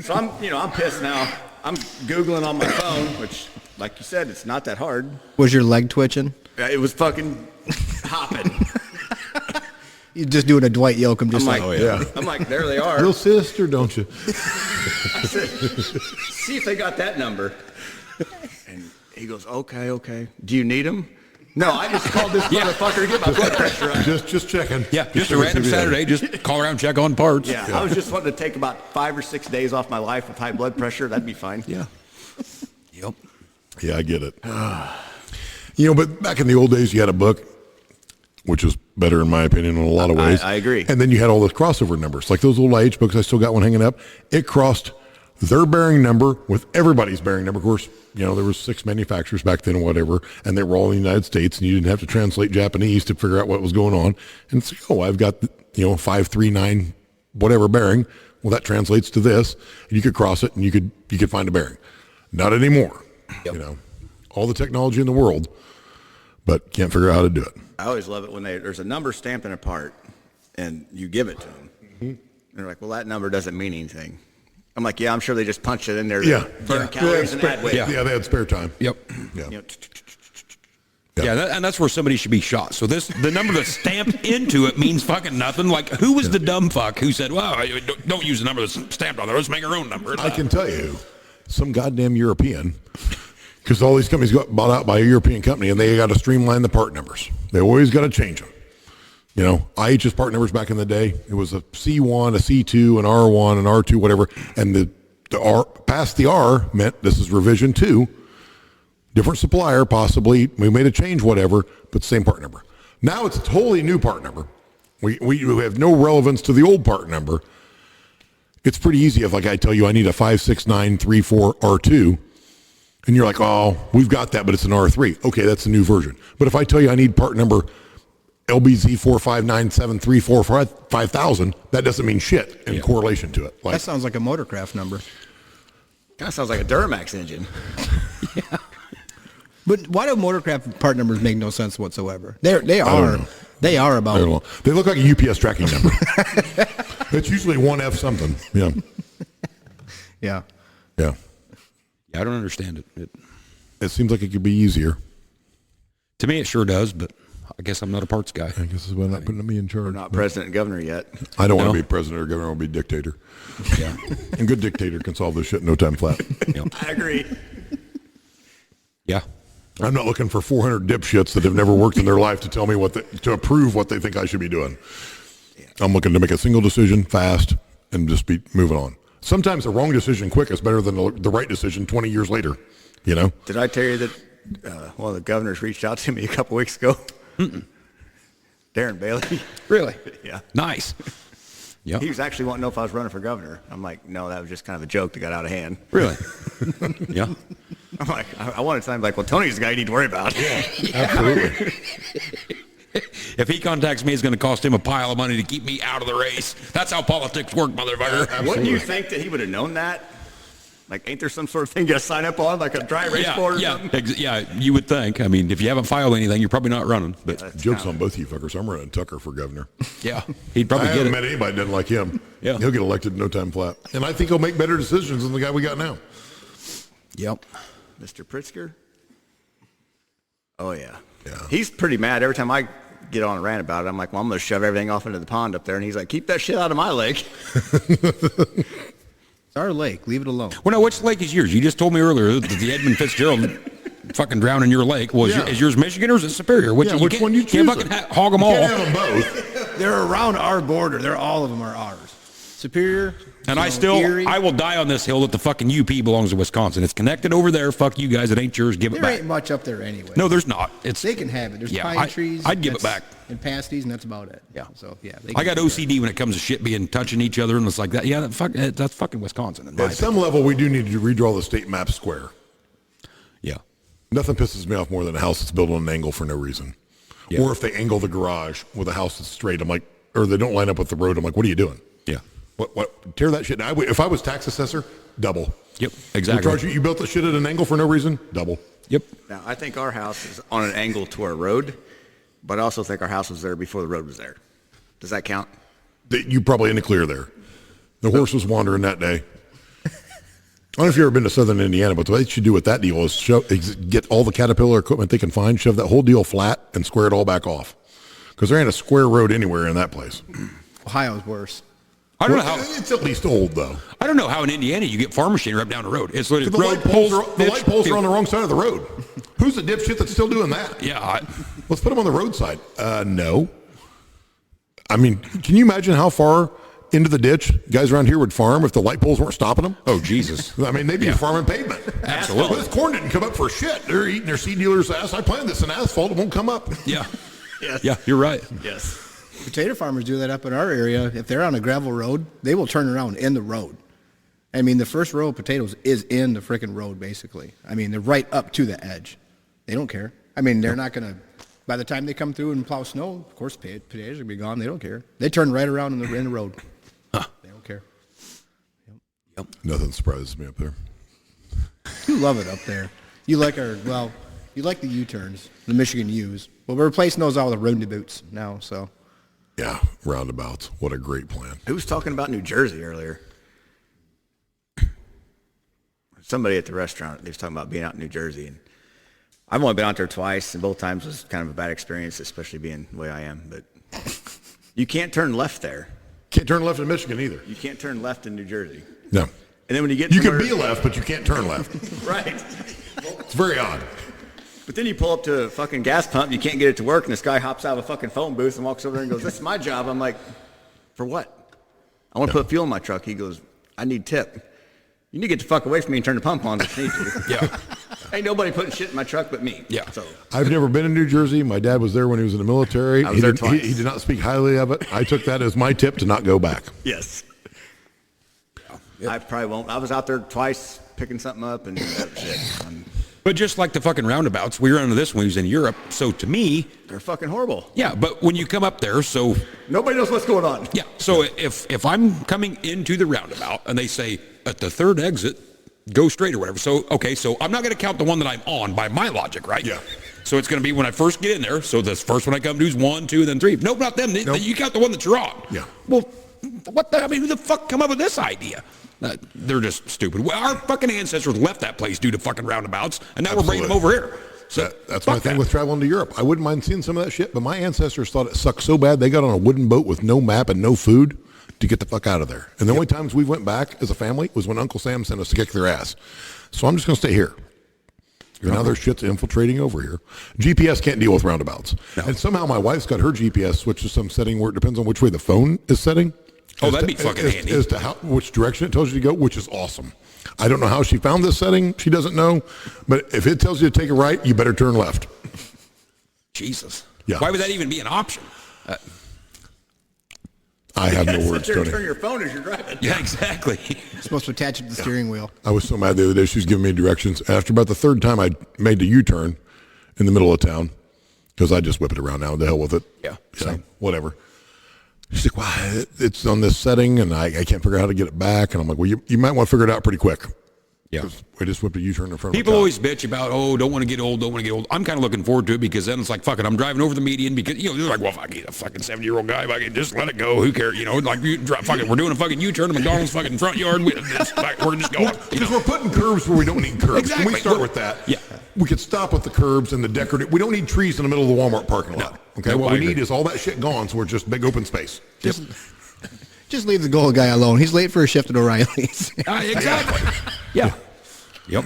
So I'm pissed now. I'm Googling on my phone, which, like you said, it's not that hard. Was your leg twitching? It was fucking hopping. You just doing a Dwight Yoakam, just I'm like, yeah. I'm like, there they are. Real sister, don't you? I said, see if they got that number. And he goes, okay. Do you need them? No, I just called this motherfucker to get my blood pressure up. Just checking. Yeah, just a random Saturday. Just call around, check on parts. Yeah, I was just wanting to take about 5 or 6 days off my life with high blood pressure. That'd be fine. Yeah. Yep. Yeah, I get it. But back in the old days, you had a book, which is better in my opinion in a lot of ways. I agree. And then you had all those crossover numbers, like those old IH books. I still got one hanging up. It crossed their bearing number with everybody's bearing number. Of course, there was 6 manufacturers back then or whatever, and they were all in the United States, and you didn't have to translate Japanese to figure out what was going on. And it's like, I've got 539 whatever bearing. Well, that translates to this, and you could cross it, and you could find a bearing. Not anymore. Yep. All the technology in the world, but can't figure out how to do it. I always love it when there's a number stamped in a part, and you give it to them. Mm-hmm. And they're like, well, that number doesn't mean anything. I'm like, yeah, I'm sure they just punched it in there to burn calories and add weight. Yeah, they had spare time. Yep. Yeah. And that's where somebody should be shot. So the number that's stamped into it means fucking nothing. Like, who was the dumb fuck who said, well, don't use the number that's stamped on there. Let's make our own number. I can tell you, some goddamn European, because all these companies got bought out by a European company, and they got to streamline the part numbers. They always got to change them. IH's part numbers back in the day, it was a C1, a C2, an R1, an R2, whatever, and the R past the R meant this is revision 2, different supplier possibly, we made a change, whatever, but same part number. Now it's a totally new part number. We have no relevance to the old part number. It's pretty easy if, like, I tell you I need a 56934 R2, and you're like, oh, we've got that, but it's an R3. Okay, that's a new version. But if I tell you I need part number LBZ4597345,000, that doesn't mean shit in correlation to it. That sounds like a Motorcraft number. That sounds like a Duramax engine. Yeah. But why do Motorcraft part numbers make no sense whatsoever? They are about. They look like a UPS tracking number. It's usually 1F something. Yeah. Yeah. Yeah. I don't understand it. It seems like it could be easier. To me, it sure does, but I guess I'm not a parts guy. I guess it's why not putting me in charge. We're not president and governor yet. I don't want to be president or governor. I want to be dictator. Yeah. And good dictator can solve this shit in no time flat. I agree. Yeah. I'm not looking for 400 dipshits that have never worked in their life to tell me to approve what they think I should be doing. Yeah. I'm looking to make a single decision fast and just be moving on. Sometimes the wrong decision quick is better than the right decision 20 years later. Did I tell you that one of the governors reached out to me a couple weeks ago? Darren Bailey. Really? Yeah. Nice. Yeah. He was actually wanting to know if I was running for governor. I'm like, no, that was just kind of a joke that got out of hand. Really? Yeah. I'm like, I wanted to sound like, well, Tony's the guy you need to worry about. Yeah, absolutely. If he contacts me, it's going to cost him a pile of money to keep me out of the race. That's how politics work, motherfucker. Wouldn't you think that he would have known that? Like, ain't there some sort of thing you got to sign up on, like a dry erase board or something? Yeah, you would think. I mean, if you haven't filed anything, you're probably not running. But Joke's on both you fuckers. I'm running Tucker for governor. Yeah, he'd probably I get haven't it. met anybody that doesn't like him. Yeah. He'll get elected in no time flat. And I think he'll make better decisions than the guy we got now. Yep. Mr. Pritzker? Oh, yeah. Yeah. He's pretty mad. Every time I get on a rant about it, I'm like, well, I'm going to shove everything off into the pond up there. And he's like, keep that shit out of my lake. It's our lake. Leave it alone. Well, now, which lake is yours? You just told me earlier that the Edmund Fitzgerald fucking drowned in your lake. Well, is yours Michigan or is it Superior? Which one you choose? Can't fucking hog them all. Can't have them both. They're around our border. All of them are ours. Superior. And Erie. I will die on this hill that the fucking UP belongs to Wisconsin. It's connected over there. Fuck you guys. It ain't yours. Give it There back. ain't much up there anyway. No, there's not. They can have it. There's Yeah, pine trees. I'd give it back. And pasties, and that's about it. Yeah. So, yeah. I got OCD when it comes to shit being touching each other and it's like that. Yeah, that's fucking Wisconsin. In my At some level, we do need to redraw the state map square. yeah. Nothing pisses me off more than a house that's built on an angle for no reason. Yeah. Or if they angle the garage with a house that's straight, I'm like, or they don't line up with the road, I'm like, what are you doing? Yeah. What? Tear that shit down. If I was tax assessor, double. Yep. We Exactly. charge you built the shit at an angle for no reason, double. Yep. Now, I think our house is on an angle to our road, but I also think our house was there before the road was there. Does that count? You probably in the clear there. The horse was wandering that day. I don't know if you've ever been to southern Indiana, but what they should do with that deal is get all the Caterpillar equipment they can find, shove that whole deal flat, and square it all back off. Because there ain't a square road anywhere in that place. Ohio's worse. I don't know how. It's at least old, though. I don't know how in Indiana you get farm machinery up down the road. It's literally The light poles are on the wrong side of the road. Who's the dipshit that's still doing that? Yeah. Let's put them on the roadside. No. I mean, can you imagine how far into the ditch. Guys around here would farm if the light poles weren't stopping them. Oh, Jesus. I mean, they'd be farming pavement. Absolutely. This corn didn't come up for shit. They're eating their seed dealer's ass. I planted this in asphalt. It won't come up. Yeah. Yes. Yeah, you're right. Yes. Potato farmers do that up in our area. If they're on a gravel road, they will turn around in the road. I mean, the first row of potatoes is in the frickin' road, basically. I mean, they're right up to the edge. They don't care. I mean, they're not going to, by the time they come through and plow snow, of course, potatoes are going to be gone. They don't care. They turn right around in the road. Huh. They don't care. Yep. Nothing surprises me up there. You love it up there. You like you like the U-turns, the Michigan U's. Well, we're replacing those all with roundabouts now, so. Yeah, roundabouts. What a great plan. Who was talking about New Jersey earlier? Somebody at the restaurant, they was talking about being out in New Jersey, and I've only been out there twice, and both times was kind of a bad experience, especially being the way I am. But you can't turn left there. Can't turn left in Michigan either. You can't turn left in New Jersey. No. And then when you get You can somewhere- be left, but you can't turn left. right. It's very odd. But then you pull up to a fucking gas pump, you can't get it to work, and this guy hops out of a fucking phone booth and walks over there and goes, "This is my job." I'm like, "For what?" "I want to put fuel in my truck." He goes, "I need tip." "You need to get the fuck away from me and turn the pump on if you need to." Yeah. Ain't nobody putting shit in my truck but me. Yeah. So I've never been in New Jersey. My dad was there when he was in the military. I was there He twice. did not speak highly of it. I took that as my tip to not go back. yes. I probably won't. I was out there twice picking something up and that was shit. But just like the fucking roundabouts, we ran into this when he was in Europe. So to me, They're fucking horrible. yeah, but when you come up there, so Nobody knows what's going on. yeah, so if I'm coming into the roundabout and they say at the third exit, go straight or whatever. So, okay, so I'm not going to count the one that I'm on by my logic, right? Yeah. So it's going to be when I first get in there. So this first one I come to is 1, 2, then 3. Nope, not them. Nope. You count the one that you're on. Yeah. Well, what the, I mean, who the fuck come up with this idea? They're just stupid. Well, our fucking ancestors left that place due to fucking roundabouts, and now we're bringing them over here. So That's fuck my thing that. with traveling to Europe. I wouldn't mind seeing some of that shit, but my ancestors thought it sucked so bad they got on a wooden boat with no map and no food to get the fuck out of there. And the only times we went back as a family was when Uncle Sam sent us to kick their ass. So I'm just going to stay here. And now their shit's infiltrating over here. GPS can't deal with roundabouts. No. And somehow my wife's got her GPS switched to some setting where it depends on which way the phone is setting. Oh, As that'd to- be fucking as- handy. As to which direction it tells you to go, which is awesome. I don't know how she found this setting. She doesn't know. But if it tells you to take a right, you better turn left. Jesus. Yeah. Why would that even be an option? I have no Sit words, there and Tony. turn your phone as you're driving. Yeah, exactly. You're supposed to attach it to the steering wheel. I was so mad the other day. She was giving me directions. After about the third time, I made the U-turn in the middle of town because I just whip it around now. The hell with it. Yeah, So, same. whatever. She's like, well, it's on this setting, and I can't figure out how to get it back. And I'm like, well, you might want to figure it out pretty quick. Yeah. 'Cause I just whipped a U-turn in front People of my always bitch about, oh, don't want to get old, don't want to get old. I'm kind of looking forward to it because then it's like, fuck it, I'm driving over the median because, you know, they're like, well, if I get a fucking 70-year-old guy, if I can just let it go, who cares? You know, like, fuck it, we're doing a fucking U-turn in McDonald's fucking front yard. We're just going. Because we're putting curbs where we don't need curbs. Exactly. Can we start Well, with that? yeah. We could stop with the curbs and the decorative. We don't need trees in the middle of the Walmart parking lot. Okay. No, What I we agree. need is all that shit gone, so we're just big open space. Just leave the gold guy alone. He's late for a shift at O'Reilly's. Exactly. Yeah. Yep.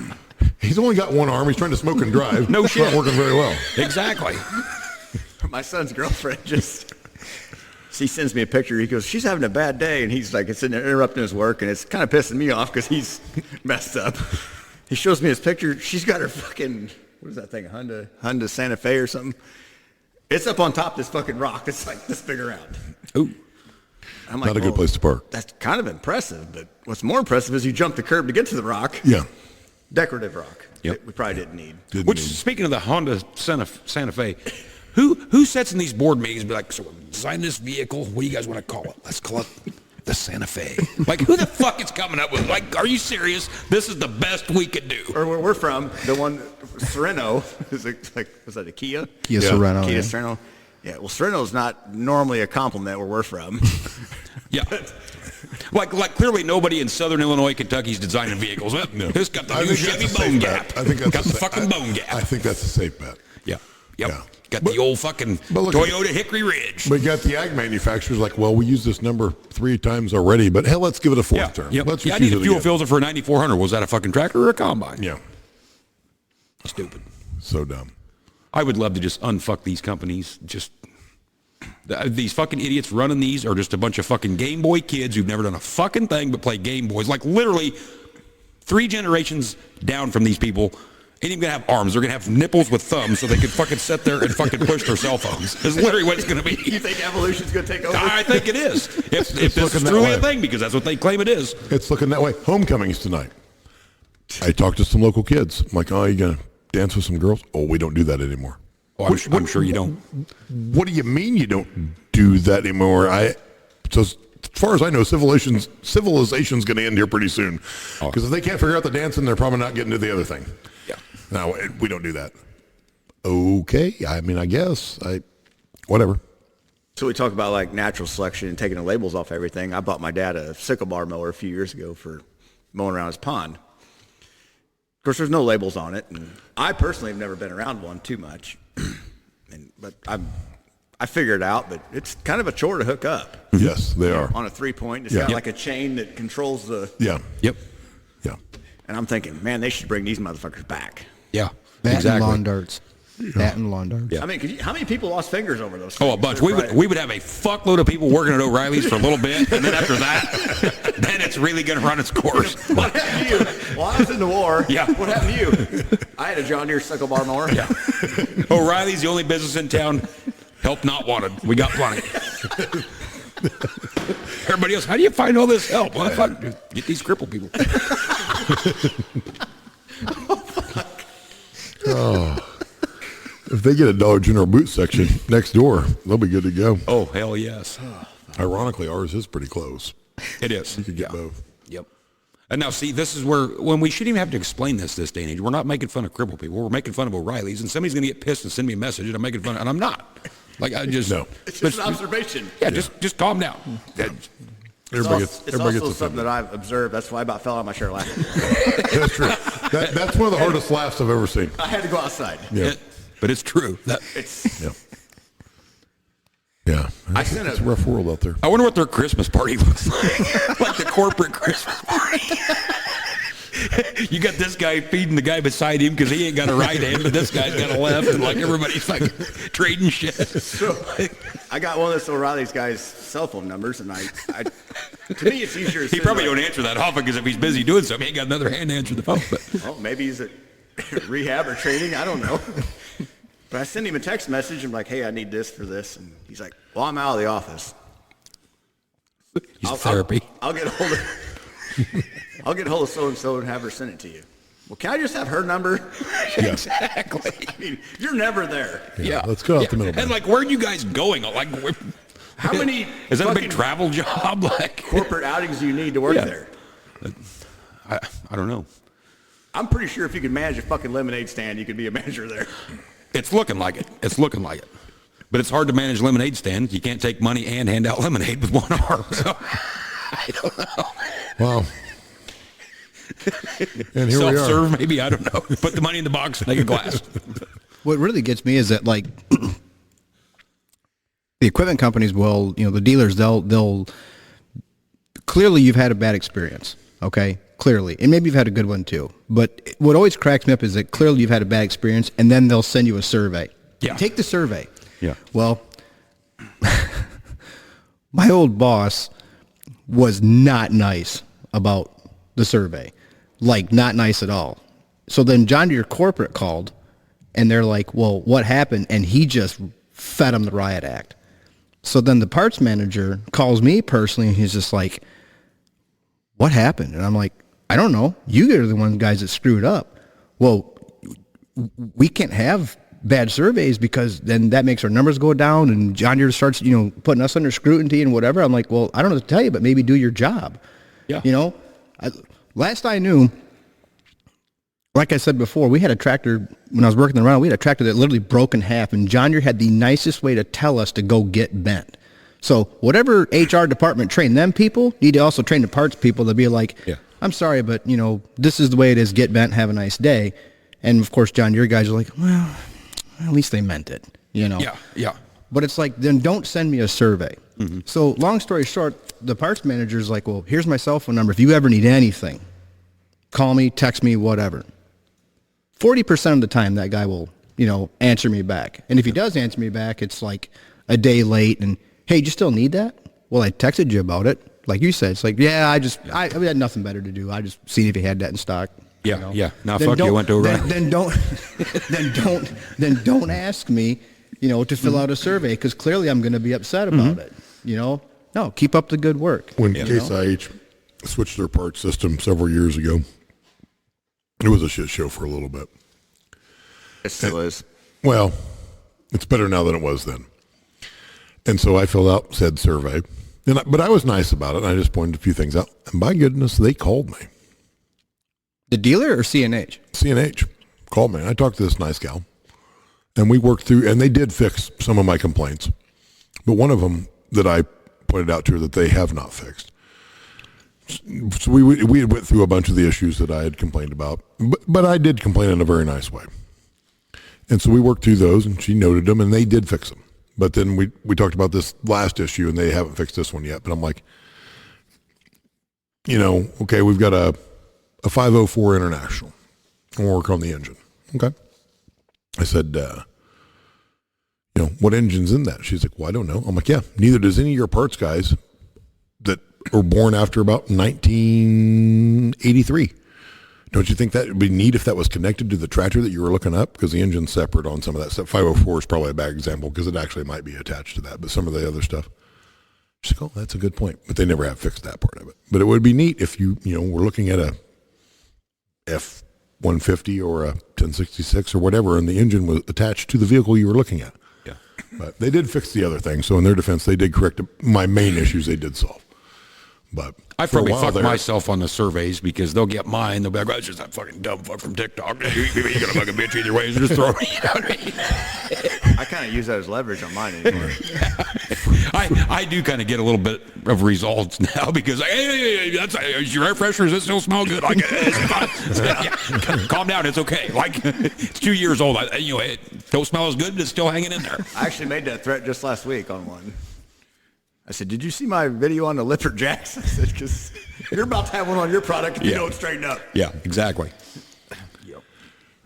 He's only got one arm. He's trying to smoke and drive. No It's shit. not working very well. Exactly. My son's girlfriend she sends me a picture. He goes, she's having a bad day. And he's like, it's interrupting his work. And it's kind of pissing me off because he's messed up. He shows me his picture. She's got her fucking, what is that thing? Honda Santa Fe or something. It's up on top of this fucking rock. It's like this big around. Ooh. I'm like, Not a good place to park. That's kind of impressive. But what's more impressive is you jump the curb to get to the rock. Yeah. Decorative rock. Yep. That we probably didn't need. Didn't Which, need- speaking of the Honda Santa Fe, who sits in these board meetings and be like, so we're designing this vehicle, what do you guys want to call it? Let's call it the Santa Fe. Like, who the fuck is coming up with, like, are you serious? This is the best we could do. Or where we're from, the one, Sereno, is it like, was that a Kia? Kia Yeah. Sorento. Kia yeah. Sereno. Yeah, well, Sereno's not normally a compliment where we're from. Yeah. Like clearly nobody in Southern Illinois, Kentucky's designing vehicles. Well, No. This got the I new think that's Chevy a safe bone bet. gap. I think that's got a the sa- fucking bone gap. I think that's a safe bet. Yeah. Yep. Yeah. Got But- the old fucking but look at- Toyota Hickory Ridge. But you got the ag manufacturers like, well, we used this number 3 times already, but hell, let's give it a fourth Yeah. term. Yep. Let's Yeah, I just use need a it fuel again. filter for a 9400. Was that a fucking tractor or a combine? Yeah. Stupid. So dumb. I would love to just unfuck these companies. Just These fucking idiots running these are just a bunch of fucking Game Boy kids who've never done a fucking thing but play Game Boys. Like literally 3 generations down from these people ain't even gonna have arms. They're gonna have nipples with thumbs so they can fucking sit there and fucking push their cell phones. That's literally what it's gonna be. You think evolution's gonna take over? I think it is. If this is looking that truly way. a thing, because that's what they claim it is. It's looking that way. Homecoming's tonight. I talked to some local kids. I'm like, oh, you gonna dance with some girls? Oh, we don't do that anymore. Oh, I'm sure you don't. What do you mean you don't do that anymore? So as far as I know, civilization's going to end here pretty soon. Because if they can't figure out the dancing, they're probably not getting to the other thing. Yeah. No, we don't do that. Okay, I mean, I guess whatever. So we talk about like natural selection and taking the labels off everything. I bought my dad a sickle bar mower a few years ago for mowing around his pond. Of course, there's no labels on it, and I personally have never been around one too much. But I figured it out, but it's kind of a chore to hook up. Yes, they are. On a 3-point, it's Yeah. got Yep. like a chain that controls the. Yeah, Yep. yeah. And I'm thinking, man, they should bring these motherfuckers back. Yeah. That exactly. and lawn darts. That and lawn darts. I mean, how many people lost fingers over those? Oh, a things? bunch. They're We would have a fuckload of people working at O'Reilly's for a little bit, and then after that, then it's really going to run its course. What happened to you? Well, I was in the war. Yeah. What happened to you? I had a John Deere sickle bar mower. Yeah. O'Reilly's the only business in town. Help not wanted. We got plenty. Everybody else, how do you find all this help? Well, fuck, get these crippled people. If they get a Dollar General boot section next door, they'll be good to go. Oh, hell yes. Ironically, ours is pretty close. It is. You could get both. Yep. And now, see, this is where, when we shouldn't even have to explain this day and age, we're not making fun of crippled people. We're making fun of O'Reilly's, and somebody's going to get pissed and send me a message, and I'm making fun of, and I'm not. Like, I just... No. It's just an observation. Yeah, just calm down. Everybody It's gets also offended. something that I've observed. That's why I about fell out my chair laughing. That's true. That's one of the hardest laughs I've ever seen. I had to go outside. Yeah. But it's true. It's Yeah. Yeah. It's a rough world out there. I wonder what their Christmas party looks like. Like the corporate Christmas party. You got this guy feeding the guy beside him because he ain't got a right hand, but this guy's got a left, and like everybody's like trading shit. so. I got one of those O'Reilly's guys' cell phone numbers, and I to me it's easier. To He send, probably like, don't answer that often because if he's busy doing something, he ain't got another hand to answer the phone. But well, maybe he's at rehab or training. I don't know. But I send him a text message. I'm like, hey, I need this for this, and he's like, well, I'm out of the office. he's therapy. I'll get hold of. I'll get hold of so and so and have her send it to you. Well, can I just have her number? Exactly. I mean, you're never there. Yeah. Let's go out the middle. And like, where are you guys going? Like, How many is that a big fucking travel job? Like, corporate outings do you need to work Yeah. there? I don't know. I'm pretty sure if you could manage a fucking lemonade stand, you could be a manager there. It's looking like it. It's looking like it. But it's hard to manage lemonade stands. You can't take money and hand out lemonade with one arm. So I don't know. Wow. And here we are. Self-serve, maybe, I don't know. Put the money in the box, make a glass. What really gets me is that like the equipment companies will, the dealers, they'll clearly you've had a bad experience, okay? Clearly. And maybe you've had a good one too. But what always cracks me up is that clearly you've had a bad experience and then they'll send you a survey. Yeah. Take the survey. Yeah. Well, my old boss was not nice about the survey. Like, not nice at all. So then John Deere corporate called, and they're like, well, what happened? And he just fed him the riot act. So then the parts manager calls me personally, and he's just like, what happened? And I'm like, I don't know. You are the one guys that screwed up. Well, we can't have bad surveys because then that makes our numbers go down, and John Deere starts, putting us under scrutiny and whatever. I'm like, well, I don't know what to tell you, but maybe do your job. Yeah. Last I knew, like I said before, we had a tractor, when I was working around, we had a tractor that literally broke in half, and John Deere had the nicest way to tell us to go get bent. So whatever HR department trained them people, need to also train the parts people to be like, Yeah. I'm sorry, but, this is the way it is, get bent, have a nice day. And, of course, John Deere guys are like, well, at least they meant it, Yeah, yeah. But it's like, then don't send me a survey. Mm-hmm. So long story short, the parts manager is like, well, here's my cell phone number. If you ever need anything, call me, text me, whatever. 40% of the time that guy will, answer me back. And if he does answer me back, it's like a day late and, hey, you still need that? Well, I texted you about it. Like you said, it's like, yeah, I had nothing better to do. I just seen if you had that in stock. Yeah, you know? yeah. Now, Then fuck you, don't- went to a then, run. then don't, then don't ask me, to fill out a survey because clearly I'm going to be upset about it. No, keep up the good work. When Case IH switched their parts system several years ago, it was a shit show for a little bit. It still is. Well, it's better now than it was then. And so I filled out said survey, but I was nice about it. And I just pointed a few things out. And by goodness, they called me. The dealer or CNH? CNH called me. I talked to this nice gal, and we worked through, and they did fix some of my complaints. But one of them that I pointed out to her that they have not fixed. So we had went through a bunch of the issues that I had complained about, but I did complain in a very nice way. And so we worked through those, and she noted them, and they did fix them. But then we talked about this last issue, and they haven't fixed this one yet. But I'm like, okay, we've got a 504 International, and we'll work on the engine. Okay. I said, what engine's in that? She's like, well, I don't know. I'm like, yeah, neither does any of your parts guys that were born after about 1983. Don't you think that would be neat if that was connected to the tractor that you were looking up? Because the engine's separate on some of that stuff. 504 is probably a bad example because it actually might be attached to that, but some of the other stuff. She's like, oh, that's a good point. But they never have fixed that part of it. But it would be neat if you were looking at a F-150 or a 1066 or whatever, and the engine was attached to the vehicle you were looking at. Yeah. But they did fix the other thing. So in their defense, they did correct my main issues they did solve. But I for a probably while fuck there- myself on the surveys because they'll get mine. They'll be like, oh, it's just that fucking dumb fuck from TikTok. You're going to fucking bitch either way. So just throw me. You know what I mean? I kind of use that as leverage on mine anymore. I do kind of get a little bit of results now because, hey, is your air freshener, does it still smell good? Like, calm down. It's okay. Like, it's 2 years old. It don't smell as good, but it's still hanging in there. I actually made that threat just last week on one. I said, did you see my video on the Lippert jacks? I said, because you're about to have one on your product if you don't straighten up. Yeah, exactly.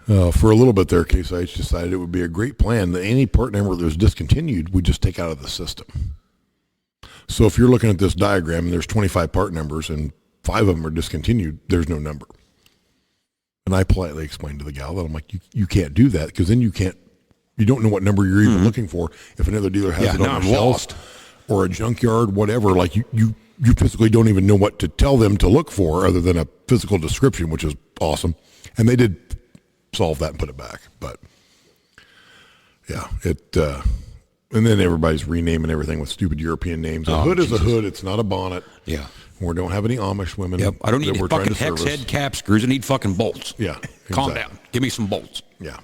For a little bit there, Case IH decided it would be a great plan that any part number that was discontinued, we just take out of the system. So if you're looking at this diagram and there's 25 part numbers and 5 of them are discontinued, there's no number. And I politely explained to the gal that I'm like, you can't do that because then you don't know what number you're even looking for. If another dealer has it now on I'm the shelf lost. or a junkyard, whatever, like you physically don't even know what to tell them to look for other than a physical description, which is awesome. And they did solve that and put it back. But yeah, and then everybody's renaming everything with stupid European names. A hood is a hood. It's not a bonnet. Yeah. We don't have any Amish women. Yep. I don't need that we're fucking trying to hex service. head cap screws. I need fucking bolts. Yeah. Calm exactly. down. Give me some bolts. Yeah.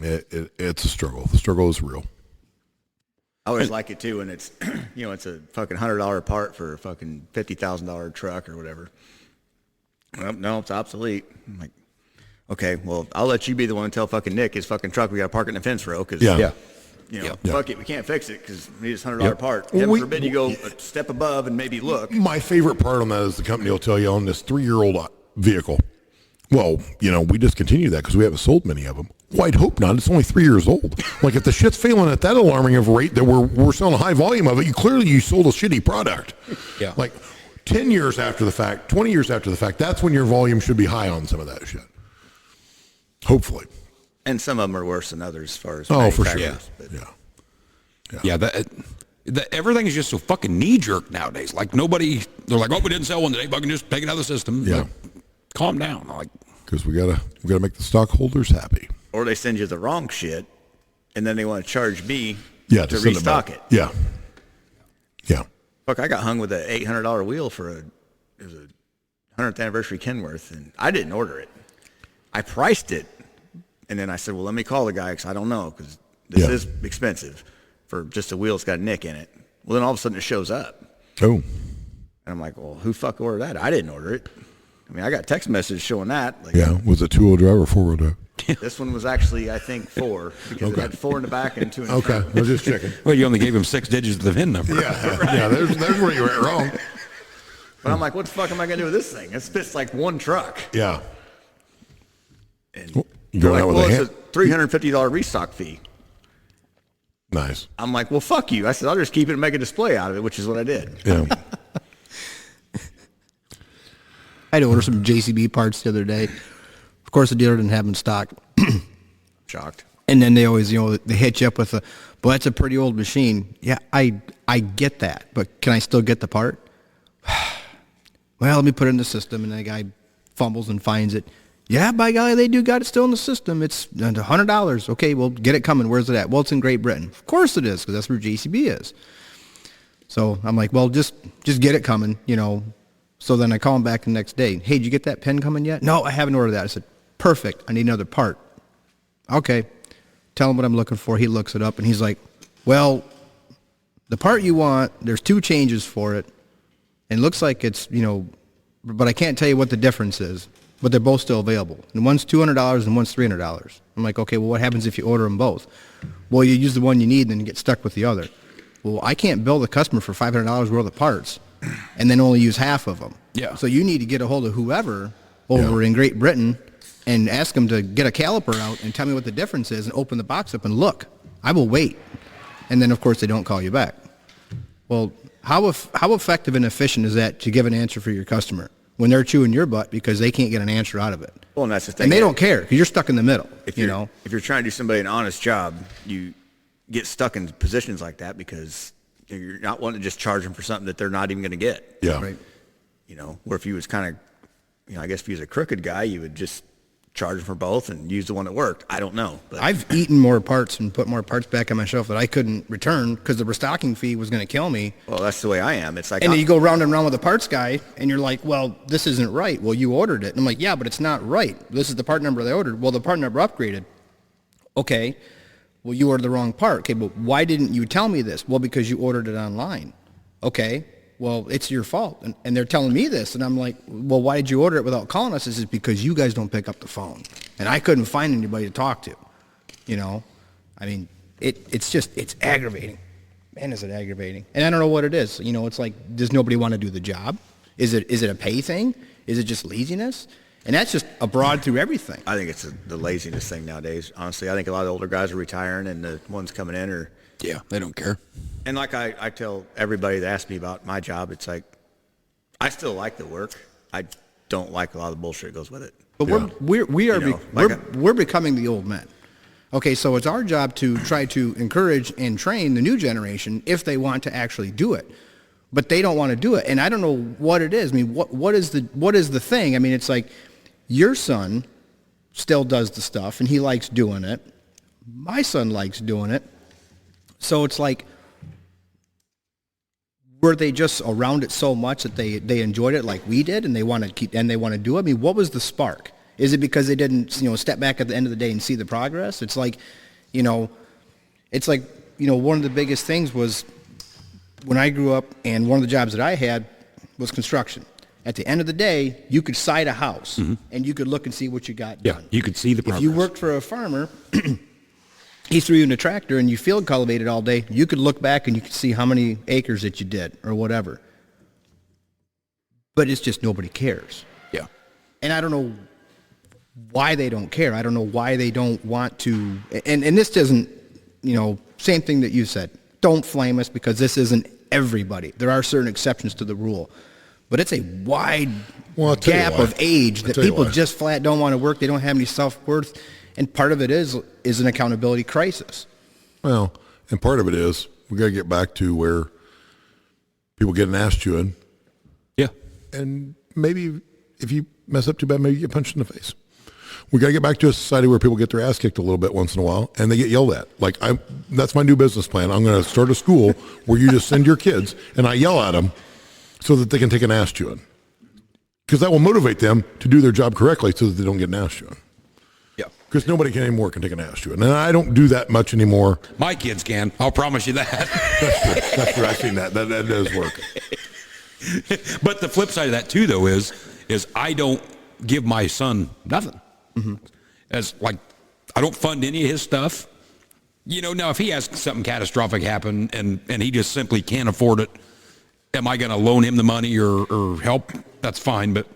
It's a struggle. The struggle is real. I always like it too when it's, it's a fucking $100 part for a fucking $50,000 truck or whatever. Well, no, it's obsolete. I'm like, okay, well, I'll let you be the one to tell fucking Nick his fucking truck we got to park it in the fence row because, Yeah. fuck it, we can't fix it because we need this $100 Yep. part. Well, Heaven forbid you go a step above and maybe look. My favorite part on that is the company will tell you on this 3-year-old vehicle, well, we discontinued that because we haven't sold many of them. Well, I'd hope not. It's only 3 years old. Like if the shit's failing at that alarming of a rate that we're selling a high volume of it, you sold a shitty product. Yeah. Like 10 years after the fact, 20 years after the fact, that's when your volume should be high on some of that shit. Hopefully. And some of them are worse than others as far as Oh, for sure. manufacturers, but- Yeah, everything is just so fucking knee-jerk nowadays. Like, they're like, oh, we didn't sell one today, fucking just take it out of the system. Yeah. Like, calm down. Like, Because we gotta make the stockholders happy. Or they send you the wrong shit, and then they want to charge me Yeah, to send restock back. it. Yeah. Yeah. Fuck, I got hung with an $800 wheel for it was a 100th anniversary Kenworth, and I didn't order it. I priced it, and then I said, well, let me call the guy because I don't know because this Yeah. is expensive for just a wheel that's got a nick in it. Well, then all of a sudden it shows up, Oh. and I'm like, well, who fuck ordered that? I didn't order it. I mean, I got text messages showing that. Like, Yeah. Was it 2-wheel drive or 4-wheel drive? This one was actually, I think, 4 because Okay. it had 4 in the back and 2 in the Okay. front. I was just checking. well, you only gave him 6 digits of the VIN number. Yeah. Yeah. There's where you went wrong. But I'm like, what the fuck am I gonna do with this thing? It fits like one truck. Yeah. And You they're going like, out with well, a it's hand? a $350 restock fee. Nice. I'm like, well, fuck you. I said, I'll just keep it and make a display out of it, which is what I did. Yeah. I had to order some JCB parts the other day. Of course, the dealer didn't have them in stock. Shocked. And then they always, they hit you up with well, that's a pretty old machine. Yeah, I get that, but can I still get the part? Well, let me put it in the system, and the guy fumbles and finds it. Yeah, by golly, they do got it still in the system. It's $100. Okay, well, get it coming. Where's it at? Well, it's in Great Britain. Of course it is, because that's where JCB is. So I'm like, well, just get it coming, So then I call him back the next day. Hey, did you get that pen coming yet? No, I haven't ordered that. I said, perfect. I need another part. Okay. Tell him what I'm looking for. He looks it up, and he's like, well, the part you want, there's 2 changes for it. And it looks like it's, but I can't tell you what the difference is. But they're both still available. And one's $200 and one's $300. I'm like, okay, well, what happens if you order them both? Well, you use the one you need and then you get stuck with the other. Well, I can't bill the customer for $500 worth of parts and then only use half of them. Yeah. So you need to get a hold of whoever over in Great Britain and ask them to get a caliper out and tell me what the difference is and open the box up and look. I will wait. And then, of course, they don't call you back. Well, how effective and efficient is that to give an answer for your customer when they're chewing your butt because they can't get an answer out of it? Well, and that's the thing. And they don't care because you're stuck in the middle. If you're trying to do somebody an honest job, you get stuck in positions like that because you're not wanting to just charge them for something that they're not even going to get. Yeah. Right. Where if you was kind of, I guess if you was a crooked guy, you would just charge them for both and use the one that worked. I don't know. But I've eaten more parts and put more parts back on my shelf that I couldn't return because the restocking fee was going to kill me. well, that's the way I am. It's like, And then you go round and round with the parts guy, and you're like, well, this isn't right. Well, you ordered it. And I'm like, yeah, but it's not right. This is the part number they ordered. Well, the part number upgraded. Okay. Well, you ordered the wrong part. Okay, but why didn't you tell me this? Well, because you ordered it online. Okay. Well, it's your fault. And they're telling me this. And I'm like, well, why did you order it without calling us? This is because you guys don't pick up the phone. And I couldn't find anybody to talk to. I mean, it's aggravating. Man, is it aggravating. And I don't know what it is. It's like, does nobody want to do the job? Is it a pay thing? Is it just laziness? And that's just abroad through everything. I think it's the laziness thing nowadays. Honestly, I think a lot of the older guys are retiring, and the ones coming in are. Yeah, they don't care. And like I tell everybody that asks me about my job, it's like, I still like the work. I don't like a lot of the bullshit that goes with it. But we're becoming the old men. Okay, so it's our job to try to encourage and train the new generation if they want to actually do it. But they don't want to do it, and I don't know what it is. I mean, what is the thing? I mean, it's like your son still does the stuff, and he likes doing it. My son likes doing it. So it's like, were they just around it so much that they enjoyed it like we did, and they want to do it? I mean, what was the spark? Is it because they didn't, step back at the end of the day and see the progress? It's like, one of the biggest things was when I grew up, and one of the jobs that I had was construction. At the end of the day, you could site a house, and you could look and see what you got done. Yeah, you could see the progress. If you worked for a farmer, he threw you in a tractor and you field cultivated all day, you could look back and you could see how many acres that you did or whatever. But it's just nobody cares. Yeah. And I don't know why they don't care. I don't know why they don't want to. And this doesn't, same thing that you said. Don't flame us because this isn't everybody. There are certain exceptions to the rule. But it's a wide gap of age that people just flat don't want to work. They don't have any self-worth. And part of it is an accountability crisis. Well, and part of it is we got to get back to where people get an ass chewing. Yeah. And maybe if you mess up too bad, maybe you get punched in the face. We got to get back to a society where people get their ass kicked a little bit once in a while and they get yelled at. Like, that's my new business plan. I'm going to start a school where you just send your kids and I yell at them so that they can take an ass chewing. Because that will motivate them to do their job correctly so that they don't get an ass chewing. Yeah. Because nobody can anymore can take an ass chewing. And I don't do that much anymore. My kids can. I'll promise you that. That's true. I've seen that. That does work. But the flip side of that too, though, is I don't give my son nothing. As like, I don't fund any of his stuff. Now if he has something catastrophic happen and he just simply can't afford it, am I going to loan him the money or help? That's fine. But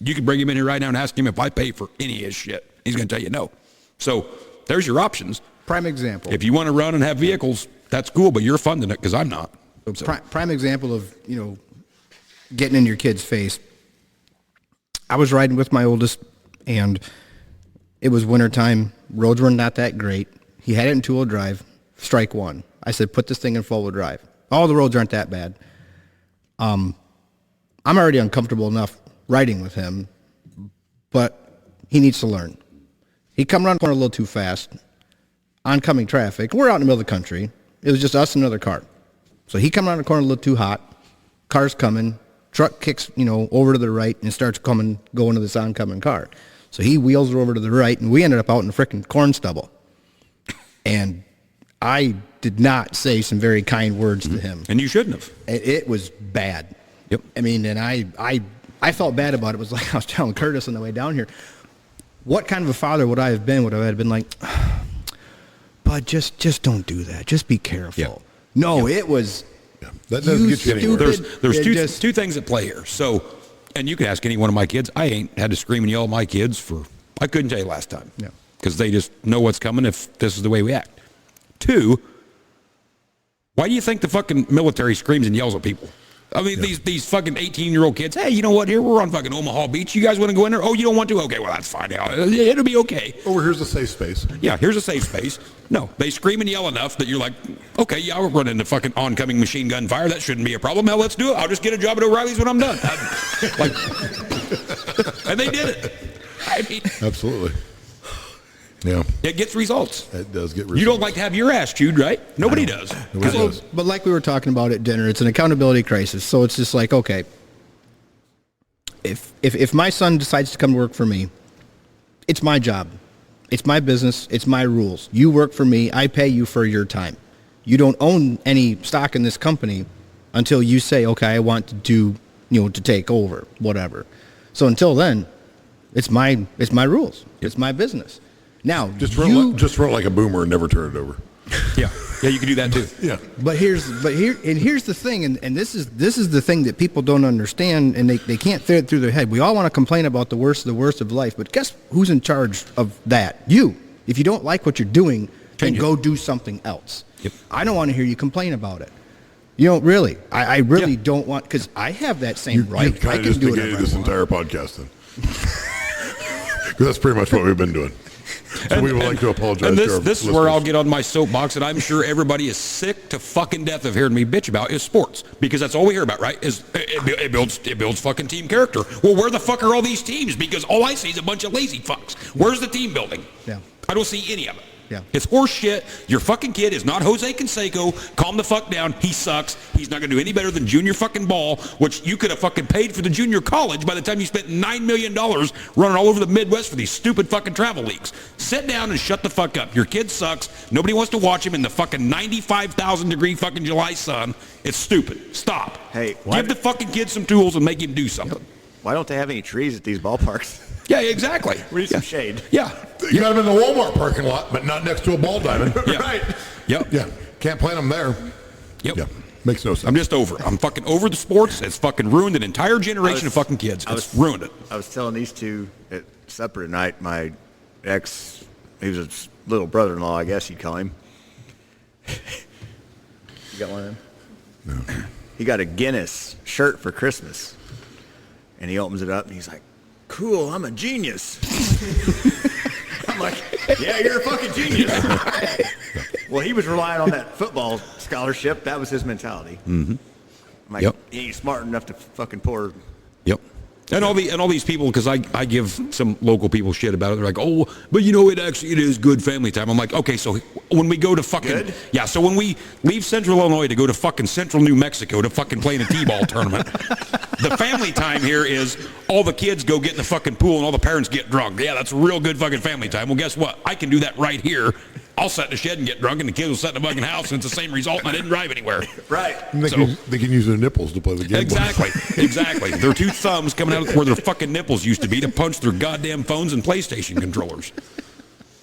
you could bring him in here right now and ask him if I pay for any of his shit. He's going to tell you no. So there's your options. Prime example. If you want to run and have vehicles, that's cool, but you're funding it because I'm not. So. Prime example of, getting in your kid's face. I was riding with my oldest, and it was wintertime. Roads were not that great. He had it in two-wheel drive. Strike one. I said, put this thing in four-wheel drive. All the roads aren't that bad. I'm already uncomfortable enough riding with him, but he needs to learn. He come around the corner a little too fast. Oncoming traffic. We're out in the middle of the country. It was just us and another car. So he come around the corner a little too hot. Car's coming. Truck kicks, over to the right and starts going to this oncoming car. So he wheels over to the right, and we ended up out in the frickin' corn stubble. And I did not say some very kind words to him. And you shouldn't have. It was bad. Yep. I mean, and I felt bad about it. It was like I was telling Curtis on the way down here, what kind of a father would I have been? Would I have been like, Bud, just don't do that. Just be careful. Yep. No, it was... Yeah. That doesn't get you anywhere. There's two things at play here. So, and you can ask any one of my kids. I ain't had to scream and yell at my kids I couldn't tell you last time. Yeah. Because they just know what's coming if this is the way we act. Two, why do you think the fucking military screams and yells at people? I mean, these fucking 18-year-old kids, hey, you know what? Here, we're on fucking Omaha Beach. You guys want to go in there? Oh, you don't want to? Okay, well, that's fine. It'll be okay. Over here's a safe space. Yeah, here's a safe space. No, they scream and yell enough that you're like, okay, yeah, we're running into fucking oncoming machine gun fire. That shouldn't be a problem. Hell, let's do it. I'll just get a job at O'Reilly's when I'm done. And they did it. I mean, Absolutely. Yeah. it gets results. It does get results. You don't like to have your ass chewed, right? Nobody does. Nobody does. But like we were talking about at dinner, it's an accountability crisis. So it's just like, okay, if my son decides to come to work for me, it's my job. It's my business. It's my rules. You work for me. I pay you for your time. You don't own any stock in this company until you say, okay, I want to do, to take over, whatever. So until then, it's my rules. It's my business. Now, Just run it like a boomer and never turn it over. Yeah, you can do that too. Yeah. But here's the thing, and this is the thing that people don't understand, and they can't fit it through their head. We all want to complain about the worst of life, but guess who's in charge of that? You. If you don't like what you're doing, then go do something else. Yep. I don't want to hear you complain about it. Really. I really don't want, because I have that same right. You kind I of can just do whatever negated this I want. entire podcast then. Because that's pretty much what we've been doing. So we would like to apologize And to our this is where I'll listeners. get on my soapbox, and I'm sure everybody is sick to fucking death of hearing me bitch about is sports, because that's all we hear about, right? Is it builds fucking team character. Well, where the fuck are all these teams? Because all I see is a bunch of lazy fucks. Where's the team building? Yeah. I don't see any of it. Yeah. It's horse shit. Your fucking kid is not Jose Canseco. Calm the fuck down. He sucks. He's not going to do any better than junior fucking ball, which you could have fucking paid for the junior college by the time you spent $9 million running all over the Midwest for these stupid fucking travel leagues. Sit down and shut the fuck up. Your kid sucks. Nobody wants to watch him in the fucking 95,000 degree fucking July sun. It's stupid. Stop. Hey, give the fucking kid some tools and make him do something. Why don't they have any trees at these ballparks? Yeah, exactly. We need some shade. Yeah. You got them in the Walmart parking lot, but not next to a ball diamond. Yeah. Right. Yep. Yeah. Can't plant them there. Yep. Yeah. Makes no sense. I'm just over it. I'm fucking over the sports. It's fucking ruined an entire generation of fucking kids. It's ruined it. I was telling these two at supper tonight, my ex, he was a little brother-in-law, I guess you'd call him. You got one of them? No. He got a Guinness shirt for Christmas. And he opens it up and he's like, cool, I'm a genius. I'm like, yeah, you're a fucking genius. Well, he was relying on that football scholarship. That was his mentality. Mm-hmm. I'm like, Yep. he ain't smart enough to fucking pour. Yep. And all these people, because I give some local people shit about it. They're like, oh, but it is good family time. I'm like, okay, so when we go to fucking Good? yeah, so when we leave Central Illinois to go to fucking Central New Mexico to fucking play in a T-ball tournament, the family time here is all the kids go get in the fucking pool and all the parents get drunk. Yeah, that's real good fucking family time. Well, guess what? I can do that right here. I'll sit in the shed and get drunk, and the kids will sit in the fucking house, and it's the same result, and I didn't drive anywhere. Right. And they, they can use their nipples to play the game. Exactly. Their two thumbs coming out where their fucking nipples used to be to punch their goddamn phones and PlayStation controllers.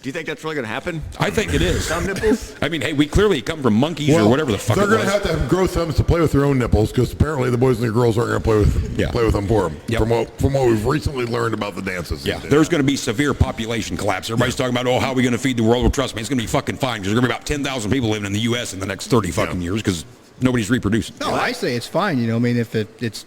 Do you think that's really going to happen? I think it is. Thumb nipples? I mean, hey, we clearly come from monkeys or whatever the fuck they're it going was. to have grow thumbs to play with their own nipples because apparently the boys and the girls aren't going to play with them for them. Yep. From what we've recently learned about the dances. Yeah, there's going to be severe population collapse. Everybody's talking about, how are we going to feed the world? Well, trust me, it's going to be fucking fine because there's going to be about 10,000 people living in the U.S. in the next 30 fucking years because nobody's reproducing. No, I say it's fine. I mean, if it's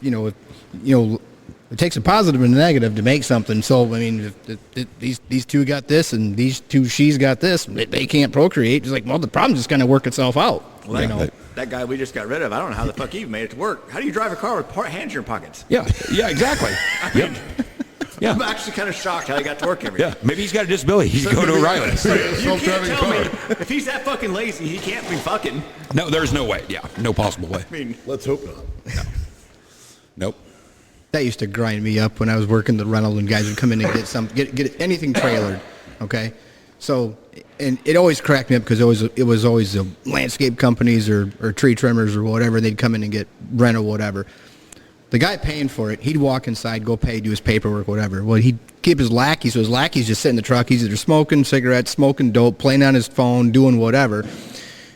it takes a positive and a negative to make something. So, I mean, if these two got this and these two she's got this, they can't procreate. It's like, well, the problem's just going to work itself out. Well, that guy we just got rid of, I don't know how the fuck he even made it to work. How do you drive a car with hands in your pockets? Yeah, exactly. Yeah. I'm actually kind of shocked how he got to work every day. Yeah, maybe he's got a disability. He can go to O'Reilly's. You can't tell me if he's that fucking lazy, he can't be fucking. No, there's no way. Yeah, no possible way. I mean, let's hope not. Nope. That used to grind me up when I was working the rental and guys would come in and get anything trailered, okay? So, and it always cracked me up because it was always the landscape companies or tree trimmers or whatever. They'd come in and get rent or whatever. The guy paying for it, he'd walk inside, go pay, do his paperwork, whatever. Well, he'd keep his lackey, so his lackey's just sitting in the truck. He's either smoking cigarettes, smoking dope, playing on his phone, doing whatever.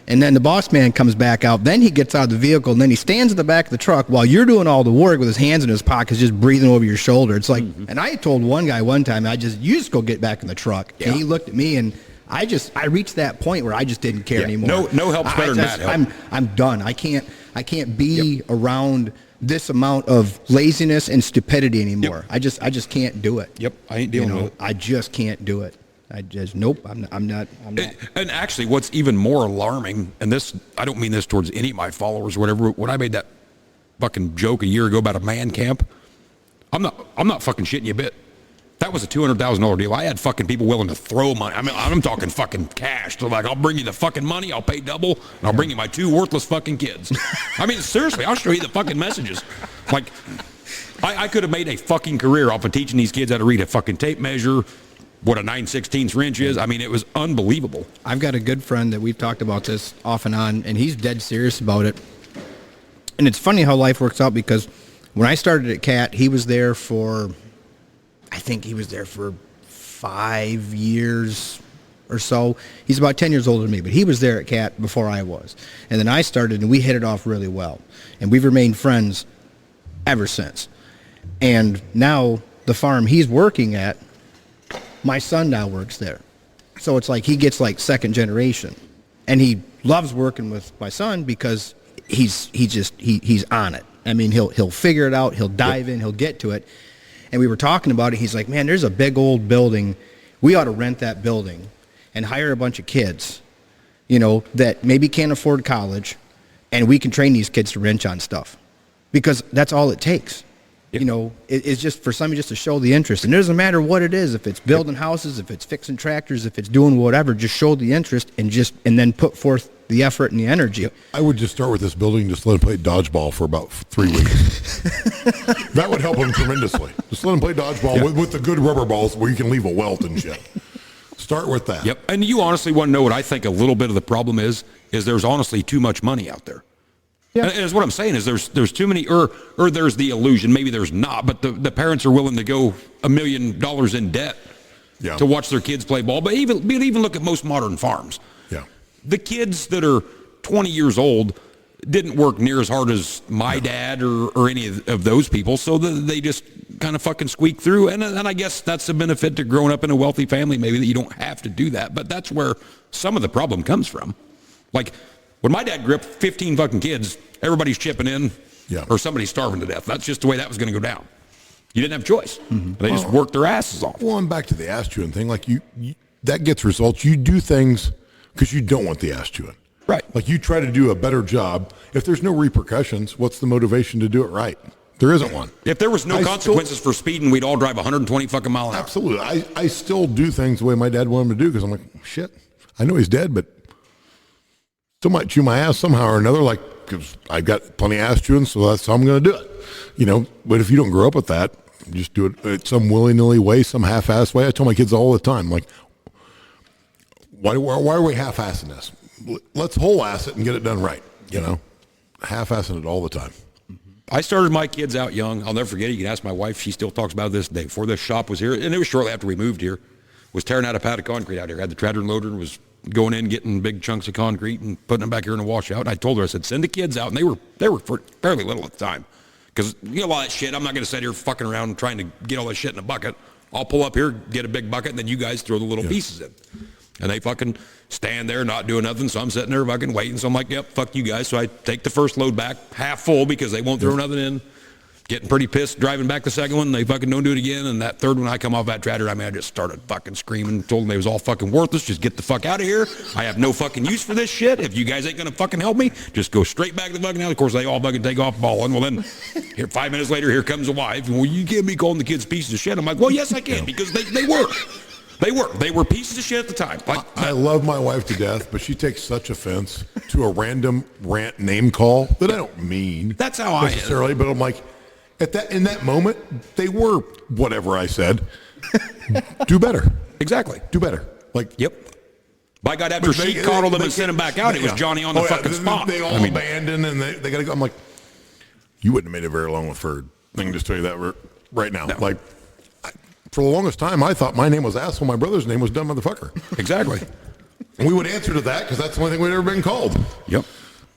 And then the boss man comes back out. Then he gets out of the vehicle, and then he stands at the back of the truck while you're doing all the work with his hands in his pockets, just breathing over your shoulder. It's like, and I told one guy one time, you just go get back in the truck. Yeah. And he looked at me, and I reached that point where I just didn't care anymore. No help's better than that help. I'm done. I can't be around this amount of laziness and stupidity anymore. Yep. I just can't do it. Yep, I ain't dealing with it. I just can't do it. Nope, I'm not. And actually, what's even more alarming, and this, I don't mean this towards any of my followers or whatever, when I made that fucking joke a year ago about a man camp, I'm not fucking shitting you a bit. That was a $200,000 deal. I had fucking people willing to throw money. I mean, I'm talking fucking cash. So like, I'll bring you the fucking money, I'll pay double, and I'll bring you my 2 worthless fucking kids. I mean, seriously, I'll show you the fucking messages. Like, I could have made a fucking career off of teaching these kids how to read a fucking tape measure, what a 9/16 inch is. I mean, it was unbelievable. I've got a good friend that we've talked about this off and on, and he's dead serious about it. And it's funny how life works out because when I started at CAT, he was there for, I think he was there for 5 years or so. He's about 10 years older than me, but he was there at CAT before I was. And then I started, and we hit it off really well. And we've remained friends ever since. And now the farm he's working at, my son now works there. So it's like he gets like second generation. And he loves working with my son because he's on it. I mean, he'll figure it out, he'll dive in, he'll get to it. And we were talking about it. He's like, man, there's a big old building. We ought to rent that building and hire a bunch of kids, that maybe can't afford college, and we can train these kids to wrench on stuff because that's all it takes. Yep. It's just for somebody just to show the interest. And it doesn't matter what it is, if it's building houses, if it's fixing tractors, if it's doing whatever, just show the interest and then put forth the effort and the energy. I would just start with this building, just let them play dodgeball for about 3 weeks. That would help them tremendously. Just let them play dodgeball with the good rubber balls where you can leave a welt and shit. Start with that. Yep. And you honestly want to know what I think a little bit of the problem is there's honestly too much money out there. Yeah. And that's what I'm saying is there's too many, or there's the illusion, maybe there's not, but the parents are willing to go $1 million in debt to watch their kids play ball. But even look at most modern farms. Yeah. The kids that are 20 years old didn't work near as hard as my dad or any of those people, so they just kind of fucking squeak through. And I guess that's a benefit to growing up in a wealthy family, maybe, that you don't have to do that. But that's where some of the problem comes from. Like, when my dad grew up, 15 fucking kids, everybody's chipping in, or somebody's starving to death. That's just the way that was going to go down. You didn't have a choice. Mm-hmm. They just worked their asses off. Well, and back to the ass chewing thing, like you that gets results. You do things because you don't want the ass chewing. Right. Like you try to do a better job. If there's no repercussions, what's the motivation to do it right? There isn't one. If there was no consequences for speeding, we'd all drive 120 fucking mile an hour. Absolutely. I still do things the way my dad wanted me to do because I'm like, shit, I know he's dead, but still might chew my ass somehow or another, like, because I've got plenty of ass chewing, so that's how I'm going to do it. But if you don't grow up with that, just do it some willy-nilly way, some half-ass way. I tell my kids all the time, like, why are we half-assing this? Let's whole-ass it and get it done right, half-assing it all the time. I started my kids out young. I'll never forget it. You can ask my wife. She still talks about it this day. Before this shop was here, and it was shortly after we moved here. was tearing out a pad of concrete out here. Had the tractor and loader and was going in, getting big chunks of concrete and putting them back here in the washout. And I told her, I said, send the kids out. And they were fairly little at the time. Because you know all that shit, I'm not going to sit here fucking around trying to get all that shit in a bucket. I'll pull up here, get a big bucket, and then you guys throw the little pieces in. And they fucking stand there not doing nothing. So I'm sitting there fucking waiting. So I'm like, yep, fuck you guys. So I take the first load back half full because they won't throw nothing in. Getting pretty pissed, driving back the second one. They fucking don't do it again. And that third one, I come off that tractor. I mean, I just started fucking screaming. Told them they was all fucking worthless. Just get the fuck out of here. I have no fucking use for this shit. If you guys ain't going to fucking help me, just go straight back to the fucking house. Of course, they all fucking take off bawling. Well, then, here 5 minutes later, here comes the wife. Well, you can't be calling the kids pieces of shit. I'm like, well, yes, I can because they were. They were pieces of shit at the time. Like, I love my wife to death, but she takes such offense to a random rant name call that I don't mean. That's how I am. Necessarily, but I'm like, in that moment, they were whatever I said. Do better. Exactly. Do better. Like, yep. By God, after she coddled them and sent them back out, it was Johnny on the fucking spot. They all abandoned and they got to go. I'm like, you wouldn't have made it very long with Ferd. I can just tell you that right now. No. Like, for the longest time, I thought my name was asshole. My brother's name was dumb motherfucker. Exactly. And we would answer to that because that's the only thing we'd ever been called. Yep.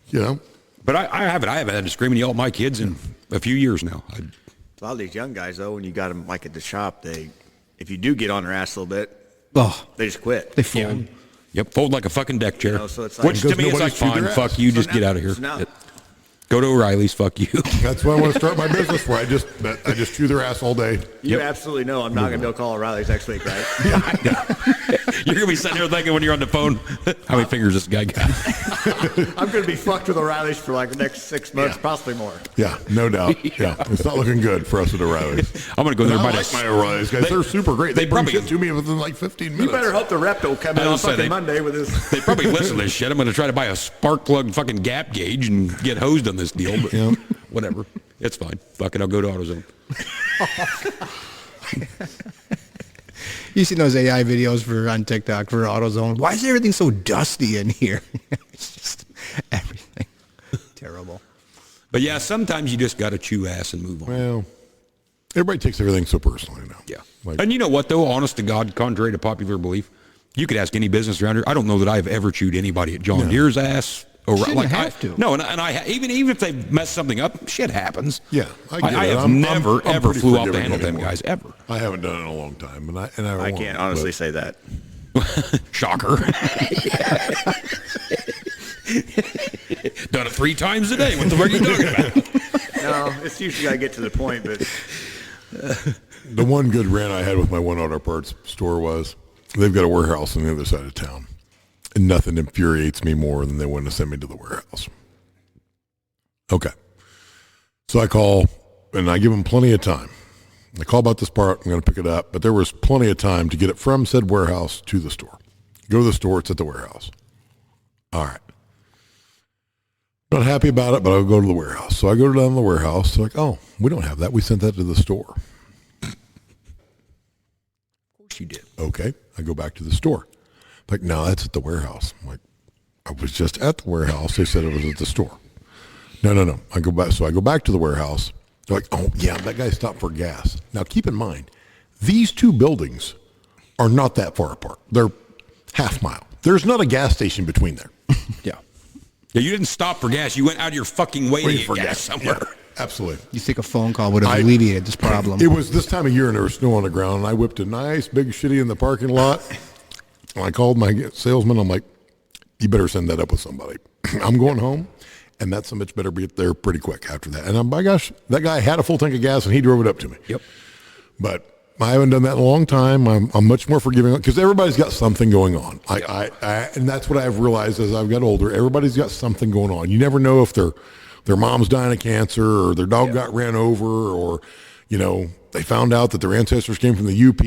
You know? But I haven't had to scream and yell at my kids in a few years now. A lot of these young guys, though, when you got them like at the shop, if you do get on their ass a little bit, they just quit. They fold. Yep, fold like a fucking deck chair. You know, so it's like, which to me is like, fine, fuck you, just get out of here. Go to O'Reilly's, fuck you. That's why I want to start my business where I just chew their ass all day. You absolutely know I'm not going to be able to call O'Reilly's next week, right? Yeah, I know. You're going to be sitting there thinking when you're on the phone, how many fingers this guy got? I'm going to be fucked with O'Reilly's for like the next 6 months, possibly more. Yeah, no doubt. Yeah, it's not looking good for us at O'Reilly's. I'm going to go there. I like my O'Reilly's guys. They're super great. They bring shit to me within like 15 minutes. You better hope the rep will come in on fucking Monday with his. They probably listen to this shit. I'm going to try to buy a spark plug fucking gap gauge and get hosed on this deal, but whatever. It's fine. Fuck it. I'll go to AutoZone. You seen those AI videos on TikTok for AutoZone? Why is everything so dusty in here? It's just everything. Terrible. But yeah, sometimes you just got to chew ass and move on. Well, everybody takes everything so personally now. Yeah. And you know what, though? Honest to God, contrary to popular belief, you could ask any business around here. I don't know that I've ever chewed anybody at John Deere's ass. Or shouldn't have to. No, and even if they mess something up, shit happens. Yeah, I have never ever flew off the handle with them guys ever. I haven't done it in a long time, and I can't honestly say that. Shocker. Done it 3 times a day. What the fuck are you talking about? No, it's usually I get to the point, but the one good rant I had with my one auto parts store was they've got a warehouse on the other side of town. And nothing infuriates me more than they want to send me to the warehouse. Okay. So I call, and I give them plenty of time. I call about this part, I'm going to pick it up, but there was plenty of time to get it from said warehouse to the store. Go to the store, it's at the warehouse. All right. Not happy about it, but I'll go to the warehouse. So I go down to the warehouse. They're like, oh, we don't have that. We sent that to the store. Of course you did. Okay. I go back to the store. Like, no, that's at the warehouse. I'm like, I was just at the warehouse. They said it was at the store. No. I go back. So I go back to the warehouse. They're like, oh, yeah, that guy stopped for gas. Now, keep in mind, these two buildings are not that far apart. They're half mile. There's not a gas station between there. Yeah, you didn't stop for gas. You went out of your fucking way to get gas somewhere. Yeah, absolutely. You think a phone call would have alleviated this problem? It was this time of year and there was snow on the ground, and I whipped a nice big shitty in the parking lot. And I called my salesman. I'm like, you better send that up with somebody. I'm going home, and that son of a bitch better be there pretty quick after that. And by gosh, that guy had a full tank of gas, and he drove it up to me. Yep. But I haven't done that in a long time. I'm much more forgiving because everybody's got something going on. And that's what I've realized as I've got older. Everybody's got something going on. You never know if their mom's dying of cancer or their dog got ran over or, they found out that their ancestors came from the UP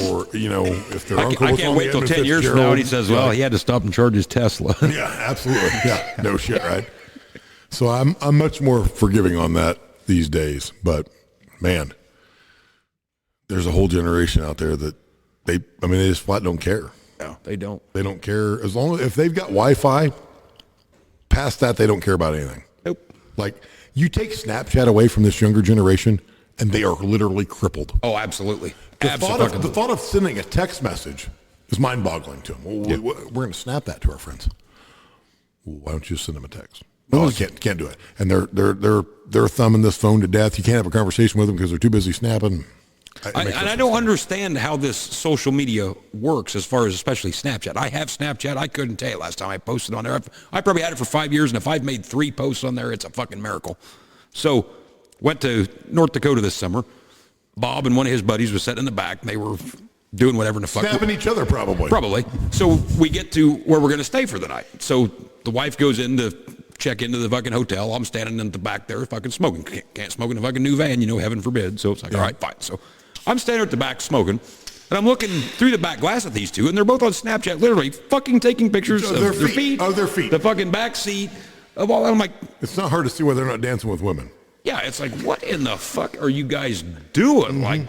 or, if their uncle was I can't wait till 10 years from now and he says, well, he had to stop and charge his Tesla. Yeah, absolutely. Yeah, no shit, right? So I'm much more forgiving on that these days. But, man, there's a whole generation out there that they just flat don't care. No, they don't. They don't care. As long as if they've got Wi-Fi, past that, they don't care about anything. Nope. Like, you take Snapchat away from this younger generation, and they are literally crippled. Oh, absolutely. The Absolutely. thought of sending a text message is mind-boggling to them. Well, we're going to snap that to our friends. Well, why don't you just send them a text? Oh, I can't do it. And they're thumbing this phone to death. You can't have a conversation with them because they're too busy snapping. I don't understand how this social media works as far as especially Snapchat. I have Snapchat. I couldn't tell you last time I posted on there. I probably had it for 5 years, and if I've made 3 posts on there, it's a fucking miracle. So went to North Dakota this summer. Bob and one of his buddies was sitting in the back. They were doing whatever in the fuck. Snapping each other, probably. Probably. So we get to where we're going to stay for the night. So the wife goes in to check into the fucking hotel. I'm standing in the back there fucking smoking. Can't smoke in a fucking new van, heaven forbid. So it's like, all right, fine. So I'm standing at the back smoking, and I'm looking through the back glass at these two, and they're both on Snapchat, literally fucking taking pictures of their feet. Of their feet. The fucking back seat. Of all. I'm like, it's not hard to see why they're not dancing with women. yeah, it's like, what in the fuck are you guys doing? Like,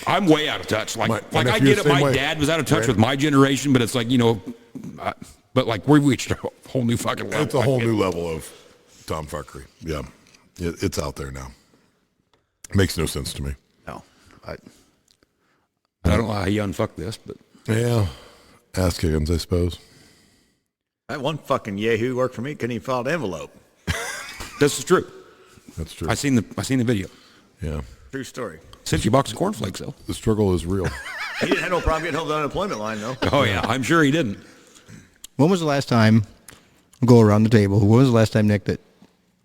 I'm way out of touch. Like, My I nephew get the it. same My way. dad was out of touch with my generation, but it's like, but like we've reached a whole new fucking level. It's a whole new level of tomfuckery. Yeah, it's out there now. Makes no sense to me. No. I don't know how you unfuck this, but Yeah, ass Higgins, I suppose. That one fucking yahoo worked for me. Couldn't even file an envelope. this is true. That's true. I seen the video. Yeah, True story. Sent you a box of cornflakes though. the struggle is real. He didn't have no problem getting home the unemployment line, though. Oh yeah, I'm sure he didn't. When was the last time, we'll go around the table, when was the last time, Nick, that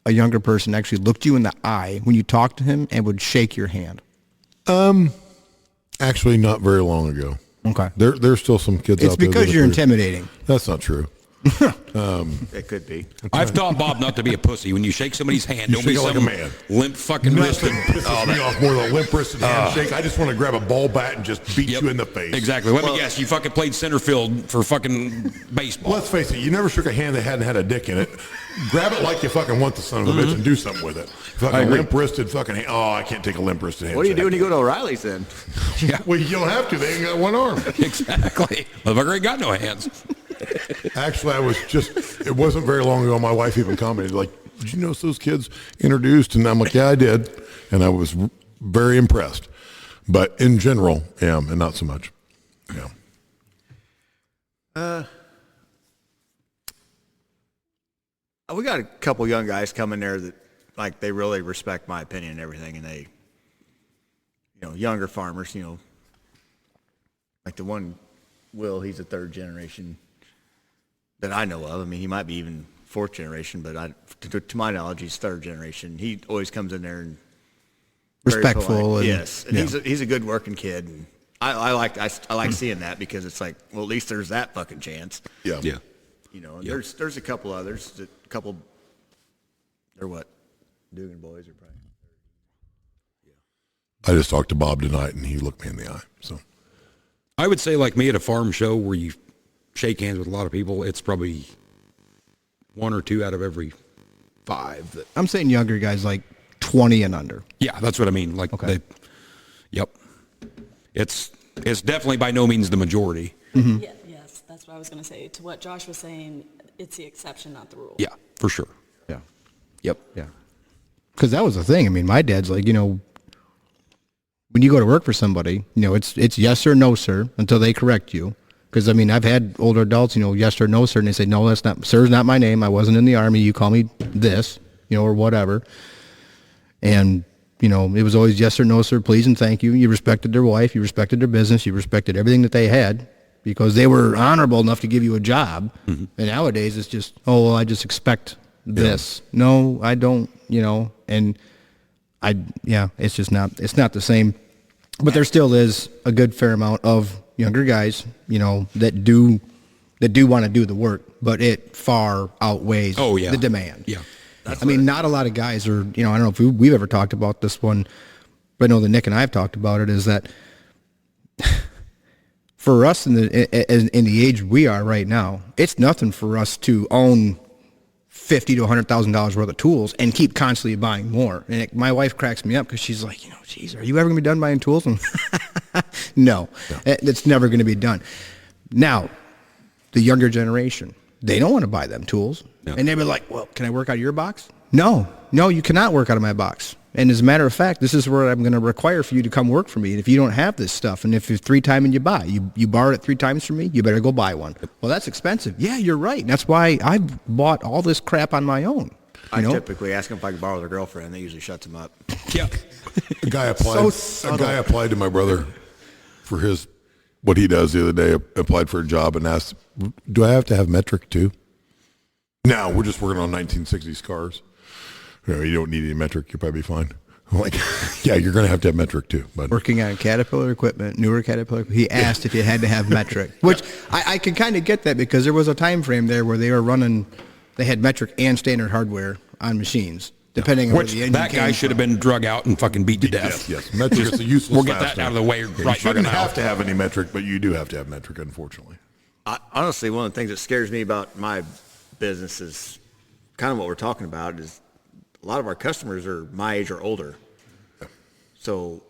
a younger person actually looked you in the eye when you talked to him and would shake your hand? Actually, not very long ago. Okay. There's still some kids It's out there. because that you're are- intimidating. That's not true. It could be. I've taught Bob not to be a pussy. When you shake somebody's hand, don't shake be it like a some man. limp fucking wristed. Nothing pisses me off more than a limp-wristed handshake. I just want to grab a ball bat and just beat you in the face. Exactly. Let me guess. You fucking played center field for fucking baseball. Let's face it, you never shook a hand that hadn't had a dick in it. Grab it like you fucking want the son of a bitch and do something with it. Fucking limp-wristed fucking hand. Oh, I can't take a limp-wristed handshake. What do you do when you go to O'Reilly's then? Well, you don't have to. They ain't got one arm. Exactly. Motherfucker ain't got no hands. Actually, it wasn't very long ago, my wife even commented, like, did you notice those kids introduced? And I'm like, yeah, I did. And I was very impressed. But in general, and not so much. Yeah. We got a couple young guys coming there that, like, they really respect my opinion and everything, and they, younger farmers, like the one, Will, he's a 3rd generation that I know of. I mean, he might be even 4th generation, but to my knowledge, he's 3rd generation. He always comes in there and very Respectful. polite. And, yes, and he's a good working kid, and I like seeing that because it's like, well, at least there's that fucking chance. Yeah. Yeah. And there's a couple others they're what, Dugan boys are probably. I just talked to Bob tonight, and he looked me in the eye. So I would say like me at a farm show where you shake hands with a lot of people, it's probably 1 or 2 out of every 5 that. I'm saying younger guys like 20 and under. Yeah, that's what I mean. Like, Okay. Yep. It's definitely by no means the majority. Yeah, yes, that's what I was going to say. To what Josh was saying, it's the exception, not the rule. Yeah, for sure. Yeah. Yep. Yeah. Because that was the thing. I mean, my dad's like, when you go to work for somebody, it's yes or no, sir, until they correct you. Because, I mean, I've had older adults, yes or no, sir, and they say, no, that's not, sir's not my name. I wasn't in the Army. You call me this, or whatever. And, it was always yes or no, sir, please and thank you. You respected their wife. You respected their business. You respected everything that they had because they were honorable enough to give you a job. Mm-hmm. And nowadays it's just, oh, well, I just expect this. Yeah. No, I don't, and it's just not, it's not the same. But there still is a good fair amount of younger guys, that do want to do the work, but it far outweighs the demand. Yeah. I mean, not a lot of guys are, I don't know if we've ever talked about this one, but I know that Nick and I have talked about it, is that for us in the age we are right now, it's nothing for us to own $50,000 to $100,000 worth of tools and keep constantly buying more. And my wife cracks me up because she's like, geez, are you ever going to be done buying tools? And no, it's never going to be done. Now, the younger generation, they don't want to buy them tools. No. And they be like, well, can I work out of your box? No, you cannot work out of my box. And as a matter of fact, this is where I'm going to require for you to come work for me. And if you don't have this stuff, and if it's 3 times and you buy, you borrowed it 3 times from me, you better go buy one. Well, that's expensive. Yeah, you're right. That's why I bought all this crap on my own. I typically ask them if I can borrow their girlfriend. They usually shuts them up. Yeah. A guy applied to my brother for what he does the other day. Applied for a job and asked, "Do I have to have metric too?" No, we're just working on 1960s cars. You don't need any metric. You'll probably be fine. I'm like, yeah, you're going to have metric too. But working on Caterpillar equipment, newer Caterpillar, he asked if you had to have metric, which I can kind of get that because there was a time frame there where they had metric and standard hardware on machines, depending on where the engine that guy came should have from. been drug out and fucking beat to death. Yes. Metric is a useless We'll get that fastener. out of the way You right shouldn't fucking now. have to have any metric, but you do have to have metric, unfortunately. Honestly, one of the things that scares me about my business is kind of what we're talking about is a lot of our customers are my age or older. So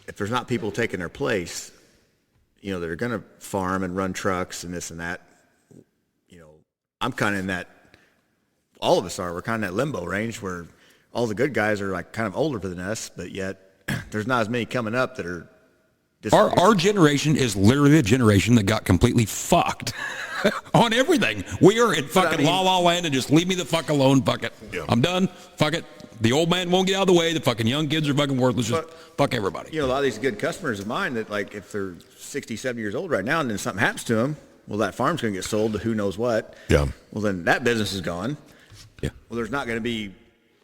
if there's not people taking their place, that are going to farm and run trucks and this and that, I'm kind of in that, all of us are, we're kind of in that limbo range where all the good guys are like kind of older than us, but yet there's not as many coming up that are Our generation is literally the generation that got completely fucked on everything. We are in fucking la-la land and just leave me the fuck alone. Fuck it. Yeah. I'm done. Fuck it. The old man won't get out of the way. The fucking young kids are fucking worthless. Just fuck everybody. a lot of these good customers of mine that like if they're 60, 70 years old right now and then something happens to them, well, that farm's going to get sold to who knows what. Yeah. Well, then that business is gone. Yeah. Well, there's not going to be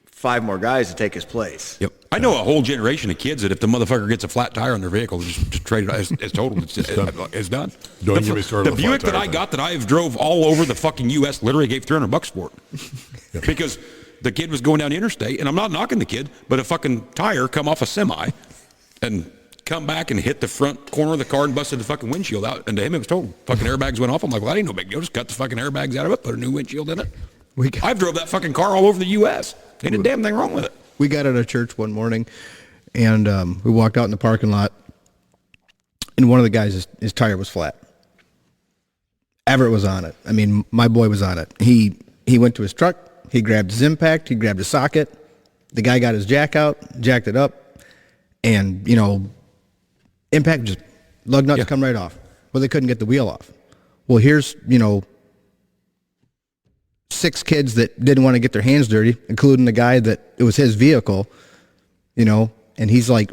5 more guys to take his place. Yep. I know a whole generation of kids that if the motherfucker gets a flat tire on their vehicle, just trade it as total. It's done. Don't get me started The on the Buick flat that tire I got that I have drove all over the fucking U.S. literally gave $300 for it. Because the kid was going down the interstate, and I'm not knocking the kid, but a fucking tire come off a semi and come back and hit the front corner of the car and busted the fucking windshield out. And to him, it was total. Fucking airbags went off. I'm like, well, that ain't no big deal. Just cut the fucking airbags out of it, put a new windshield in it. I've drove that fucking car all over the U.S. Ain't a damn thing wrong with it. We got out of church one morning, and we walked out in the parking lot, and one of the guys, his tire was flat. Everett was on it. I mean, my boy was on it. He went to his truck. He grabbed his impact. He grabbed his socket. The guy got his jack out, jacked it up, and, impact just lug nuts come right off. Well, they couldn't get the wheel off. Well, here's, 6 kids that didn't want to get their hands dirty, including the guy that it was his vehicle, and he's like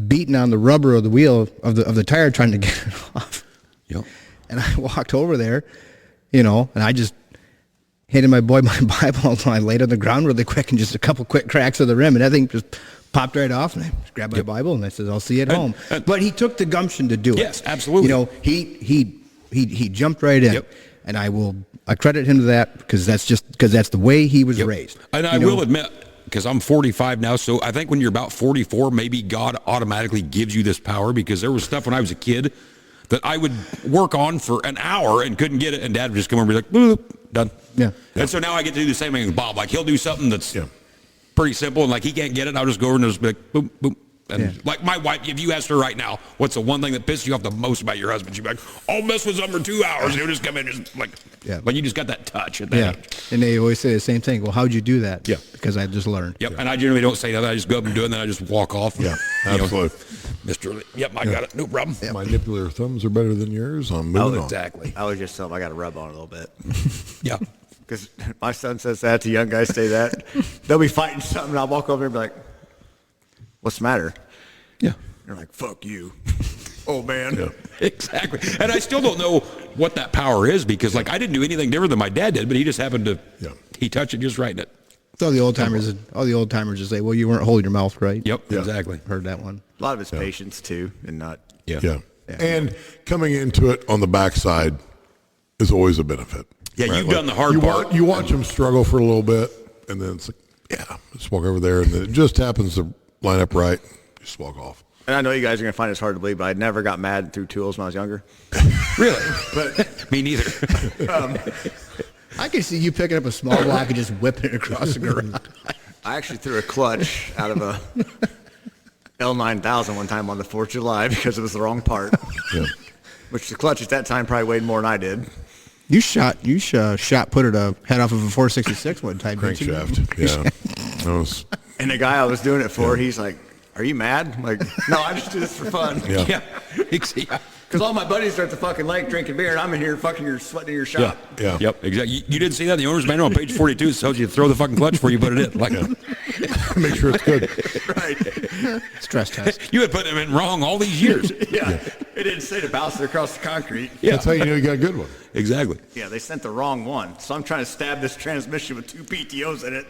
beating on the rubber of the wheel of the tire trying to get it off. Yep. And I walked over there, and I just handed my boy my Bible and I laid on the ground really quick and just a couple quick cracks of the rim, and that thing just popped right off, and I just grabbed my Bible and I said, I'll see you at home. But he took the gumption to do it. Yes, absolutely. He jumped right in. Yep. And I credit him to that because that's the way he was raised. And I will admit, because I'm 45 now, so I think when you're about 44, maybe God automatically gives you this power, because there was stuff when I was a kid that I would work on for an hour and couldn't get it, and Dad would just come over and be like, boop, done. Yeah. And so now I get to do the same thing with Bob. Like, he'll do something that's pretty simple, and like he can't get it, I'll just go over and just be like, boop, boop. And like my wife, if you asked her right now, what's the one thing that pisses you off the most about your husband? She'd be like, I'll mess with him for 2 hours. And he'll just come in and just like you just got that touch at that age. And they always say the same thing. Well, how'd you do that? Yeah. Because I just learned. Yep. And I generally don't say nothing. I just go up and do it, and then I just walk off. Yeah, absolutely. Mr. Yep, I got it. No problem. My nippler thumbs are better than yours. I'm moving on. Exactly. I always just tell them I got to rub on it a little bit. Yeah. Because my son says that to young guys say that. They'll be fighting something, and I'll walk over and be like, what's the matter? Yeah. They're like, fuck you. Oh, man. Yeah. Exactly. And I still don't know what that power is, because like I didn't do anything different than my dad did, but he just happened to he touched it just right in it. So the old timers just say, well, you weren't holding your mouth right. Yep. Exactly. Heard that one. A lot of it's patience, too, and not. Yeah. And coming into it on the backside is always a benefit. Yeah, you've done the hard part. You watch them struggle for a little bit, and then it's like, just walk over there, and then it just happens to line up right. Just walk off. And I know you guys are going to find this hard to believe, but I never got mad and threw tools when I was younger. Really? But me neither. I can see you picking up a small block and just whipping it across the garage. I actually threw a clutch out of a L9000 one time on the 4th of July because it was the wrong part. Yeah. Which the clutch at that time probably weighed more than I did. You shot put it a head off of a 466 one time. didn't you? Crankshaft. Yeah. And the guy I was doing it for, he's like, "Are you mad?" I'm like, "No, I just do this for fun." Yeah. Yeah. Because all my buddies are at the fucking lake drinking beer, and I'm in here fucking sweating in your Yeah. shop. Yeah. Yep. Exactly. You didn't see that in the owner's manual on page 42. It tells you to throw the fucking clutch before you put it in. Like, Make sure it's good. Right. Stress test. you had put them in wrong all these years. Yeah. It didn't say to bounce it across the concrete. Yeah. That's how you know you got a good one. Exactly. Yeah, they sent the wrong one. So I'm trying to stab this transmission with 2 PTOs in it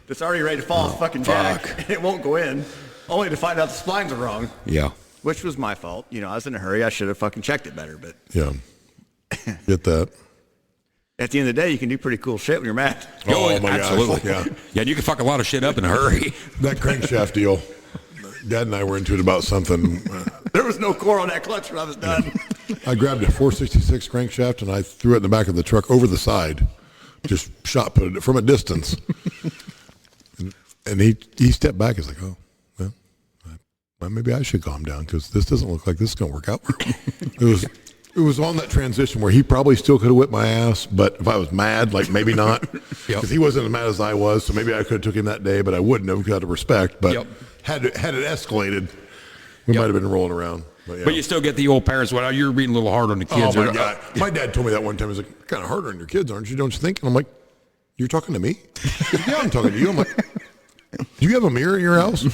that's already ready to fall off fucking jack. fuck. And it won't go in, only to find out the splines are wrong. Yeah. Which was my fault. You know, I was in a hurry. I should have fucking checked it better. But Yeah. Get that. at the end of the day, you can do pretty cool shit when you're mad. Oh, my gosh, absolutely. yeah. Yeah. You can fuck a lot of shit up in a hurry. That crankshaft deal. Dad and I were into it about something. There was no core on that clutch when I was done. I grabbed a 466 crankshaft and I threw it in the back of the truck over the side. Just shot put it from a distance. And he stepped back. He's like, "Oh, well, maybe I should calm down because this doesn't look like this is going to work out." It was on that transition where he probably still could have whipped my ass, but if I was mad, like maybe not, because he wasn't as mad as I was. So maybe I could have took him that day, but I wouldn't have out of respect. But had it escalated, we might have been rolling around. But, yeah. But you still get the old parents, well, you're being a little hard on the kids. Oh my God! My dad told me that one time. He's like, "Kind of harder on your kids, aren't you? Don't you think?" And I'm like, "You're talking to me?" He's like, "Yeah, I'm talking to you." I'm like, "Do you have a mirror in your house?"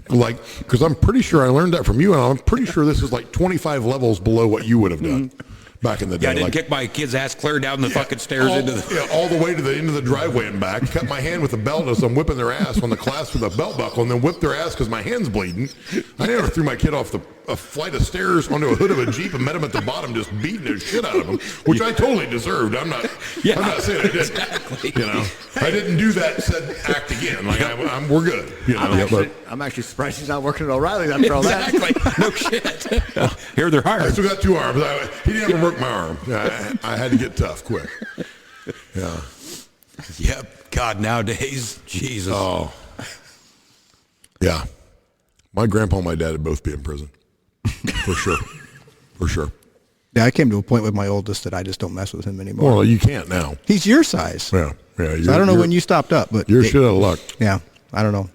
Like, because I'm pretty sure I learned that from you, and I'm pretty sure this is like 25 levels below what you would have done back in the day. Yeah, I didn't like, kick my kid's ass clear down the fucking stairs all, into the... all the way to the end of the driveway and back. Cut my hand with a belt as I'm whipping their ass on the clasp with a belt buckle, and then whip their ass because my hand's bleeding. I never threw my kid off a flight of stairs onto a hood of a Jeep and met him at the bottom just beating the shit out of him, which I totally deserved. I'm not saying I did. Exactly. You know, I didn't do that said act again. Like we're good. You know, I'm actually surprised he's not working at O'Reilly's after all that. Exactly. No shit. Here they're I hired. still got 2 arms. He didn't ever work my arm. I had to get tough quick. Yeah. Yep. God, nowadays, Jesus. Oh. Yeah. My grandpa and my dad would both be in prison. For sure. For sure. Yeah, I came to a point with my oldest that I just don't mess with him anymore. Well, you can't now. He's your size. Yeah. Yeah. So I don't know when you stopped up, but You're shit out of luck. Yeah, I don't know.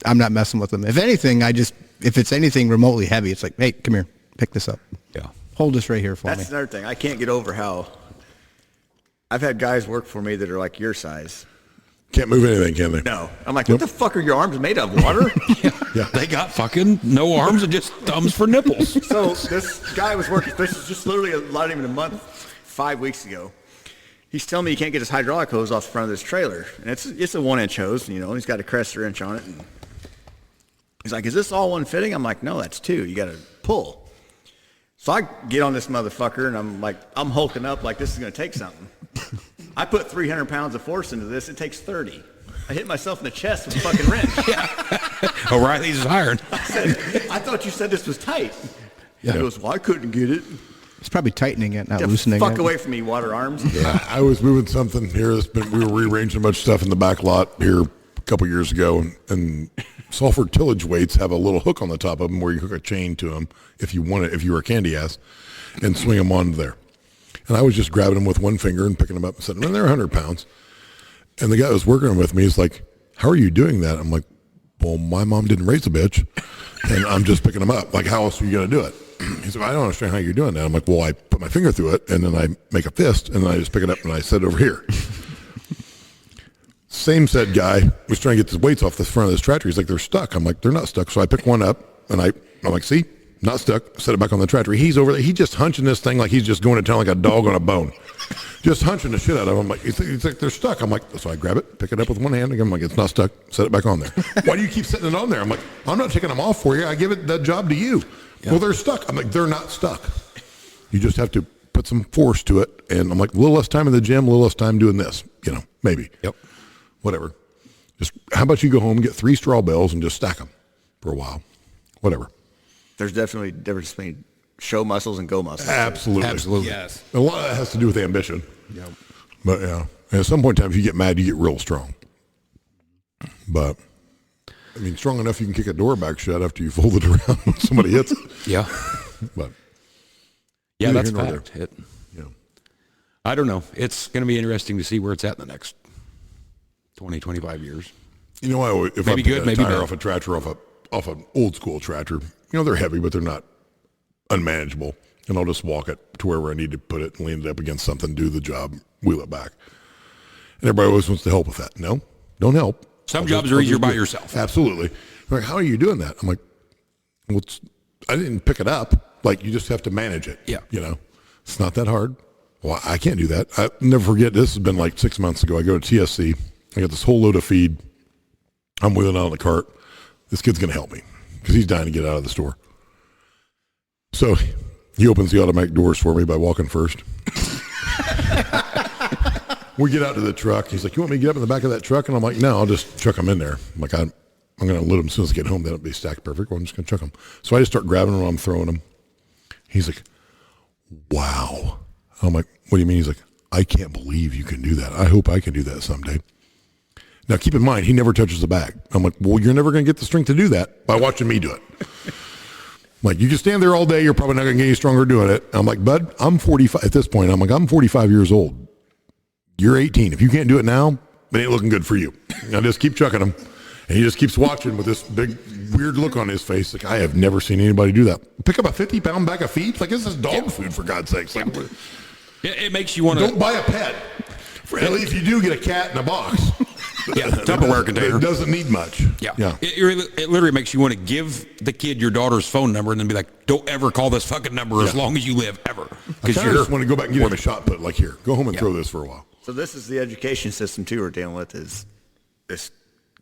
I'm not messing with him. If anything, if it's anything remotely heavy, it's like, hey, come here, pick this up. Yeah. Hold this right here for That's me. another thing. I can't get over how I've had guys work for me that are like your size. Can't move anything, can they? No. I'm like, what the fuck are your arms made of? Water? Yeah. They got fucking no arms and just thumbs for nipples. So this guy was working, this is just literally not even a month, 5 weeks ago. He's telling me he can't get his hydraulic hose off the front of this trailer. And it's a 1-inch hose, you know, he's got a Crestor inch on it. And he's like, is this all one fitting? I'm like, no, that's 2. You got to pull. So I get on this motherfucker and I'm like, I'm hulking up like this is going to take something. I put 300 pounds of force into this. It takes 30. I hit myself in the chest with a fucking wrench. O'Reilly's is hired. I said, I thought you said this was tight. Yeah. He goes, well, I couldn't get it. It's probably tightening it, not Get loosening fuck it. away from me, water arms. I was moving something here. We were rearranging a bunch of stuff in the back lot here a couple years ago, and sulfur tillage weights have a little hook on the top of them where you hook a chain to them if you want it, if you were a candy ass, and swing them on there. And I was just grabbing them with one finger and picking them up and saying, well, they're 100 pounds. And the guy that was working with me is like, how are you doing that? I'm like, well, my mom didn't raise a bitch, and I'm just picking them up. Like, how else are you going to do it? He's like, I don't understand how you're doing that. I'm like, well, I put my finger through it, and then I make a fist, and then I just pick it up, and I set it over here. Same said guy was trying to get the weights off the front of this tractor. He's like, they're stuck. I'm like, they're not stuck. So I pick one up, and I'm like, see? Not stuck. Set it back on the tractor. He's over there. He's just hunching this thing like he's just going to town like a dog on a bone. Just hunching the shit out of him. Like, he's like, they're stuck. I'm like, so I grab it, pick it up with one hand. Again, I'm like, it's not stuck. Set it back on there. Why do you keep setting it on there? I'm like, I'm not taking them off for you. I give it that job to you. Yeah. Well, they're stuck. I'm like, they're not stuck. You just have to put some force to it. And I'm like, a little less time in the gym, a little less time doing this. You know, maybe. Yep. Whatever. Just, how about you go home, get 3 straw bales, and just stack them for a while. Whatever. There's definitely a difference between show muscles and go muscles. Absolutely. Absolutely. Yes. A lot of that has to do with ambition. Yep. But yeah, and at some point in time, if you get mad, you get real strong. But I mean, strong enough you can kick a door back shut after you fold it around when somebody hits it. Yeah. But Yeah, neither that's here nor fact. there. Yeah. I don't know. It's going to be interesting to see where it's at in the next 20, 25 years. You know, if Maybe I pick good, a maybe tire bad. off a tractor, off an old school tractor, they're heavy, but they're not unmanageable. And I'll just walk it to wherever I need to put it and lean it up against something, do the job, wheel it back. And everybody always wants to help with that. No, don't help. Some jobs are easier by yourself. Absolutely. They're like, how are you doing that? I'm like, well, I didn't pick it up. Like, you just have to manage it. Yeah. It's not that hard. Well, I can't do that. I'll never forget, this has been like 6 months ago. I go to TSC. I got this whole load of feed. I'm wheeling out on the cart. This kid's going to help me because he's dying to get out of the store. So he opens the automatic doors for me by walking first. We get out to the truck. He's like, you want me to get up in the back of that truck? And I'm like, no, I'll just chuck them in there. I'm like, I'm going to load them as soon as I get home. They don't be stacked perfect. Well, I'm just going to chuck them. So I just start grabbing them while I'm throwing them. He's like, wow. I'm like, what do you mean? He's like, I can't believe you can do that. I hope I can do that someday. Now, keep in mind, he never touches the bag. I'm like, well, you're never going to get the strength to do that by watching me do it. Like, you can stand there all day. You're probably not going to get any stronger doing it. I'm like, bud, I'm 45 at this point. I'm like, I'm 45 years old. You're 18. If you can't do it now, it ain't looking good for you. Now just keep chucking them. And he just keeps watching with this big weird look on his face. Like, I have never seen anybody do that. Pick up a 50-pound bag of feed? Like, this is dog food, for God's sakes. Like, It makes you want to. don't buy a pet. At least if you do, get a cat in a box. Yeah, Tupperware container. It doesn't need much. Yeah. It literally makes you want to give the kid your daughter's phone number and then be like, don't ever call this fucking number as long as you live, ever. I Because kinda just want to go back and get him a shot put. Like, here, go home and throw this for a while. So this is the education system too we're dealing with. Is this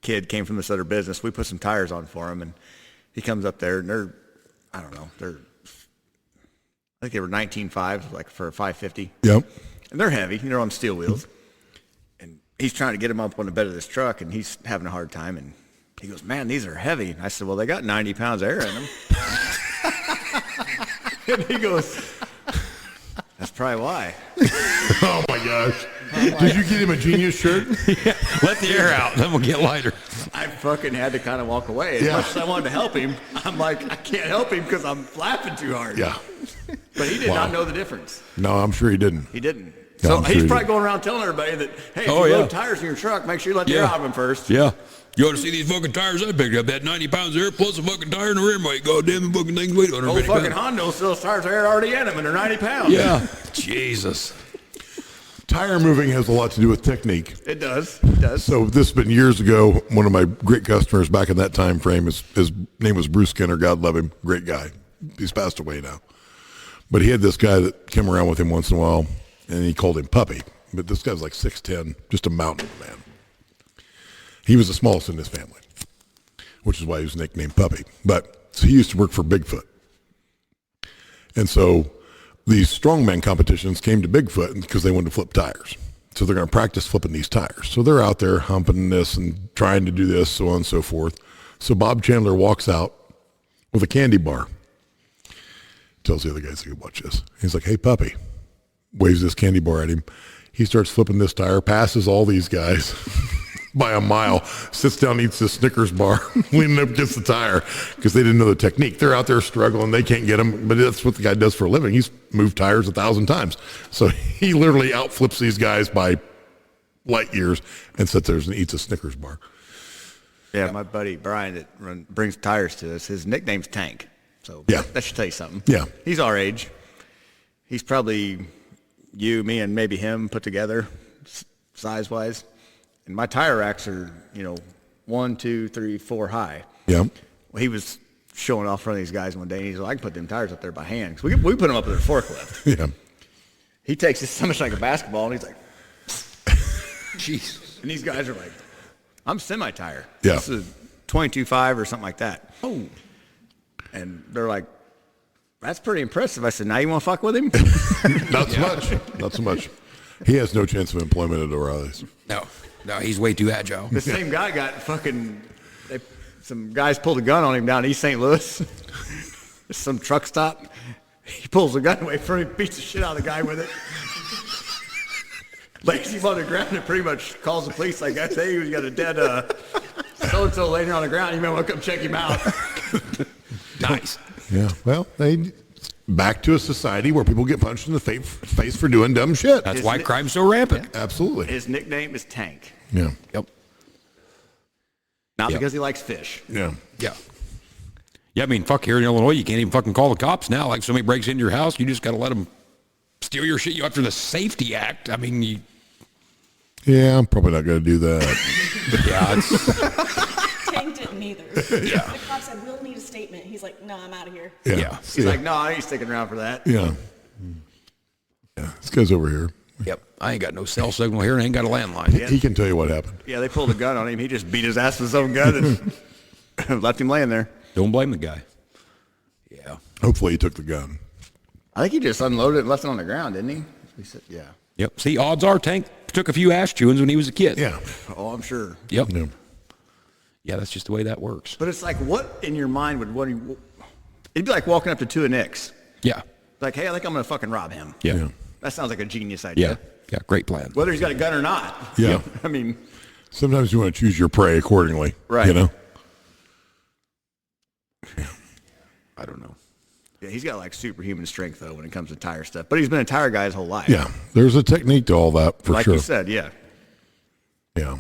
kid came from this other business? We put some tires on for him, and he comes up there, and they're, I don't know, I think they were 19.5, like for a 550. Yep. And they're heavy, they're on steel wheels. And he's trying to get them up on the bed of this truck, and he's having a hard time. And he goes, man, these are heavy. And I said, well, they got 90 pounds of air in them. And he goes, that's probably why. Oh, my gosh. Did you get him a Genius shirt? let the air out, then we'll get lighter. I fucking had to kind of walk away. As much as I wanted to help him, I'm like, I can't help him because I'm laughing too hard. Yeah. But he did not know the difference. No, I'm sure he didn't. He didn't. Yeah, So I'm sure he's he probably did. going around telling everybody that, hey, if Oh, you yeah. load tires in your truck, make sure you let the air out of them first. Yeah. You ought to see these fucking tires I picked up. That 90 pounds of air plus a fucking tire in the rear might. Goddamn, the fucking things weigh Old 150 fucking pounds. Honda still tires are already in them, and they're 90 pounds. Yeah. Jesus. Tire moving has a lot to do with technique. It does. It does. So this has been years ago. One of my great customers back in that time frame, his name was Bruce Skinner. God love him. Great guy. He's passed away now. But he had this guy that came around with him once in a while, and he called him Puppy. But this guy was like 6'10", just a mountain man. He was the smallest in his family, which is why he was nicknamed Puppy. But so he used to work for Bigfoot. And so these strongman competitions came to Bigfoot because they wanted to flip tires. So they're going to practice flipping these tires. So they're out there humping this and trying to do this, so on and so forth. So Bob Chandler walks out with a candy bar. Tells the other guys, hey, watch this. He's like, hey, Puppy. Waves this candy bar at him. He starts flipping this tire, passes all these guys by a mile, sits down, eats this Snickers bar, leaning up against the tire because they didn't know the technique. They're out there struggling. They can't get him, but that's what the guy does for a living. He's moved tires 1,000 times. So he literally outflips these guys by light years and sits there and eats a Snickers bar. Yeah, my buddy Brian that brings tires to us, his nickname's Tank. So Yeah. that should tell you something. Yeah. He's our age. He's probably you, me, and maybe him put together, size-wise. And my tire racks are, 1, 2, 3, 4 high. Yeah. Well, he was showing off in front of these guys one day, and he's like, I can put them tires up there by hand. 'Cause we put them up with a forklift. Yeah. He takes it so much like a basketball, and he's like, Jesus. and these guys are like, I'm semi-tire. Yeah. This is 22.5 or something like that. Oh. And they're like, that's pretty impressive. I said, now you want to fuck with him? Not so much. Not so much. He has no chance of employment at O'Reilly's. No, he's way too agile. The same guy got fucking, some guys pulled a gun on him down in East St. Louis. Some truck stop. He pulls the gun away from him, beats the shit out of the guy with it. Lays him on the ground and pretty much calls the police like, I say, he's got a dead so-and-so laying on the ground. You may want to come check him out. Nice. Yeah. Well, back to a society where people get punched in the face for doing dumb shit. That's why crime's so rampant. Absolutely. His nickname is Tank. Yeah. Yep. Not Yeah. because he likes fish. Yeah. Yeah. Yeah, I mean, fuck, here in Illinois, you can't even fucking call the cops now. Like, somebody breaks into your house, you just got to let them steal your shit. You after the Safety Act. I mean, Yeah, I'm probably not going to do that. yeah, it's, Tank didn't either. Yeah. The cop said, we'll need a statement. He's like, no, I'm out of here. Yeah. Yeah. He's like, no, I ain't sticking around for that. Yeah. Yeah. This guy's over here. yep. I ain't got no cell signal here and I ain't got a landline. Yeah. He can tell you what happened. Yeah, they pulled a gun on him. He just beat his ass with his own gun and left him laying there. Don't blame the guy. Yeah. Hopefully he took the gun. I think he just unloaded it and left it on the ground, didn't he? He said, yeah. Yep. See, odds are Tank took a few ash chewings when he was a kid. Yeah. Oh, I'm sure. Yep. Yeah. Yeah, that's just the way that works. But it's like, what in your mind would what? It'd be like walking up to two Nicks. Yeah. Like, hey, I think I'm gonna fucking rob him. Yeah. Yeah. That sounds like a genius Yeah. idea. Yeah. Great plan. Whether he's got a gun or not. Yeah. I mean, Sometimes you want to choose your prey accordingly. Right. You know? I don't know. yeah, he's got like superhuman strength though when it comes to tire stuff. But he's been a tire guy his whole life. Yeah. There's a technique to all that for like sure. you said, yeah. Yeah.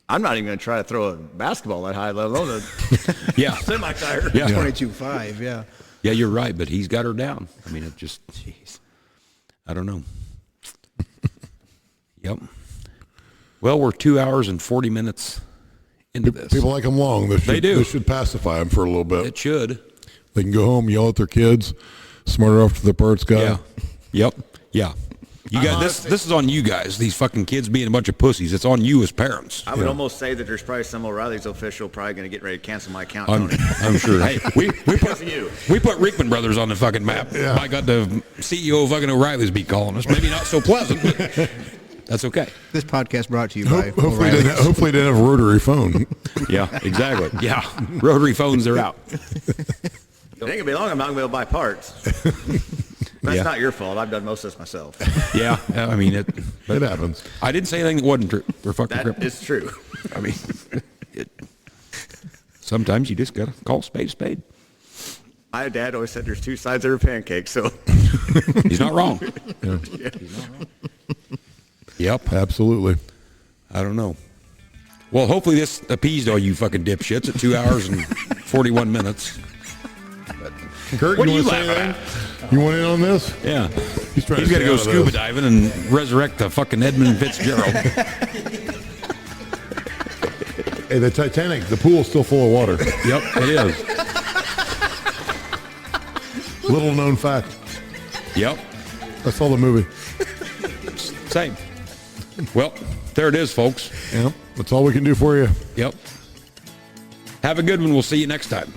I'm not even gonna try to throw a basketball that high, let alone a Yeah. semi tire. Yeah. 22.5, yeah. Yeah, you're right, but he's got her down. I mean, it just, jeez. I don't know. Yep. Well, we're 2 hours and 40 minutes into this. People like them long. They do. This should pacify them for a little bit. It should. They can go home, yell at their kids, smarter off to the parts guy. Yeah. Yep. Yeah. You guys, this is on you guys. These fucking kids being a bunch of pussies. It's on you as parents. I would almost say that there's probably some O'Reilly's official probably going to get ready to cancel my account. I'm, Tony. I'm sure. Hey, we Because of you. put Rickman Brothers on the fucking map. Yeah. I got the CEO of fucking O'Reilly's be calling us. Maybe not so pleasant, but that's okay. This podcast brought to you by Hopefully, O'Reilly's. hopefully they didn't have a rotary phone. Yeah, exactly. Yeah. Rotary phones are out. It ain't gonna be long. I'm not gonna be able to buy parts. That's Yeah. not your fault. I've done most of this myself. Yeah. I mean, it happens. I didn't say anything that wasn't true. Or fucking That crippled. is true. I mean, sometimes you just got to call a spade a spade. My dad always said there's two sides of every pancake, so He's not wrong. Yeah. Yep. Absolutely. I don't know. Well, hopefully this appeased all you fucking dipshits at 2 hours and 41 minutes. Kurt, What are you you want to say laughing anything? You want in on this? Yeah. He's trying He's to got to stay go out of scuba this. diving and resurrect the fucking Edmund Fitzgerald. Hey, the Titanic, the pool's still full of water. Yep, it is. Little known fact. Yep. I saw the movie. Same. Well, there it is, folks. Yeah. That's all we can do for you. Yep. Have a good one. We'll see you next time.